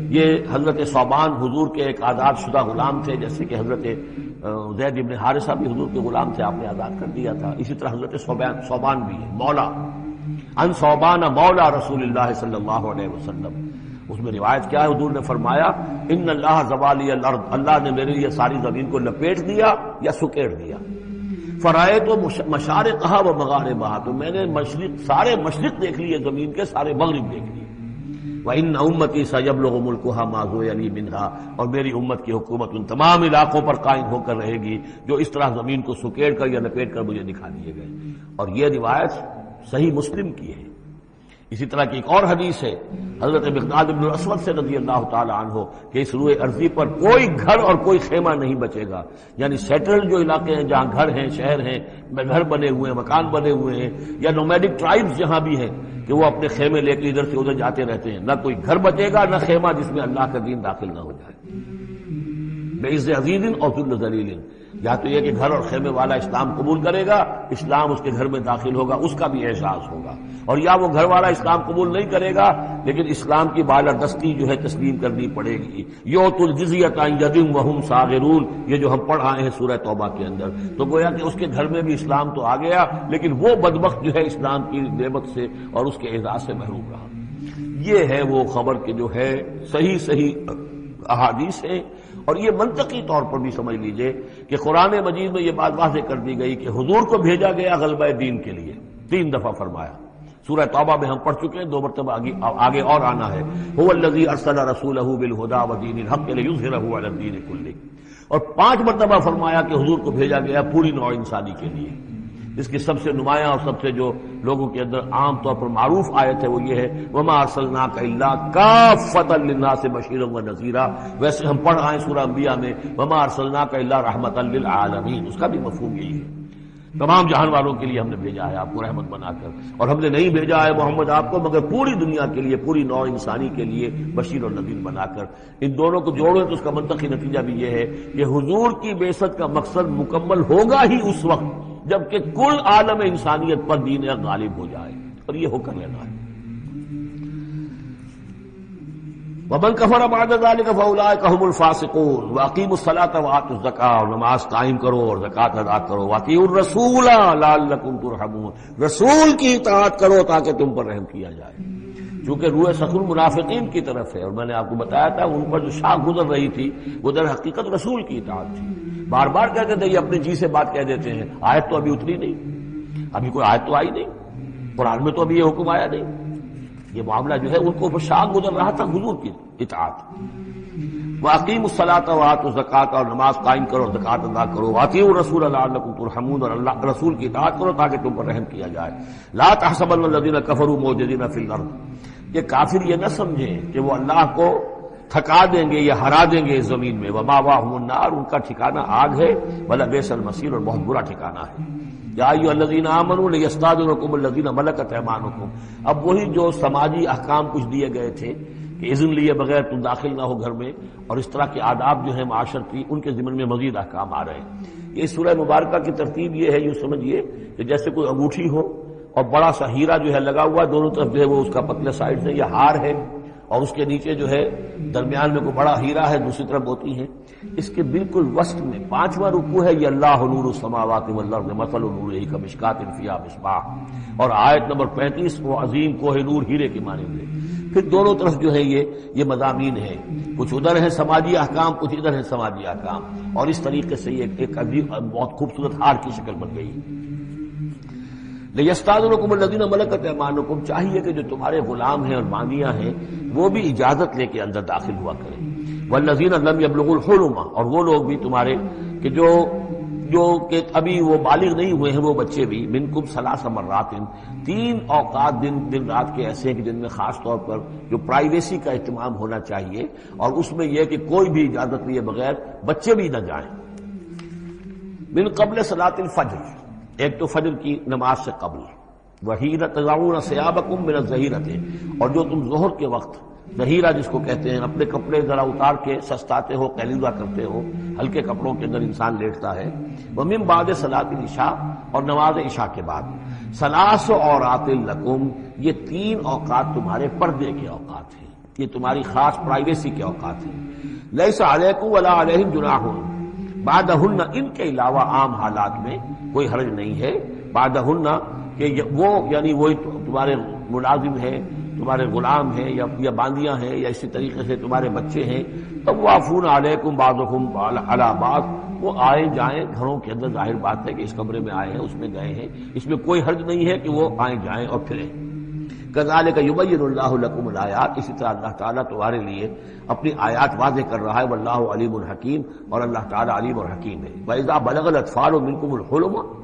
یہ حضرت ثوبان حضور کے ایک آزاد شدہ غلام تھے، جیسے کہ حضرت زید ابن حارثہ بھی حضور کے غلام تھے، آپ نے آزاد کر دیا تھا، اسی طرح حضرت ثوبان بھی ہے مولا، ان ثوبان مولا رسول اللہ صلی اللہ علیہ وسلم۔ اس میں روایت کیا ہے، حضور نے فرمایا ان اللہ زوالی الارض، اللہ نے میرے لیے ساری زمین کو لپیٹ دیا یا سکیڑ دیا، فرائض و مشارقہا و مغاربہا، تو میں نے سارے مشرق دیکھ لیے زمین کے، سارے مغرب دیکھ لیے، وَإِنَّ أُمَّتِي سَيَبْلُغُ مُلْكُهَا مَا زُوِيَ لِي مِنْهَا، اور میری امت کی حکومت ان تمام علاقوں پر قائم ہو کر رہے گی جو اس طرح زمین کو سکیڑ کر یا لپیٹ کر مجھے دکھا دیے گئے۔ اور یہ روایت صحیح مسلم کی ہے۔ اسی طرح کی ایک اور حدیث ہے حضرت مقداد بن الاسود سے رضی اللہ تعالی عنہ کہ اس روئے ارضی پر کوئی گھر اور کوئی خیمہ نہیں بچے گا، یعنی سیٹلڈ جو علاقے ہیں جہاں گھر ہیں، شہر ہیں، گھر بنے ہوئے ہیں، مکان بنے ہوئے ہیں، یا نومیڈک ٹرائبز جہاں بھی ہیں کہ وہ اپنے خیمے لے کے ادھر سے ادھر جاتے رہتے ہیں، نہ کوئی گھر بچے گا نہ خیمہ جس میں اللہ کا دین داخل نہ ہو جائے۔ بعز عزیز اور ذل ذلیل، یا تو یہ کہ گھر اور خیمے والا اسلام قبول کرے گا، اسلام اس کے گھر میں داخل ہوگا، اس کا بھی اعزاز ہوگا، اور یا وہ گھر والا اسلام قبول نہیں کرے گا لیکن اسلام کی بالادستی جو ہے تسلیم کرنی پڑے گی۔ یؤت الجزیۃ عن ید وہم صاغرون، یہ جو ہم پڑھ آئے ہیں سورہ توبہ کے اندر، تو گویا کہ اس کے گھر میں بھی اسلام تو آ گیا لیکن وہ بدبخت جو ہے اسلام کی نعمت سے اور اس کے اعزاز سے محروم رہا۔ یہ ہے وہ خبر کہ جو ہے صحیح احادیث ہیں، اور یہ منطقی طور پر بھی سمجھ لیجئے کہ قرآن مجید میں یہ بات واضح کر دی گئی کہ حضور کو بھیجا گیا غلبہ دین کے لیے، 3 دفعہ فرمایا۔ سورہ توبہ میں ہم پڑھ چکے ہیں، 2 مرتبہ آگے اور آنا ہے، هو الذی ارسل رسولہ بالہدی ودین الحق لیظہرہ علی الدین کلہ، اور 5 مرتبہ فرمایا کہ حضور کو بھیجا گیا پوری نوع انسانی کے لیے۔ اس کی سب سے نمایاں اور سب سے جو لوگوں کے اندر عام طور پر معروف آیت ہے وہ یہ ہے وما ارسلناک الا کافۃ للناس بشیرا ونذیرا. ویسے ہم پڑھ آئے سورہ انبیاء میں وما ارسلناک الا رحمۃ للعالمین، اس کا بھی مفہوم یہی ہے، تمام جہان والوں کے لیے ہم نے بھیجا ہے آپ کو رحمت بنا کر. اور ہم نے نہیں بھیجا ہے محمد آپ کو مگر پوری دنیا کے لیے، پوری نوع انسانی کے لیے بشیر اور نذیر بنا کر. ان دونوں کو جوڑیں تو اس کا منطقی نتیجہ بھی یہ ہے کہ حضور کی بعثت کا مقصد مکمل ہوگا ہی اس وقت جبکہ کل عالم انسانیت پر دین حق غالب ہو جائے، اور یہ ہو کر لینا ہے. ومن کفر بعد ذلك فاولئک هم الفاسقون واقیموا الصلاۃ وآتوا الزکاۃ، اور نماز قائم کرو اور زکوٰۃ ادا کرو. واطیعوا الرسول لعلکم ترحمون، رسول کی اطاعت کرو تاکہ تم پر رحم کیا جائے. چونکہ روح سخن منافقین کی طرف ہے، اور میں نے آپ کو بتایا تھا ان پر جو شاخ گزر رہی تھی وہ در حقیقت رسول کی اطاعت تھی. بار بار کہتے تھے یہ اپنے جی سے بات کہہ دیتے ہیں، آیت تو ابھی اتری نہیں، ابھی کوئی آیت تو آئی نہیں، قرآن میں تو ابھی یہ حکم آیا نہیں. یہ معاملہ جو ہے ان کو شاخ گزر رہا تھا حضور کی اطاعت. وَأَقِيمُوا الصَّلَاةَ وَآتُوا الزَّكَاةَ، اور نماز قائم کرو اور زکوٰۃ ادا کرو. وَأَطِيعُوا الرَّسُولَ لَعَلَّكُمْ تُرْحَمُونَ، اور اللہ رسول کی اطاعت کرو تاکہ تم پر رحم کیا جائے. لَا تَحْسَبَنَّ الَّذِينَ كَفَرُوا مُعْجِزِينَ فِي الْأَرْضِ، یہ کافر یہ نہ سمجھیں کہ وہ اللہ کو تھکا دیں گے یا ہرا دیں گے زمین میں. وَمَأْوَاهُمُ النَّارُ، ان کا ٹھکانہ آگ ہے. وَلَبِئْسَ الْمَصِيرُ، اور بہت برا ٹھکانہ ہے. یا ایھا الذین آمنوا لیستأذنکم الذین ملکت ایمانکم، اب وہی جو سماجی احکام کچھ دیے گئے تھے کہ اذن لیے بغیر تم داخل نہ ہو گھر میں، اور اس طرح کے آداب جو ہیں معاشرتی ان کے ضمن میں مزید احکام آ رہے ہیں. یہ سورہ مبارکہ کی ترتیب یہ ہے، یوں سمجھیے کہ جیسے کوئی انگوٹھی ہو اور بڑا سا ہیرا جو ہے لگا ہوا دونوں طرف جو ہے وہ اس کا پتلے سائڈ سے یہ ہار ہے، اور اس کے نیچے جو ہے درمیان میں کوئی بڑا ہیرا ہے دوسری طرف موتی ہے. اس کے بالکل وسط میں 5واں رکوع ہے یہ اللہ نور السماوات والارض مثل نورہ کمشکاۃ فیہا مصباح، اور آیت نمبر 35 وہ عظیم کوہ نور ہیرے کے مانند ہے. پھر دونوں طرف جو ہے یہ مضامین ہیں، کچھ ادھر ہیں سماجی احکام، کچھ ادھر ہیں سماجی احکام، اور اس طریقے سے یہ ایک عظیم بہت خوبصورت ہار کی شکل بن گئی. لیستأذنکم الذین ملکت ایمانکم، چاہیے کہ جو تمہارے غلام ہیں اور باندیاں ہیں وہ بھی اجازت لے کے اندر داخل ہوا کریں. والذین لم یبلغوا الحلم، اور وہ لوگ بھی تمہارے کہ جو کہ ابھی وہ بالغ نہیں ہوئے ہیں وہ بچے بھی. منکم ثلاث مرات، 3 اوقات دن رات کے ایسے ہیں کہ جن میں خاص طور پر جو پرائیویسی کا اہتمام ہونا چاہیے، اور اس میں یہ کہ کوئی بھی اجازت لیے بغیر بچے بھی نہ جائیں. من قبل صلاۃ الفجر، ایک تو فجر کی نماز سے قبل. وحین تضعون ثیابکم من الظہیرۃ، اور جو تم ظہر کے وقت ظہیرہ جس کو کہتے ہیں اپنے کپڑے ذرا اتار کے سستاتے ہو، قیلولہ کرتے ہو، ہلکے کپڑوں کے اندر انسان لیٹتا ہے. ومن بعد صلاۃ العشاء، اور نماز عشاء کے بعد. ثلاث عورات لکم، یہ 3 اوقات تمہارے پردے کے اوقات ہیں، یہ تمہاری خاص پرائیویسی کے اوقات ہیں. لیس علیکم ولا علیہم جناح بعدہن، ان کے علاوہ عام حالات میں کوئی حرج نہیں ہے. بعدہن کہ وہ یعنی وہی تمہارے ملازم ہیں، تمہارے غلام ہیں یا باندیاں ہیں، یا اسی طریقے سے تمہارے بچے ہیں. طوافون علیکم بعضکم علی بعض، وہ آئے جائیں گھروں کے اندر. ظاہر بات ہے کہ اس کمرے میں آئے ہیں، اس میں گئے ہیں، اس میں کوئی حرج نہیں ہے کہ وہ آئیں جائیں اور پھریں. کذالک یبین اللہ لکم الآیات، اسی طرح اللہ تعالیٰ تمہارے لیے اپنی آیات واضح کر رہا ہے. واللہ علیم حکیم، اور اللہ تعالیٰ علیم اور حکیم ہے. وَإِذَا بَلَغَ الْأَطْفَالُ مِنْكُمُ الْحُلُمَ،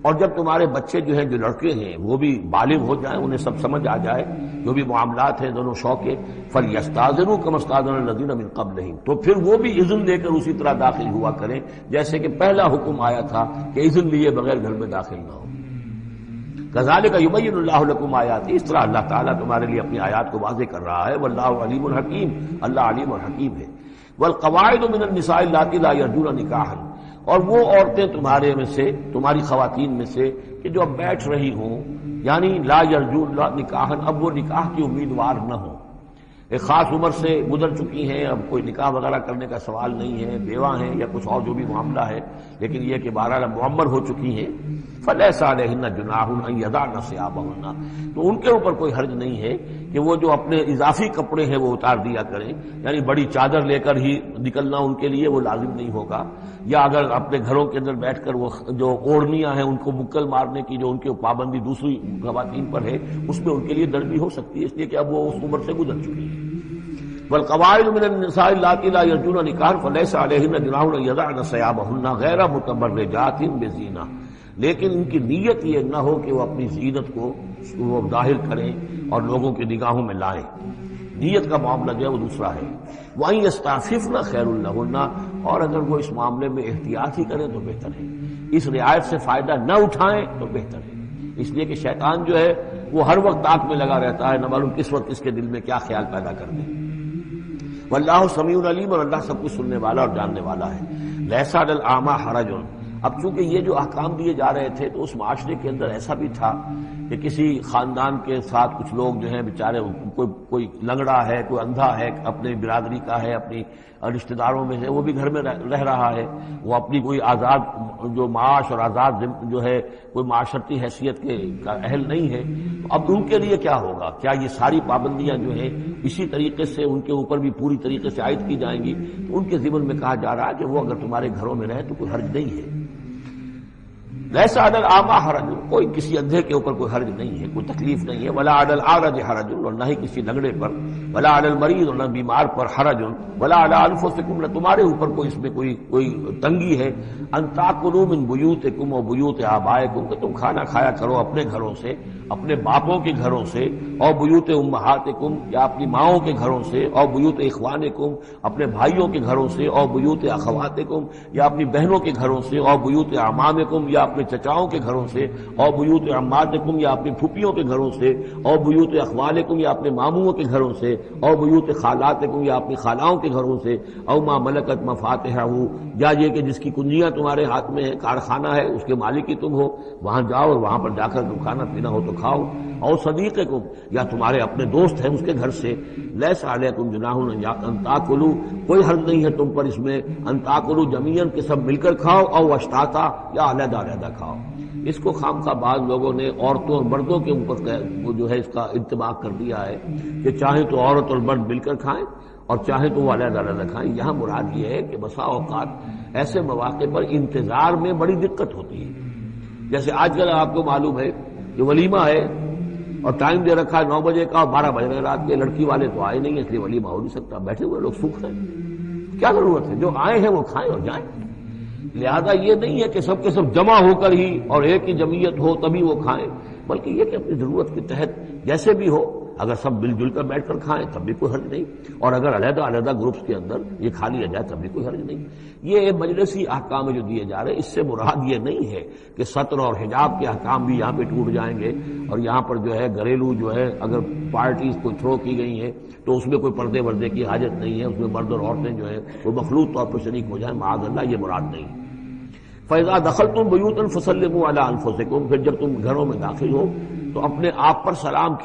اور جب تمہارے بچے جو ہیں جو لڑکے ہیں وہ بھی بالغ ہو جائیں، انہیں سب سمجھ آ جائے جو بھی معاملات ہیں دونوں شو کے. فَلْيَسْتَأْذِنُوا كَمَا اسْتَأْذَنَ الَّذِينَ مِنْ قَبْلِهِمْ، تو پھر وہ بھی اذن لے کر اسی طرح داخل ہوا کریں جیسے کہ پہلا حکم آیا تھا کہ اذن لیے بغیر گھر میں داخل نہ ہو. کذالک یبین اللہ لکم آیاتہ، اس طرح اللہ تعالیٰ تمہارے لیے اپنی آیات کو واضح کر رہا ہے. واللہ علیم حکیم، اللہ علیم اور حکیم ہے. والقواعد من النساء اللاتي لا يرجون نکاحا، اور وہ عورتیں تمہارے میں سے، تمہاری خواتین میں سے کہ جو اب بیٹھ رہی ہوں، یعنی لا یرجون نکاحا، اب وہ نکاح کی امیدوار نہ ہوں، ایک خاص عمر سے گزر چکی ہیں، اب کوئی نکاح وغیرہ کرنے کا سوال نہیں ہے، بیوہ ہیں یا کچھ اور جو بھی معاملہ ہے، لیکن یہ کہ بہرحال معمر ہو چکی ہیں. فلیس علیہن جناح ان یضعن ثیابہن، تو ان کے اوپر کوئی حرج نہیں ہے کہ وہ جو اپنے اضافی کپڑے ہیں وہ اتار دیا کریں، یعنی بڑی چادر لے کر ہی نکلنا ان کے لیے وہ لازم نہیں ہوگا. یا اگر اپنے گھروں کے اندر بیٹھ کر وہ جو اوڑھنیاں ہیں ان کو مکل مارنے کی جو ان کی پابندی دوسری خواتین پر ہے، اس میں ان کے لیے درد بھی ہو سکتی ہے، اس لیے کہ اب وہ اس عمر سے گزر چکی ہے. والقواعد من النساء اللاتي لا يرجون نکاحا فليس عليهن جناح ان يضعن ثيابهن غير متبرجات بزينة، لیکن ان کی نیت یہ نہ ہو کہ وہ اپنی زینت کو وہ ظاہر کریں اور لوگوں کی نگاہوں میں لائیں. نیت کا معاملہ جو ہے وہ دوسرا ہے. وَأَن يَسْتَعْفِفْنَ خَيْرٌ لَهُنَّ، اور اگر وہ اس معاملے میں احتیاط ہی کریں تو بہتر ہے، اس رعایت سے فائدہ نہ اٹھائیں تو بہتر ہے. اس لیے کہ شیطان جو ہے وہ ہر وقت طاق میں لگا رہتا ہے، نہ معلوم کس وقت اس کے دل میں کیا خیال پیدا کر دے. واللہ سمیع علیم، اور اللہ سب کچھ سننے والا اور جاننے والا ہے. لیس علی الاعمی حرج، اب چونکہ یہ جو احکام دیے جا رہے تھے تو اس معاشرے کے اندر ایسا بھی تھا کہ کسی خاندان کے ساتھ کچھ لوگ جو ہیں بیچارے، کوئی لنگڑا ہے، کوئی اندھا ہے، اپنے برادری کا ہے، اپنی رشتہ داروں میں سے، وہ بھی گھر میں رہ رہا ہے، وہ اپنی کوئی آزاد جو معاش اور آزاد جو ہے کوئی معاشرتی حیثیت کا اہل نہیں ہے. تو اب ان کے لیے کیا ہوگا؟ کیا یہ ساری پابندیاں جو ہیں اسی طریقے سے ان کے اوپر بھی پوری طریقے سے عائد کی جائیں گی؟ تو ان کے ضمن میں کہا جا رہا ہے کہ وہ اگر تمہارے گھروں میں رہے تو کوئی حرج نہیں ہے. لیس علی الاعمی حرج، کوئی کسی اندھے کے اوپر کوئی حرج نہیں ہے، کوئی تکلیف نہیں ہے. ولا علی الاعرج حرج، اور نہ ہی کسی لنگڑے پر. ولا علی المریض، اور نہ بیمار پر. حرج ولا علی انفسکم، نہ تمہارے اوپر کوئی اس میں کوئی تنگی ہے. ان تاکلوا من بیوتکم و بیوت آبائکم، کہ تم کھانا کھایا کرو اپنے گھروں سے، اپنے باپوں کے گھروں سے. اور بیوت امہاتکم، یا اپنی ماؤں کے گھروں سے. اور بیوت اخوانکم، اپنے بھائیوں کے گھروں سے. اور بیوت اخواتکم، یا اپنی بہنوں کے گھروں سے. اور بیوت اعمامکم، یا اپنے چچاؤں کے گھروں سے. اور بیوت عماتکم، یا اپنی پھوپھیوں کے گھروں سے. اور بیوت اخوالکم، یا اپنے ماموں کے گھروں سے. اور بیوت خالاتکم، یا اپنی خالاؤں کے گھروں سے. او ما ملکت مفاتحہ، یا یہ کہ جس کی کنجیاں تمہارے ہاتھ میں ہے، کارخانہ ہے، اس کے مالک ہی تم ہو، وہاں جاؤ اور وہاں پر جا کر تم کھانا پینا ہو تو کھاؤ. اور صدیقکم، یا تمہارے اپنے دوست ہیں اس کے گھر سے. لیس علیکم جناح ان تاکلوا، کوئی حرج نہیں ہے تم پر اس میں ان تاکلوا جمیعا، کہ سب مل کر کھاؤ. او اشتاتا، یا علیحدہ علیحدہ کھاؤ. اس کو خامخواہ بعض لوگوں نے عورتوں اور مردوں کے اوپر وہ جو ہے اس کا انطباق کر دیا ہے کہ چاہیں تو عورت اور مرد مل کر کھائیں اور چاہیں تو وہ علیحدہ علیحدہ کھائیں. یہاں مراد یہ ہے کہ بسا اوقات ایسے مواقع پر انتظار میں بڑی دقت ہوتی ہے. جیسے آج کل آپ کو معلوم ہے کہ ولیمہ ہے اور ٹائم دے رکھا ہے 9 بجے کا اور 12 بج رہے رات کے، لڑکی والے تو آئے نہیں، اس لیے ولیمہ ہو نہیں سکتا. بیٹھے ہوئے لوگ سکھ ہیں، کیا ضرورت ہے؟ جو آئے ہیں وہ کھائیں اور جائیں. لہذا یہ نہیں ہے کہ سب کے سب جمع ہو کر ہی اور ایک ہی جمعیت ہو تبھی وہ کھائیں، بلکہ یہ کہ اپنی ضرورت کے تحت جیسے بھی ہو، اگر سب مل جل کر بیٹھ کر کھائیں تب بھی کوئی حرج نہیں، اور اگر علیحدہ علیحدہ گروپس کے اندر یہ کھا لیا جائے تب بھی کوئی حرج نہیں. یہ مجلسی احکام جو دیے جا رہے ہیں، اس سے مراد یہ نہیں ہے کہ سطر اور حجاب کے احکام بھی یہاں پہ ٹوٹ جائیں گے، اور یہاں پر جو ہے گھریلو جو ہے اگر پارٹیز کو تھرو کی گئی ہیں تو اس میں کوئی پردے وردے کی حاجت نہیں ہے، اس میں مرد اور عورتیں جو ہیں وہ مخلوط طور پر شریک ہو جائیں، معاذ اللہ یہ مراد نہیں. فَإِذَا دَخَلْتُمْ بُيُوتًا فَسَلِّمُوا عَلَىٰ أَنفُسِكُمْ، پھر جب تم گھروں میں داخل ہو تو اپنے آپ پر سلام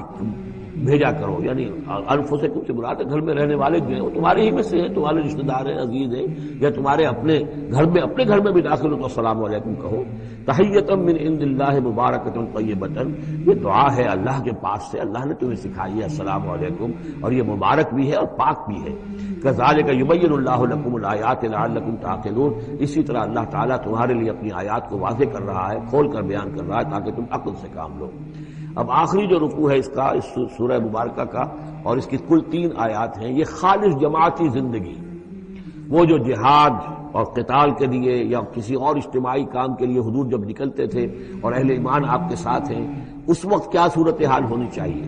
بھیجا کرو. یعنی انفسکم سے مراد ہے گھر میں رہنے والے جو ہیں وہ تمہارے ہی میں سے ہیں، تمہارے رشتہ دار ہیں، عزیز ہیں، یا تمہارے اپنے گھر میں بھی داخل ہو تو السلام علیکم کہو. تحیۃ من عند اللہ مبارکۃ طیبۃ، یہ دعا ہے اللہ کے پاس سے، اللہ نے تمہیں سکھائی ہے السلام علیکم، اور یہ مبارک بھی ہے اور پاک بھی ہے. کذالک یبین اللہ لکم الآیات لعلکم تعقلون، اسی طرح اللہ تعالیٰ تمہارے لیے اپنی آیات کو واضح کر رہا ہے، کھول کر بیان کر رہا ہے تاکہ تم عقل سے کام لو. اب آخری جو رکوع ہے اس کا، اس سورہ مبارکہ کا، اور اس کی کل 3 آیات ہیں، یہ خالص جماعتی زندگی، وہ جو جہاد اور قتال کے لیے یا کسی اور اجتماعی کام کے لیے حضور جب نکلتے تھے اور اہل ایمان آپ کے ساتھ ہیں، اس وقت کیا صورتحال ہونی چاہیے.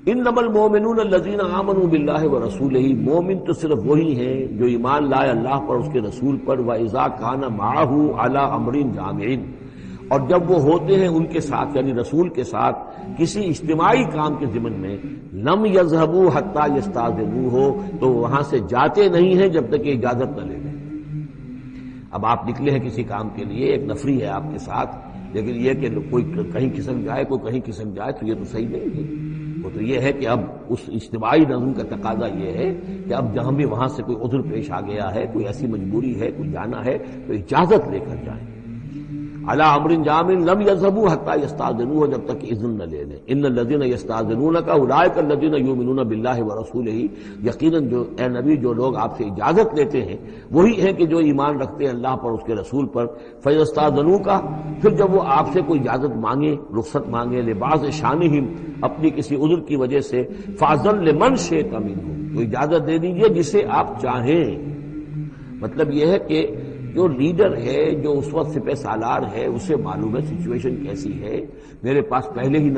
انما المؤمنون الذین آمنوا باللہ ورسولہ، مومن تو صرف وہی ہیں جو ایمان لائے اللہ پر، اس کے رسول پر. وَإِذَا كَانَ مَعَهُ عَلَىٰ أَمْرٍ جَامِعٍ، اور جب وہ ہوتے ہیں ان کے ساتھ یعنی رسول کے ساتھ کسی اجتماعی کام کے ضمن میں، لم یذهبوا حتى یستاذنوہ، تو وہاں سے جاتے نہیں ہیں جب تک کہ اجازت نہ لے لیں. اب آپ نکلے ہیں کسی کام کے لیے، ایک نفری ہے آپ کے ساتھ، لیکن یہ کہ کوئی کہیں کھسک جائے کوئی کہیں کھسک جائے تو یہ تو صحیح نہیں ہے. وہ تو یہ ہے کہ اب اس اجتماعی نظم کا تقاضا یہ ہے کہ اب جہاں بھی وہاں سے کوئی عذر پیش آ گیا ہے، کوئی ایسی مجبوری ہے، کوئی جانا ہے، تو اجازت لے کر جائیں. علی امر جامع لم یذهبوا حتى یستاذنوہ، جب تک کہ اذن نہ لے لیں. ان الذین یستاذنونک اولئک الذین یؤمنون باللہ ورسولہ، یقیناً جو اے نبی جو لوگ آپ سے اجازت لیتے ہیں وہی ہیں کہ جو ایمان رکھتے ہیں اللہ پر اس کے رسول پر. فیستاذنوک، پھر جب وہ آپ سے کوئی اجازت مانگے، رخصت مانگے، لبعض شانہم، اپنی کسی عذر کی وجہ سے، فاذن لمن شئت منہم، تو اجازت دے دیجئے جسے آپ چاہیں. مطلب یہ ہے کہ جو لیڈر ہے، جو اس وقت سپہ سالار ہے، اسے معلوم ہے سچویشن کیسی ہے، میرے پاس پہلے ہی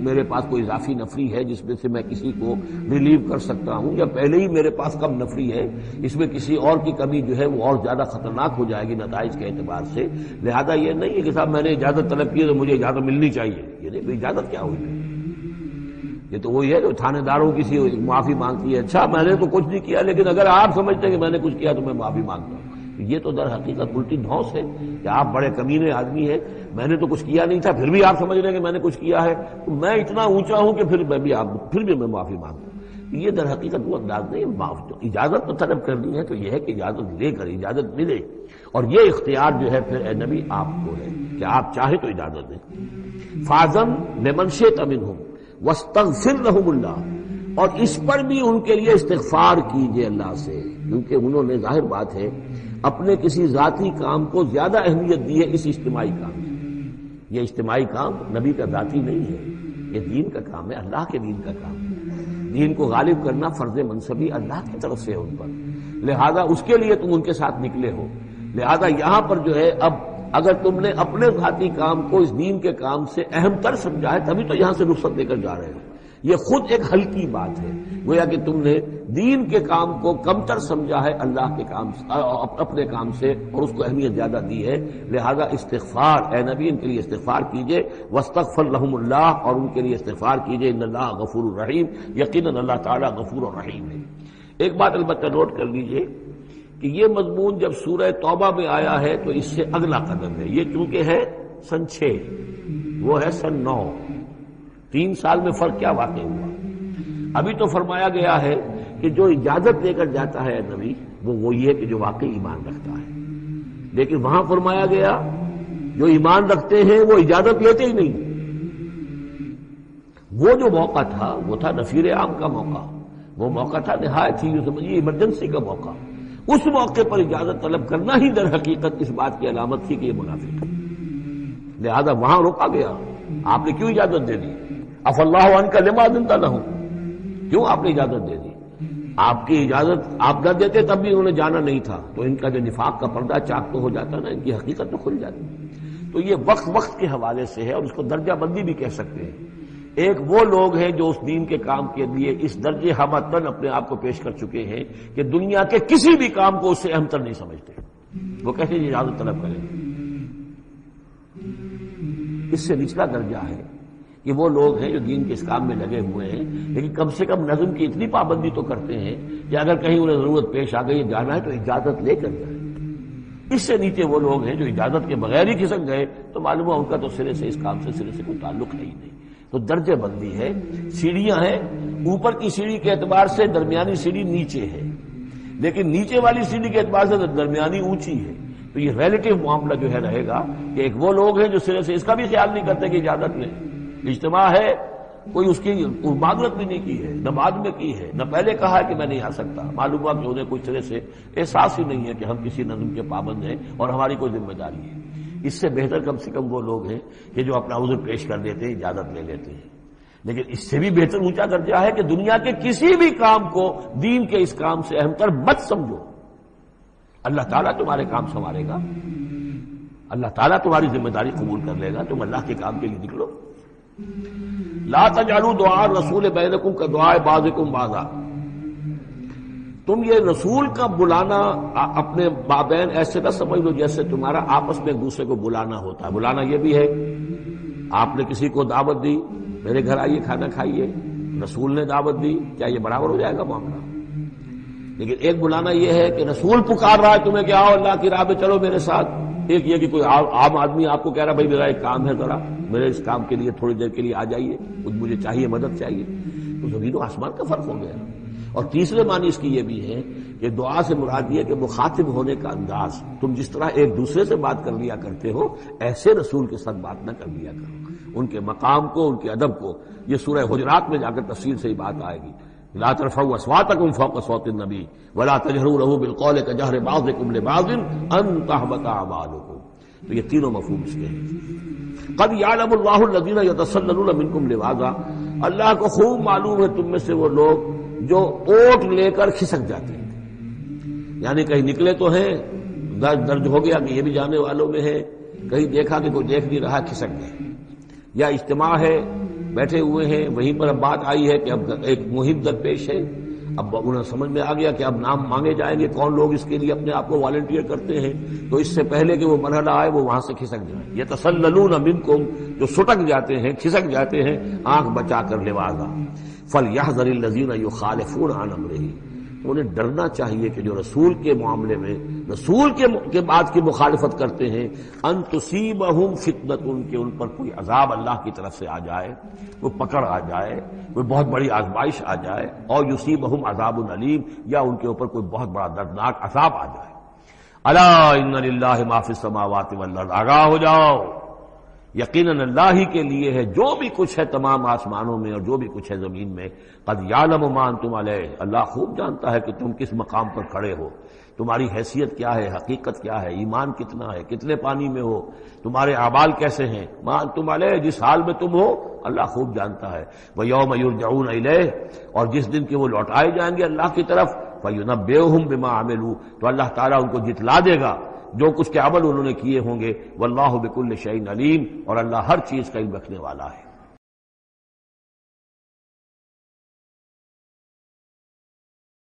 میرے پاس کوئی اضافی نفری ہے جس میں سے میں کسی کو ریلیو کر سکتا ہوں، یا پہلے ہی میرے پاس کم نفری ہے، اس میں کسی اور کی کمی جو ہے وہ اور زیادہ خطرناک ہو جائے گی نتائج کے اعتبار سے. لہذا یہ نہیں ہے کہ صاحب میں نے اجازت طلب کی تو مجھے اجازت ملنی چاہیے. یہ نہیں، اجازت کیا ہوئی؟ یہ تو وہی ہے جو تھانے داروں کسی معافی مانگتی ہے، اچھا میں نے تو کچھ نہیں کیا لیکن اگر آپ سمجھتے ہیں کہ میں نے کچھ کیا تو میں معافی مانگتا ہوں. یہ تو در حقیقت الٹی دھونس ہے کہ آپ بڑے کمینے آدمی ہیں، میں نے تو کچھ کیا نہیں تھا پھر بھی آپ سمجھ رہے ہیں کہ میں نے کچھ کیا ہے، تو میں اتنا اونچا ہوں کہ پھر بھی میں معافی مانگتا ہوں. یہ در حقیقت وہ انداز نہیں. اجازت تو طلب کرنی ہے تو یہ ہے کہ اجازت لے کر اجازت ملے، اور یہ اختیار جو ہے پھر اے نبی آپ کو ہے کہ آپ چاہے تو اجازت دیں. فاذن لمن شئت منہم واستغفر لہم اللہ، اور اس پر بھی ان کے لیے استغفار کیجئے اللہ سے، کیونکہ انہوں نے ظاہر بات ہے اپنے کسی ذاتی کام کو زیادہ اہمیت دی ہے اس اجتماعی کام سے. یہ اجتماعی کام نبی کا ذاتی نہیں ہے، یہ دین کا کام ہے، اللہ کے دین کا کام ہے. دین کو غالب کرنا فرض منصبی اللہ کی طرف سے ہے ان پر، لہذا اس کے لیے تم ان کے ساتھ نکلے ہو. لہذا یہاں پر جو ہے اب اگر تم نے اپنے ذاتی کام کو اس دین کے کام سے اہم تر سمجھا ہے تبھی تو یہاں سے رخصت لے کر جا رہے ہو. یہ خود ایک ہلکی بات ہے، گویا کہ تم نے دین کے کام کو کم تر سمجھا ہے اللہ کے کام اپنے کام سے، اور اس کو اہمیت زیادہ دی ہے. لہذا استغفار اے نبی ان کے لیے استغفار کیجئے، واستغفر لہم اللہ، اور ان کے لیے استغفار کیجئے. ان اللہ غفور الرحیم، یقیناً اللہ تعالیٰ غفور الرحیم ہے. ایک بات البتہ نوٹ کر لیجئے کہ یہ مضمون جب سورہ توبہ میں آیا ہے تو اس سے اگلا قدم ہے. یہ چونکہ ہے سن 6، وہ ہے سن 9، 3 سال میں فرق کیا واقع ہوا. ابھی تو فرمایا گیا ہے کہ جو اجازت لے کر جاتا ہے نبی وہ وہی ہے کہ جو واقعی ایمان رکھتا ہے، لیکن وہاں فرمایا گیا جو ایمان رکھتے ہیں وہ اجازت لیتے ہی نہیں. وہ جو موقع تھا وہ تھا نفیر عام کا موقع، وہ موقع تھا نہایت ہی سمجھیے ایمرجنسی کا موقع. اس موقع پر اجازت طلب کرنا ہی در حقیقت اس بات کی علامت تھی کہ یہ منافق ہے. لہذا وہاں روکا گیا. آپ نے کیوں اجازت دے دی؟ عفا اللہ عنک لما اذنت لہم، کیوں آپ نے اجازت دے دی؟ آپ کی اجازت آپ نہ دیتے تب بھی انہوں نے جانا نہیں تھا، تو ان کا جو نفاق کا پردہ چاک تو ہو جاتا نا، ان کی حقیقت تو کھل جاتی. تو یہ وقت کے حوالے سے ہے، اور اس کو درجہ بندی بھی کہہ سکتے ہیں. ایک وہ لوگ ہیں جو اس دین کے کام کے لیے اس درجے ہمتن اپنے آپ کو پیش کر چکے ہیں کہ دنیا کے کسی بھی کام کو اس سے اہم تر نہیں سمجھتے. وہ کہتے ہیں اجازت طلب کریں. اس سے نچلا درجہ ہے کہ وہ لوگ ہیں جو دین کے اس کام میں لگے ہوئے ہیں لیکن کم سے کم نظم کی اتنی پابندی تو کرتے ہیں کہ اگر کہیں انہیں ضرورت پیش آ گئی جانا ہے تو اجازت لے کر جائیں. اس سے نیچے وہ لوگ ہیں جو اجازت کے بغیر ہی کھسک گئے تو معلوم ہوا ان کا تو سرے سے اس کام سے سرے سے کوئی تعلق ہے ہی نہیں. تو درجہ بندی ہے. سیڑھیاں ہیں، اوپر کی سیڑھی کے اعتبار سے درمیانی سیڑھی نیچے ہے، لیکن نیچے والی سیڑھی کے اعتبار سے درمیانی اونچی ہے. تو یہ ریلیٹو معاملہ جو ہے رہے گا کہ ایک وہ لوگ ہیں جو سرے سے اس کا بھی خیال نہیں کرتے کہ اجازت لیں. اجتماع ہے، کوئی اس کی معذرت بھی نہیں کی ہے، نہ بعد میں کی ہے، نہ پہلے کہا ہے کہ میں نہیں آ سکتا. معلوم ہوا کہ انہیں کوئی سرے سے احساس ہی نہیں ہے کہ ہم کسی نظم کے پابند ہیں اور ہماری کوئی ذمہ داری ہے. اس سے بہتر کم سے کم وہ لوگ ہیں کہ جو اپنا عذر پیش کر دیتے ہیں، اجازت لے لیتے ہیں. لیکن اس سے بھی بہتر اونچا درجہ ہے کہ دنیا کے کسی بھی کام کو دین کے اس کام سے اہم تر مت سمجھو. اللہ تعالیٰ تمہارے کام سنوارے گا، اللہ تعالیٰ تمہاری ذمہ داری قبول کر لے گا. تم اللہ کے کام کے لیے نکلو. لا تجعلوا دعاء الرسول بینکم کدعاء بعضکم بعضا. تم یہ رسول کا بلانا اپنے مابین ایسے نہ سمجھ لو جیسے تمہارا آپس میں ایک دوسرے کو بلانا ہوتا ہے. بلانا یہ بھی ہے، آپ نے کسی کو دعوت دی میرے گھر آئیے کھانا کھائیے، رسول نے دعوت دی، کیا یہ برابر ہو جائے گا معاملہ؟ لیکن ایک بلانا یہ ہے کہ رسول پکار رہا ہے تمہیں کہ آؤ اللہ کی راہ پہ چلو میرے ساتھ. ایک یہ کہ کوئی عام آدمی آپ کو کہہ رہا بھائی میرا ایک کام ہے، ذرا میرے اس کام کے لیے تھوڑی دیر کے لیے آ جائیے، مجھے چاہیے مدد چاہیے. تو زمین و آسمان کا فرق ہو گیا. اور تیسرے معنی اس کی یہ بھی ہے کہ دعا سے مراد یہ کہ مخاطب ہونے کا انداز، تم جس طرح ایک دوسرے سے بات کر لیا کرتے ہو ایسے رسول کے ساتھ بات نہ کر لیا کرو. ان کے مقام کو، ان کے ادب کو، یہ سورہ حجرات میں جا کر تفصیل سے ہی بات آئے گی. لا ترفعوا اصواتکم فوق صوت النبی ولا تجہروا له بالقول کجہر بعضکم لبعض ان تحبط اعمالکم. تو یہ تینوں مفہوم اس کے ہیں. قد یعلم اللہ الذین یتسللون منکم لواذا. اللہ کو خوب معلوم ہے تم میں سے وہ لوگ جو اوٹ لے کر کھسک جاتے ہیں، یعنی کہیں نکلے تو ہیں درج ہو گیا کہ یہ بھی جانے والوں میں ہے، کہیں دیکھا کہ کوئی دیکھ نہیں رہا کھسک گئے، یا اجتماع ہے بیٹھے ہوئے ہیں وہیں پر اب بات آئی ہے کہ اب ایک مہم درپیش ہے، اب انہیں سمجھ میں آ گیا کہ اب نام مانگے جائیں گے، کون لوگ اس کے لیے اپنے آپ کو والنٹیئر کرتے ہیں، تو اس سے پہلے کہ وہ مرحلہ آئے وہ وہاں سے کھسک جائیں۔ یتسللون منکم، جو سٹک جاتے ہیں کھسک جاتے ہیں، آنکھ بچا کر لواذا فلیحذر الذین یخالفون عن امرہ، انہیں ڈرنا چاہیے کہ جو رسول کے معاملے میں رسول کے بات کی مخالفت کرتے ہیں، ان تصیبہم فتنۃ، کہ ان پر کوئی عذاب اللہ کی طرف سے آ جائے، کوئی پکڑ آ جائے، کوئی بہت بڑی آزمائش آ جائے، اور یصیبہم عذاب علیم، یا ان کے اوپر کوئی بہت بڑا دردناک عذاب آ جائے۔ الا ان للہ ما فی السماوات والارض، آگاہ ہو جاؤ، یقیناً اللہ ہی کے لیے ہے جو بھی کچھ ہے تمام آسمانوں میں اور جو بھی کچھ ہے زمین میں۔ قد یعلم ما انتم علیہ، اللہ خوب جانتا ہے کہ تم کس مقام پر کھڑے ہو، تمہاری حیثیت کیا ہے، حقیقت کیا ہے، ایمان کتنا ہے، کتنے پانی میں ہو، تمہارے اعمال کیسے ہیں، ما انتم علیہ، جس حال میں تم ہو اللہ خوب جانتا ہے۔ وَيَوْمَ يُرْجَعُونَ إِلَيْهِ، اور جس دن کہ وہ لوٹائے جائیں گے اللہ کی طرف، فَيُنَبِّئُهُم بِمَا عَمِلُوا، تو اللہ تعالیٰ ان کو جتلا دے گا جو کچھ کے عمل انہوں نے کیے ہوں گے۔ واللہ بکل شیء علیم، اور اللہ ہر چیز کا علم رکھنے والا ہے۔